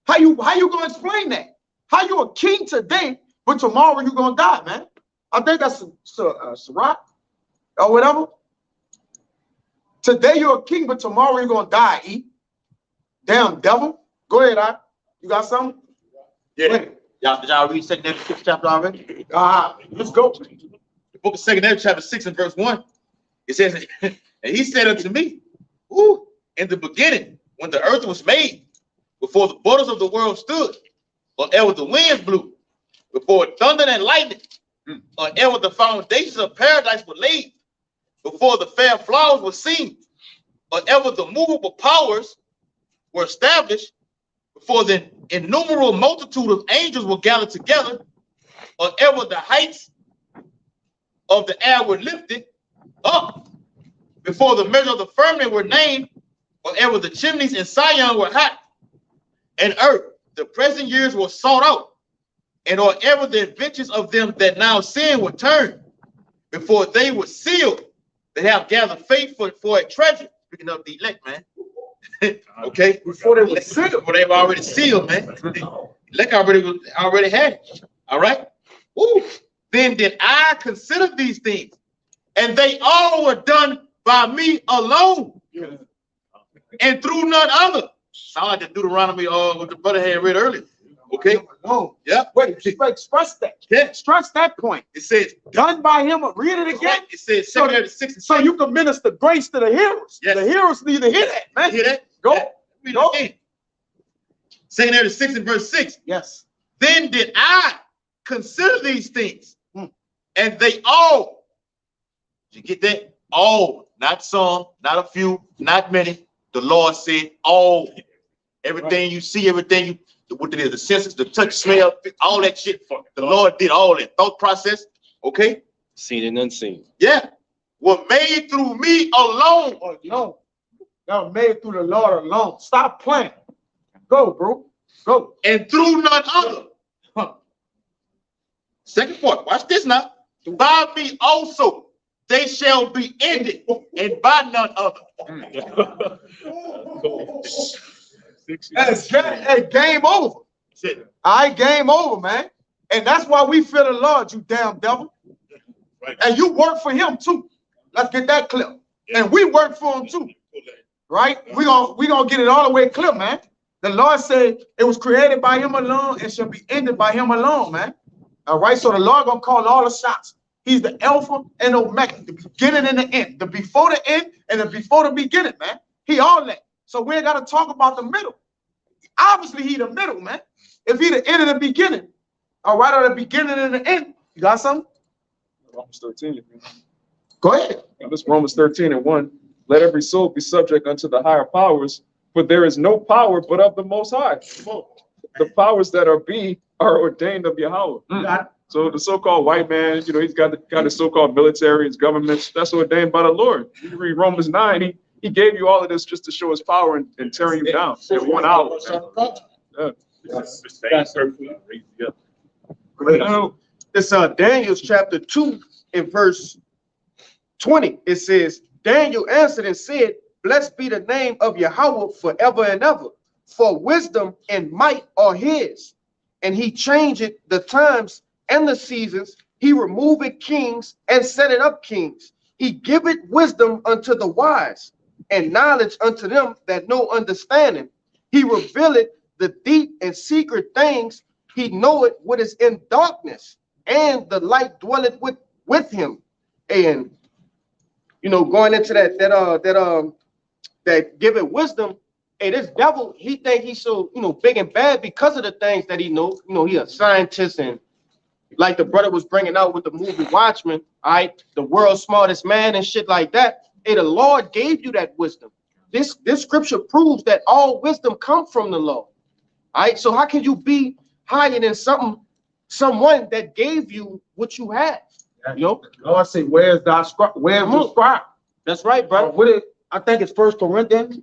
How you gonna explain that? How you a king today, but tomorrow you gonna die, man? I think that's Sirach or whatever. Today you're a king, but tomorrow you're gonna die. Damn devil. Go ahead, you got something? Yeah. Did y'all read 2 Nephi 6 chapter already? Let's go. The book of 2 Nephi chapter 6 and verse 1. It says, and he said unto me, ooh, in the beginning, when the earth was made, before the borders of the world stood, or ever the winds blew, before thunder and lightning, or ever the foundations of paradise were laid, before the fair flowers were seen, or ever the movable powers were established, before the innumerable multitude of angels were gathered together, or ever the heights of the air were lifted up, before the measure of the firmament were named, or ever the chimneys in Sion were hot, and earth, the present years were sought out, and or ever the adventures of them that now sin were turned, before they were sealed, they have gathered faith for a treasure. Speaking of the elect, man. Okay, before they were sealed, before they were already sealed, man. Elect already had it. All right. Woo. Then did I consider these things, and they all were done by me alone, and through none other. Sound like the Deuteronomy what the brother had read earlier. Okay. No. Yeah. Wait, express that. Yeah. Stress that point. It says done by him. Read it again. It says so you can minister grace to the hearers. Yes. The hearers need to hear that, man. Hear that? Go. Yeah. Read it again. 2 Nephi 6 and verse 6. Yes. Then did I consider these things, and they all. Did you get that? All, not some, not a few, not many. The Lord said all. Everything you see, everything you, what it is, the senses, the touch, smell, all that shit. The Lord did all that thought process. Okay. Seen and unseen. Yeah. Were made through me alone. No. That was made through the Lord alone. Stop playing. Go, bro. Go. And through none other. Second point. Watch this now. By me also they shall be ended, and by none other. Hey, game over. Game over, man. And that's why we fear the Lord, you damn devil. Right. And you work for him too. Let's get that clear. Yeah. And we work for him too. Right? We gonna get it all the way clear, man. The Lord said it was created by him alone and shall be ended by him alone, man. All right. So the Lord gonna call all the shots. He's the Alpha and Omega, the beginning and the end, the before the end and the before the beginning, man. He all that. So we ain't got to talk about the middle. Obviously, he the middle, man. If he the end and the beginning, all right, or the beginning and the end, you got something? Romans 13. Go ahead. This Romans 13 and 1. Let every soul be subject unto the higher powers, for there is no power but of the Most High. The powers that are ordained of Yahweh. So the so-called white man, he's got his so-called military, his governments, that's ordained by the Lord. You read Romans 9, he gave you all of this just to show his power and tearing you down in 1 hour. Yeah. It's Daniel chapter 2 and verse 20. It says, Daniel answered and said, blessed be the name of Yahweh forever and ever, for wisdom and might are his. And he changeth the times and the seasons. He removeth kings and setteth up kings. He giveth wisdom unto the wise, and knowledge unto them that know understanding. He revealeth the deep and secret things. He knoweth what is in darkness, and the light dwelleth with him. And you know, going into that give it wisdom. Hey, this devil, he think he's so, you know, big and bad because of the things that he knows. You know, he a scientist, and like the brother was bringing out with the movie Watchmen, all right, the world's smartest man and shit like that. Hey, the Lord gave you that wisdom. This scripture proves that all wisdom comes from the Lord. All right, so how can you be higher than someone that gave you what you have? You know, Lord say, where's the scribe? That's right, brother. I think it's 1 Corinthians.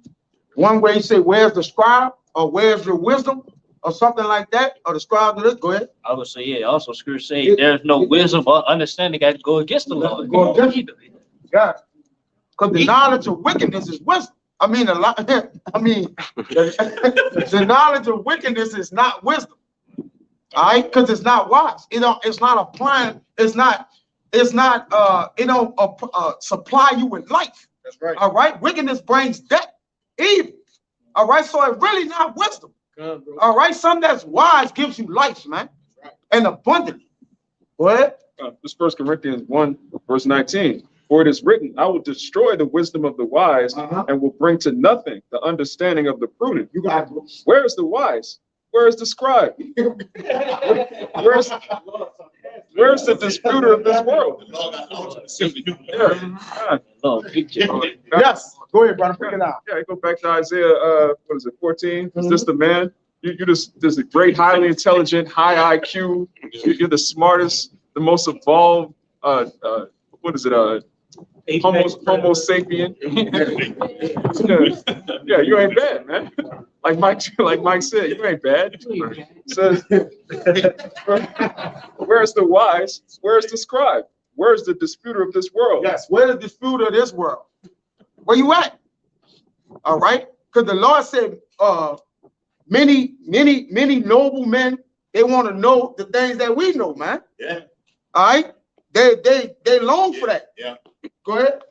One way he say, where's the scribe, or where's your wisdom, or something like that, or the scribe of this. Go ahead. I would say, yeah. Also, Scripture say there's no wisdom or understanding that go against the Lord. Go against God, because the knowledge of wickedness is wisdom. I mean, the knowledge of wickedness is not wisdom. All right, because it's not wise. You know, it's not applying. It don't supply you with life. That's right. All right, wickedness brings death, evil. All right, so it's really not wisdom. All right, something that's wise gives you life, man, and abundance. Go ahead. This 1 Corinthians 1, verse 19. For it is written, I will destroy the wisdom of the wise and will bring to nothing the understanding of the prudent. You got it. Where is the wise? Where is the scribe? Where's the disputer of this world? Yes. Go ahead, brother. Bring it out. Yeah, go back to Isaiah, 14? Is this the man? You're just a great, highly intelligent, high IQ. You're the smartest, the most evolved, what is it? Homo sapien. Yeah, you ain't bad, man. Like Mike said, you ain't bad. Says, where's the wise? Where's the scribe? Where's the disputer of this world? Yes, where's the disputer of this world? Where you at? All right, because the Lord said, many noble men, they want to know the things that we know, man. Yeah. All right, they long for that. Yeah. Go ahead.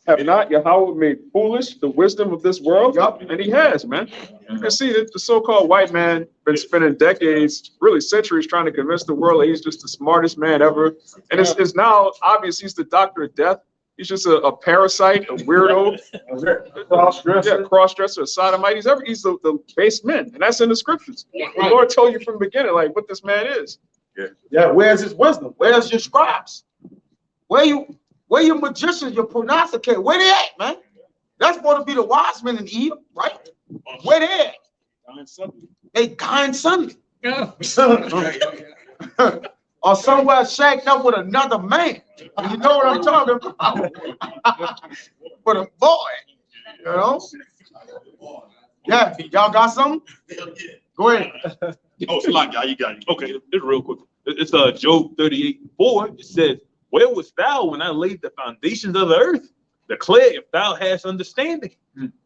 Have not Yahweh made foolish the wisdom of this world? Yup. And he has, man. You can see that the so-called white man been spending decades, really centuries, trying to convince the world that he's just the smartest man ever. And it's now obvious he's the doctor of death. He's just a parasite, a weirdo, cross-dresser, a sodomite. He's the base man, and that's in the scriptures. The Lord told you from the beginning, like, what this man is. Yeah. Where's his wisdom? Where's your scribes? Where your magicians, your prognosticators? Where they at, man? That's supposed to be the wise men in Eden, right? Where they at? They dying Sunday. Yeah. Or somewhere shacked up with another man. You know what I'm talking about? But a boy, you know? Yeah, y'all got something? Go ahead. Oh, Salak, y'all, you got it. Okay, it's real quick. It's Job 38:4. It says, where wast thou when I laid the foundations of the earth? Declare if thou hast understanding.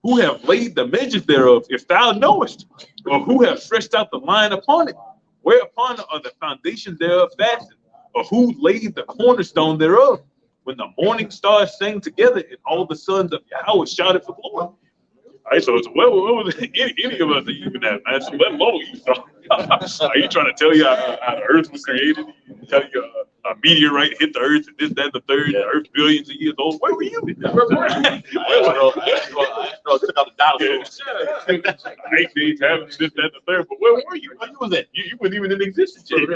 Who have laid the measures thereof, if thou knowest? Or who have stretched out the line upon it? Whereupon are the foundations thereof fastened? Or who laid the cornerstone thereof? When the morning stars sang together and all the sons of Yahweh shouted for glory. All right, so what was any of us even that, man? So let alone you. Are you trying to tell you how the earth was created? Tell you a meteorite hit the earth and this, that, and the third, the earth billions of years old. Where were you? Took out the dinosaurs. Eight days having this, that, and the third. But where were you? Where was that? You weren't even in existence yet.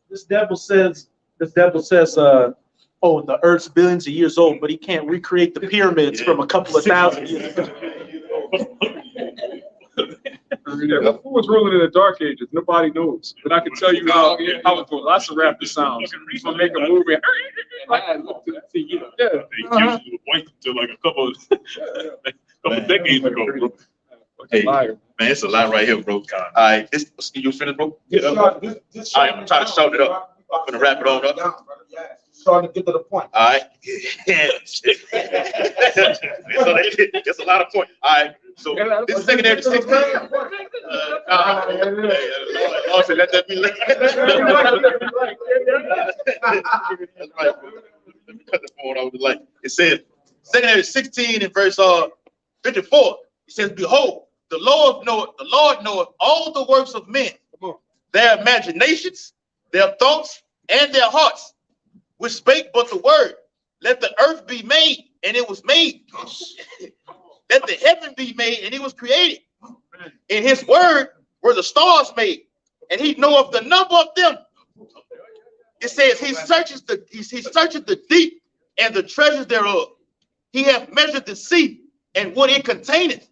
This devil says, oh, the earth's billions of years old, but he can't recreate the pyramids from a couple of thousand years ago. Who was ruling in the Dark Ages? Nobody knows. But I can tell you how it was doing. Lots of raptor sounds. He's gonna make a movie. They usually wait until like a couple decades ago, bro. Hey, man, it's a lot right here, bro. All right, you finished, bro? Yeah. All right, I'm gonna try to shout it up. I'm gonna wrap it all up. starting to get to the point. All right. Yeah. That's a lot of points. All right. So this is secondary 16. Also, let that be late. That's right. Let me cut the phone off the light. It says, secondary 16 in verse 54. It says, "Behold, the Lord knoweth all the works of men, their imaginations, their thoughts, and their hearts, which spake but the word. Let the earth be made, and it was made. Let the heaven be made, and it was created. In his word were the stars made, and he knoweth the number of them." It says he searches the deep and the treasures thereof. He hath measured the sea and what it containeth.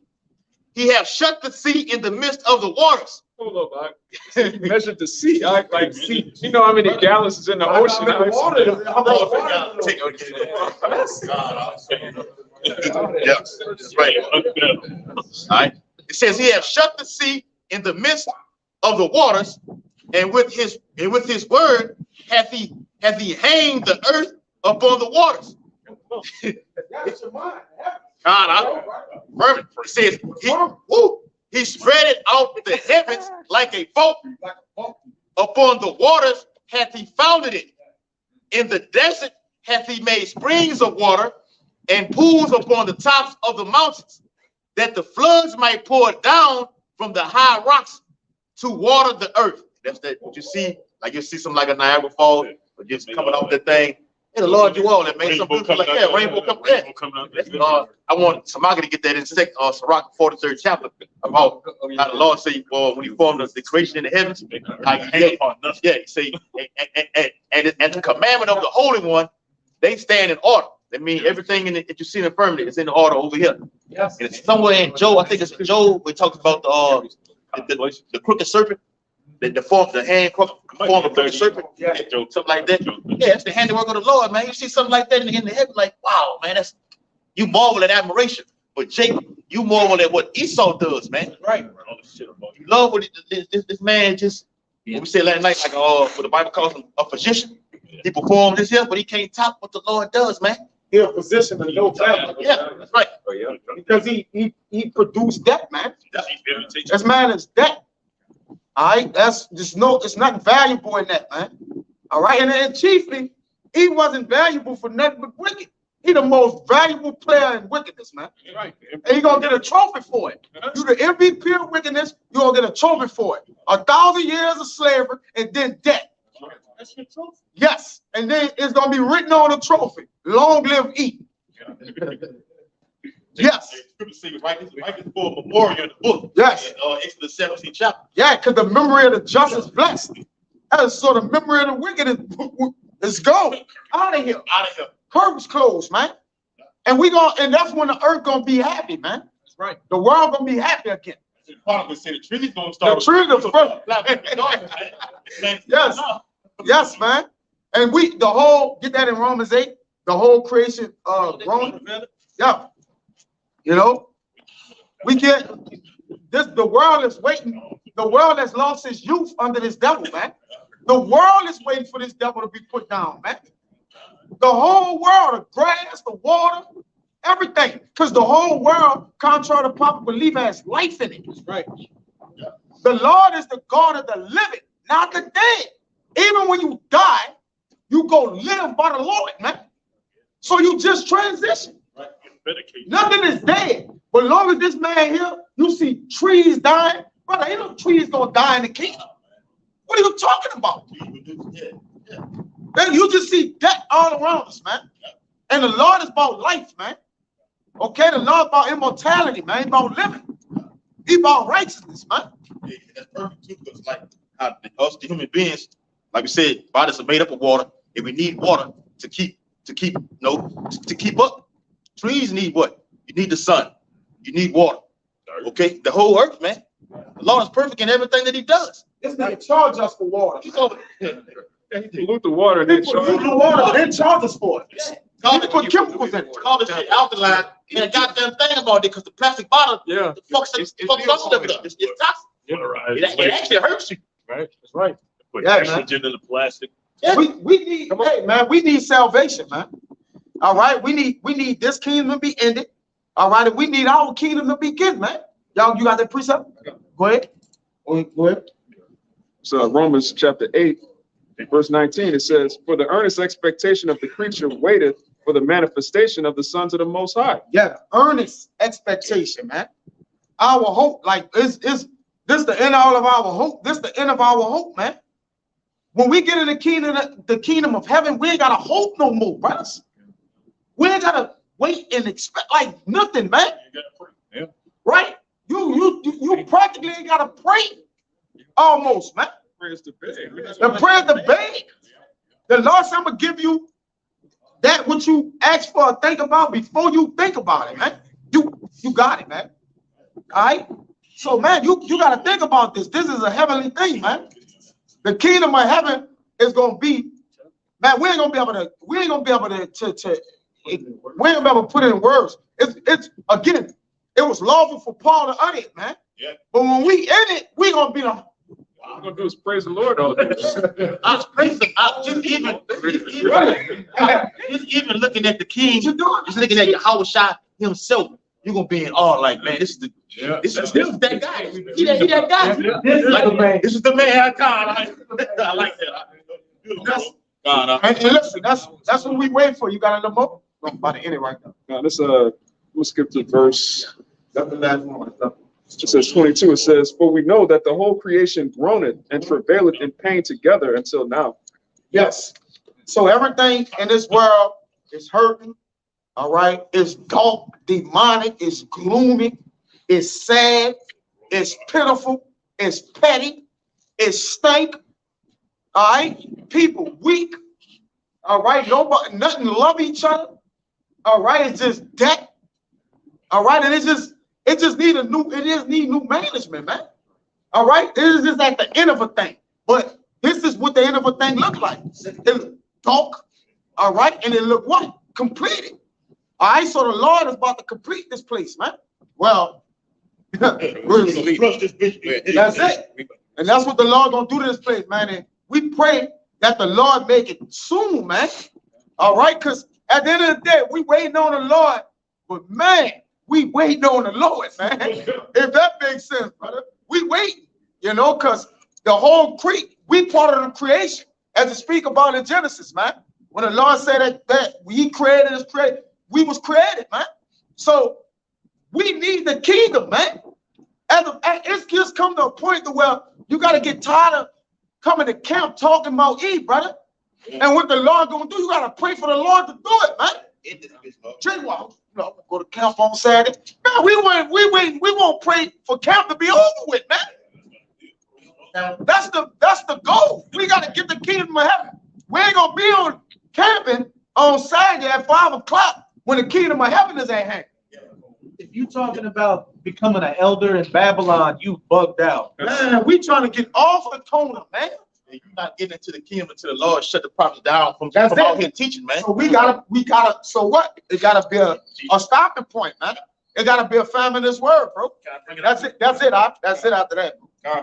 He hath shut the sea in the midst of the waters. Hold up, he measured the sea. I like sea. You know how many gallons is in the ocean? Yeah, that's right. All right. It says he hath shut the sea in the midst of the waters, and with his word hath he hanged the earth upon the waters. It says he spread it out the heavens like a vault. Upon the waters hath he founded it. In the desert hath he made springs of water and pools upon the tops of the mountains, that the floods might pour down from the high rocks to water the earth. That's that what you see, like you see something like a Niagara Falls, or just coming off that thing. Hey, the Lord do all that, man. Some people like, yeah, rainbow coming out. I want Samaki to get that in Sirach 43rd chapter about how the Lord say, well, when he formed the creation in the heavens, he say, and the commandment of the Holy One, they stand in order. That means everything that you see in the firmament is in order over here. Yes. And it's somewhere in Job, I think it's in Job, we talked about the crooked serpent. The hand form of the serpent, something like that. Yeah, it's the handiwork of the Lord, man. You see something like that in the heaven, like, wow, man, that's you marvel at admiration. But Jacob, you marvel at what Esau does, man. Right. You love what this man just. What we said last night, like what the Bible calls him a physician. He performed this here, but he can't top what the Lord does, man. He's a physician and no family. Yeah, that's right. Because he produced that, man. This man is that. All right, it's nothing valuable in that, man. All right, and chiefly, he wasn't valuable for nothing but wicked. He the most valuable player in wickedness, man. Right. And you gonna get a trophy for it. You the MVP of wickedness, you gonna get a trophy for it. 1,000 years of slavery and then death. That's your trophy. Yes, and then it's gonna be written on the trophy. Long live Eden. Yes. Right before memorial in the book. Yes. Exodus 17 chapter. Yeah, because the memory of the just is blessed. That is so the memory of the wicked is gone. Out of here. Out of here. Curtains closed, man. And that's when the earth gonna be happy, man. That's right. The world gonna be happy again. The trees gonna start. The trees are first. Yes. Yes, man. And get that in Romans 8, the whole creation Romans. Yeah. You know, the world is waiting. The world has lost its youth under this devil, man. The world is waiting for this devil to be put down, man. The whole world, the grass, the water, everything. Because the whole world, contrary to popular belief, has life in it. That's right. The Lord is the God of the living, not the dead. Even when you die, you go live by the Lord, man. So you just transition. Nothing is dead. But as long as this man here, you see trees dying, brother, ain't no trees gonna die in the kingdom. What are you talking about? Man, you just see death all around us, man. And the Lord is about life, man. Okay, the Lord about immortality, man. He about living. He about righteousness, man. Yeah, that's perfect too, because like us, the human beings, like we said, bodies are made up of water, and we need water to keep up. Trees need what? You need the sun. You need water. Okay? The whole earth, man. The Lord is perfect in everything that he does. This man charge us for water. He pollute the water, then charge us for it. He put chemicals in it. Call this shit alkaline. And a goddamn thing about it, because the plastic bottle, it fucks all of it up. It's toxic. It actually hurts you. Right? That's right. Put Yeah, nitrogen in the plastic. We need, hey man, we need salvation, man. All right, we need this kingdom to be ended. All right, and we need our kingdom to begin, man. Y'all, you got that precept? Go ahead. Go ahead. So Romans chapter 8, verse 19, it says, "For the earnest expectation of the creature waiteth for the manifestation of the sons of the Most High." Yeah, earnest expectation, man. Our hope, like, is this the end all of our hope? This the end of our hope, man. When we get in the kingdom of heaven, we ain't gotta hope no more, brothers. We ain't gotta wait and expect like nothing, man. Yeah. Right? You practically ain't gotta pray, almost, man. Prayers to beg. The prayer to beg. The Lord said, I'm gonna give you that what you ask for or think about before you think about it, man. You got it, man. All right. So, man, you got to think about this. This is a heavenly thing, man. The kingdom of heaven is gonna be, man. We ain't gonna be able to we ain't gonna be able to put it in words. It's again, it was lawful for Paul to utter it, man. Yeah. But when we in it, we gonna be the. All I'm gonna do is praise the Lord all day. Just even looking at the king, just looking at Yahushua himself, you're gonna be in awe, like, man, this is that guy. He that guy. This is the man I I like that. And listen, that's what we wait for. You got a little more? I'm about to end it right now. Now this we'll skip to verse. It says 22. It says, "For we know that the whole creation groaneth and travaileth in pain together until now." Yes. So everything in this world is hurting. All right. It's dark, demonic, it's gloomy, it's sad, it's pitiful, it's petty, it's stink. All right. People weak. All right. Nobody, nothing love each other. All right. It's just debt. All right. And it just need new management, man. All right. This is just at the end of a thing. But this is what the end of a thing look like. It's dark. All right. And it look what? Completed. All right. So the Lord is about to complete this place, man. Well, that's it. And that's what the Lord gonna do to this place, man. And we pray that the Lord make it soon, man. All right. Because at the end of the day, we waiting on the Lord. But man, we waiting on the Lord, man. If that makes sense, brother. We waiting, because the whole we part of the creation, as to speak about in Genesis, man. When the Lord said that He created us, we was created, man. So we need the kingdom, man. It's just come to a point where you got to get tired of coming to camp talking about Eve, brother. And what the Lord gonna do, you got to pray for the Lord to do it, man. Go to camp on Saturday. Man, we won't pray for camp to be over with, man. That's the goal. We got to get the kingdom of heaven. We ain't gonna be on camping on Saturday at 5 o'clock when the kingdom of heaven is at hand. If you talking about becoming an elder in Babylon, you bugged out. Man, we trying to get off the corner, man. You're not getting into the kingdom until the Lord shut the prophets down from out here teaching, man. So we gotta. So what? It gotta be a stopping point, man. It gotta be a famine in this word, bro. That's it. That's it. That's it. After that,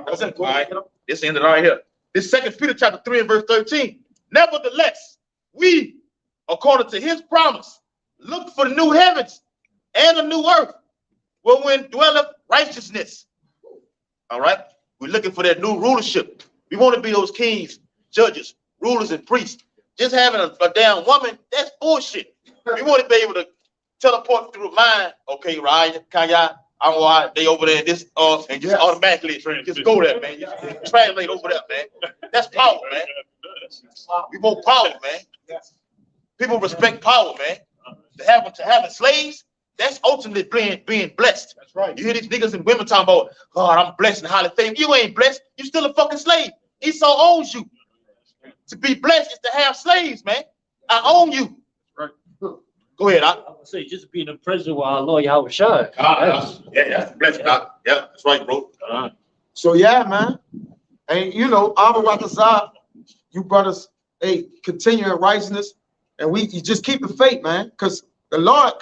that's it. All right. This ended right here. This 2 Peter chapter 3 and verse 13. Nevertheless, we, according to His promise, look for the new heavens and a new earth, wherein dwelleth righteousness. All right. We're looking for that new rulership. We want to be those kings, judges, rulers, and priests. Just having a damn woman, that's bullshit. We want to be able to teleport through mind. Okay, Ryan, Kaya, I'm all right. They over there, and just automatically just go there, man. Just translate over there, man. That's power, man. We want power, man. People respect power, man. To having slaves, that's ultimately being blessed. That's right. You hear these niggas and women talking about, God, I'm blessed and highly favored. You ain't blessed. You still a fucking slave. Esau owns you. To be blessed is to have slaves, man. I own you. Right. Go ahead. I would say just be in the presence of our Lord Yahushua. That's blessed. Yeah, that's right, bro. So yeah, man. And Abba Rakazah, you brothers, continue in righteousness, and you just keep the faith, man. Because the Lord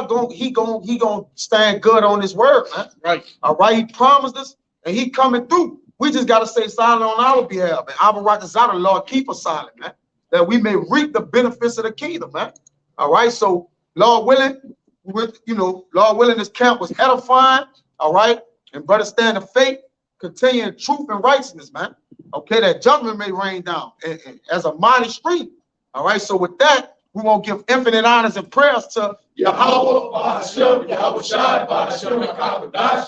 gonna stand good on His word, man. Right. All right. He promised us, and He coming through We just got to stay silent on our behalf, man. Our right desire, Lord, keep us silent, man, that we may reap the benefits of the kingdom, man. All right, so Lord willing, Lord willing, this camp was edifying, all right, and brother stand in faith, continue in truth and righteousness, man. Okay, that judgment may rain down as a mighty stream. All right, so with that, we won't give infinite honors and prayers to Yahweh, Hashem, Yahweh Shai, Hashem, Yahweh.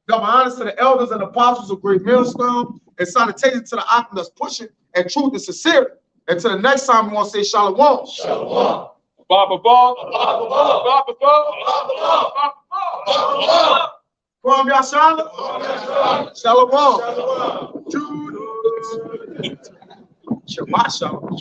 Give honors to the elders and apostles of Great Millstone, and salutations to the option that's pushing and truth and sincerity. Until the next time, we want to say shalom. Shalom. Baba Baba. Baba Baba. Baba Baba. Kwam Yashala. Shalom. Shalom. Shabbat shalom.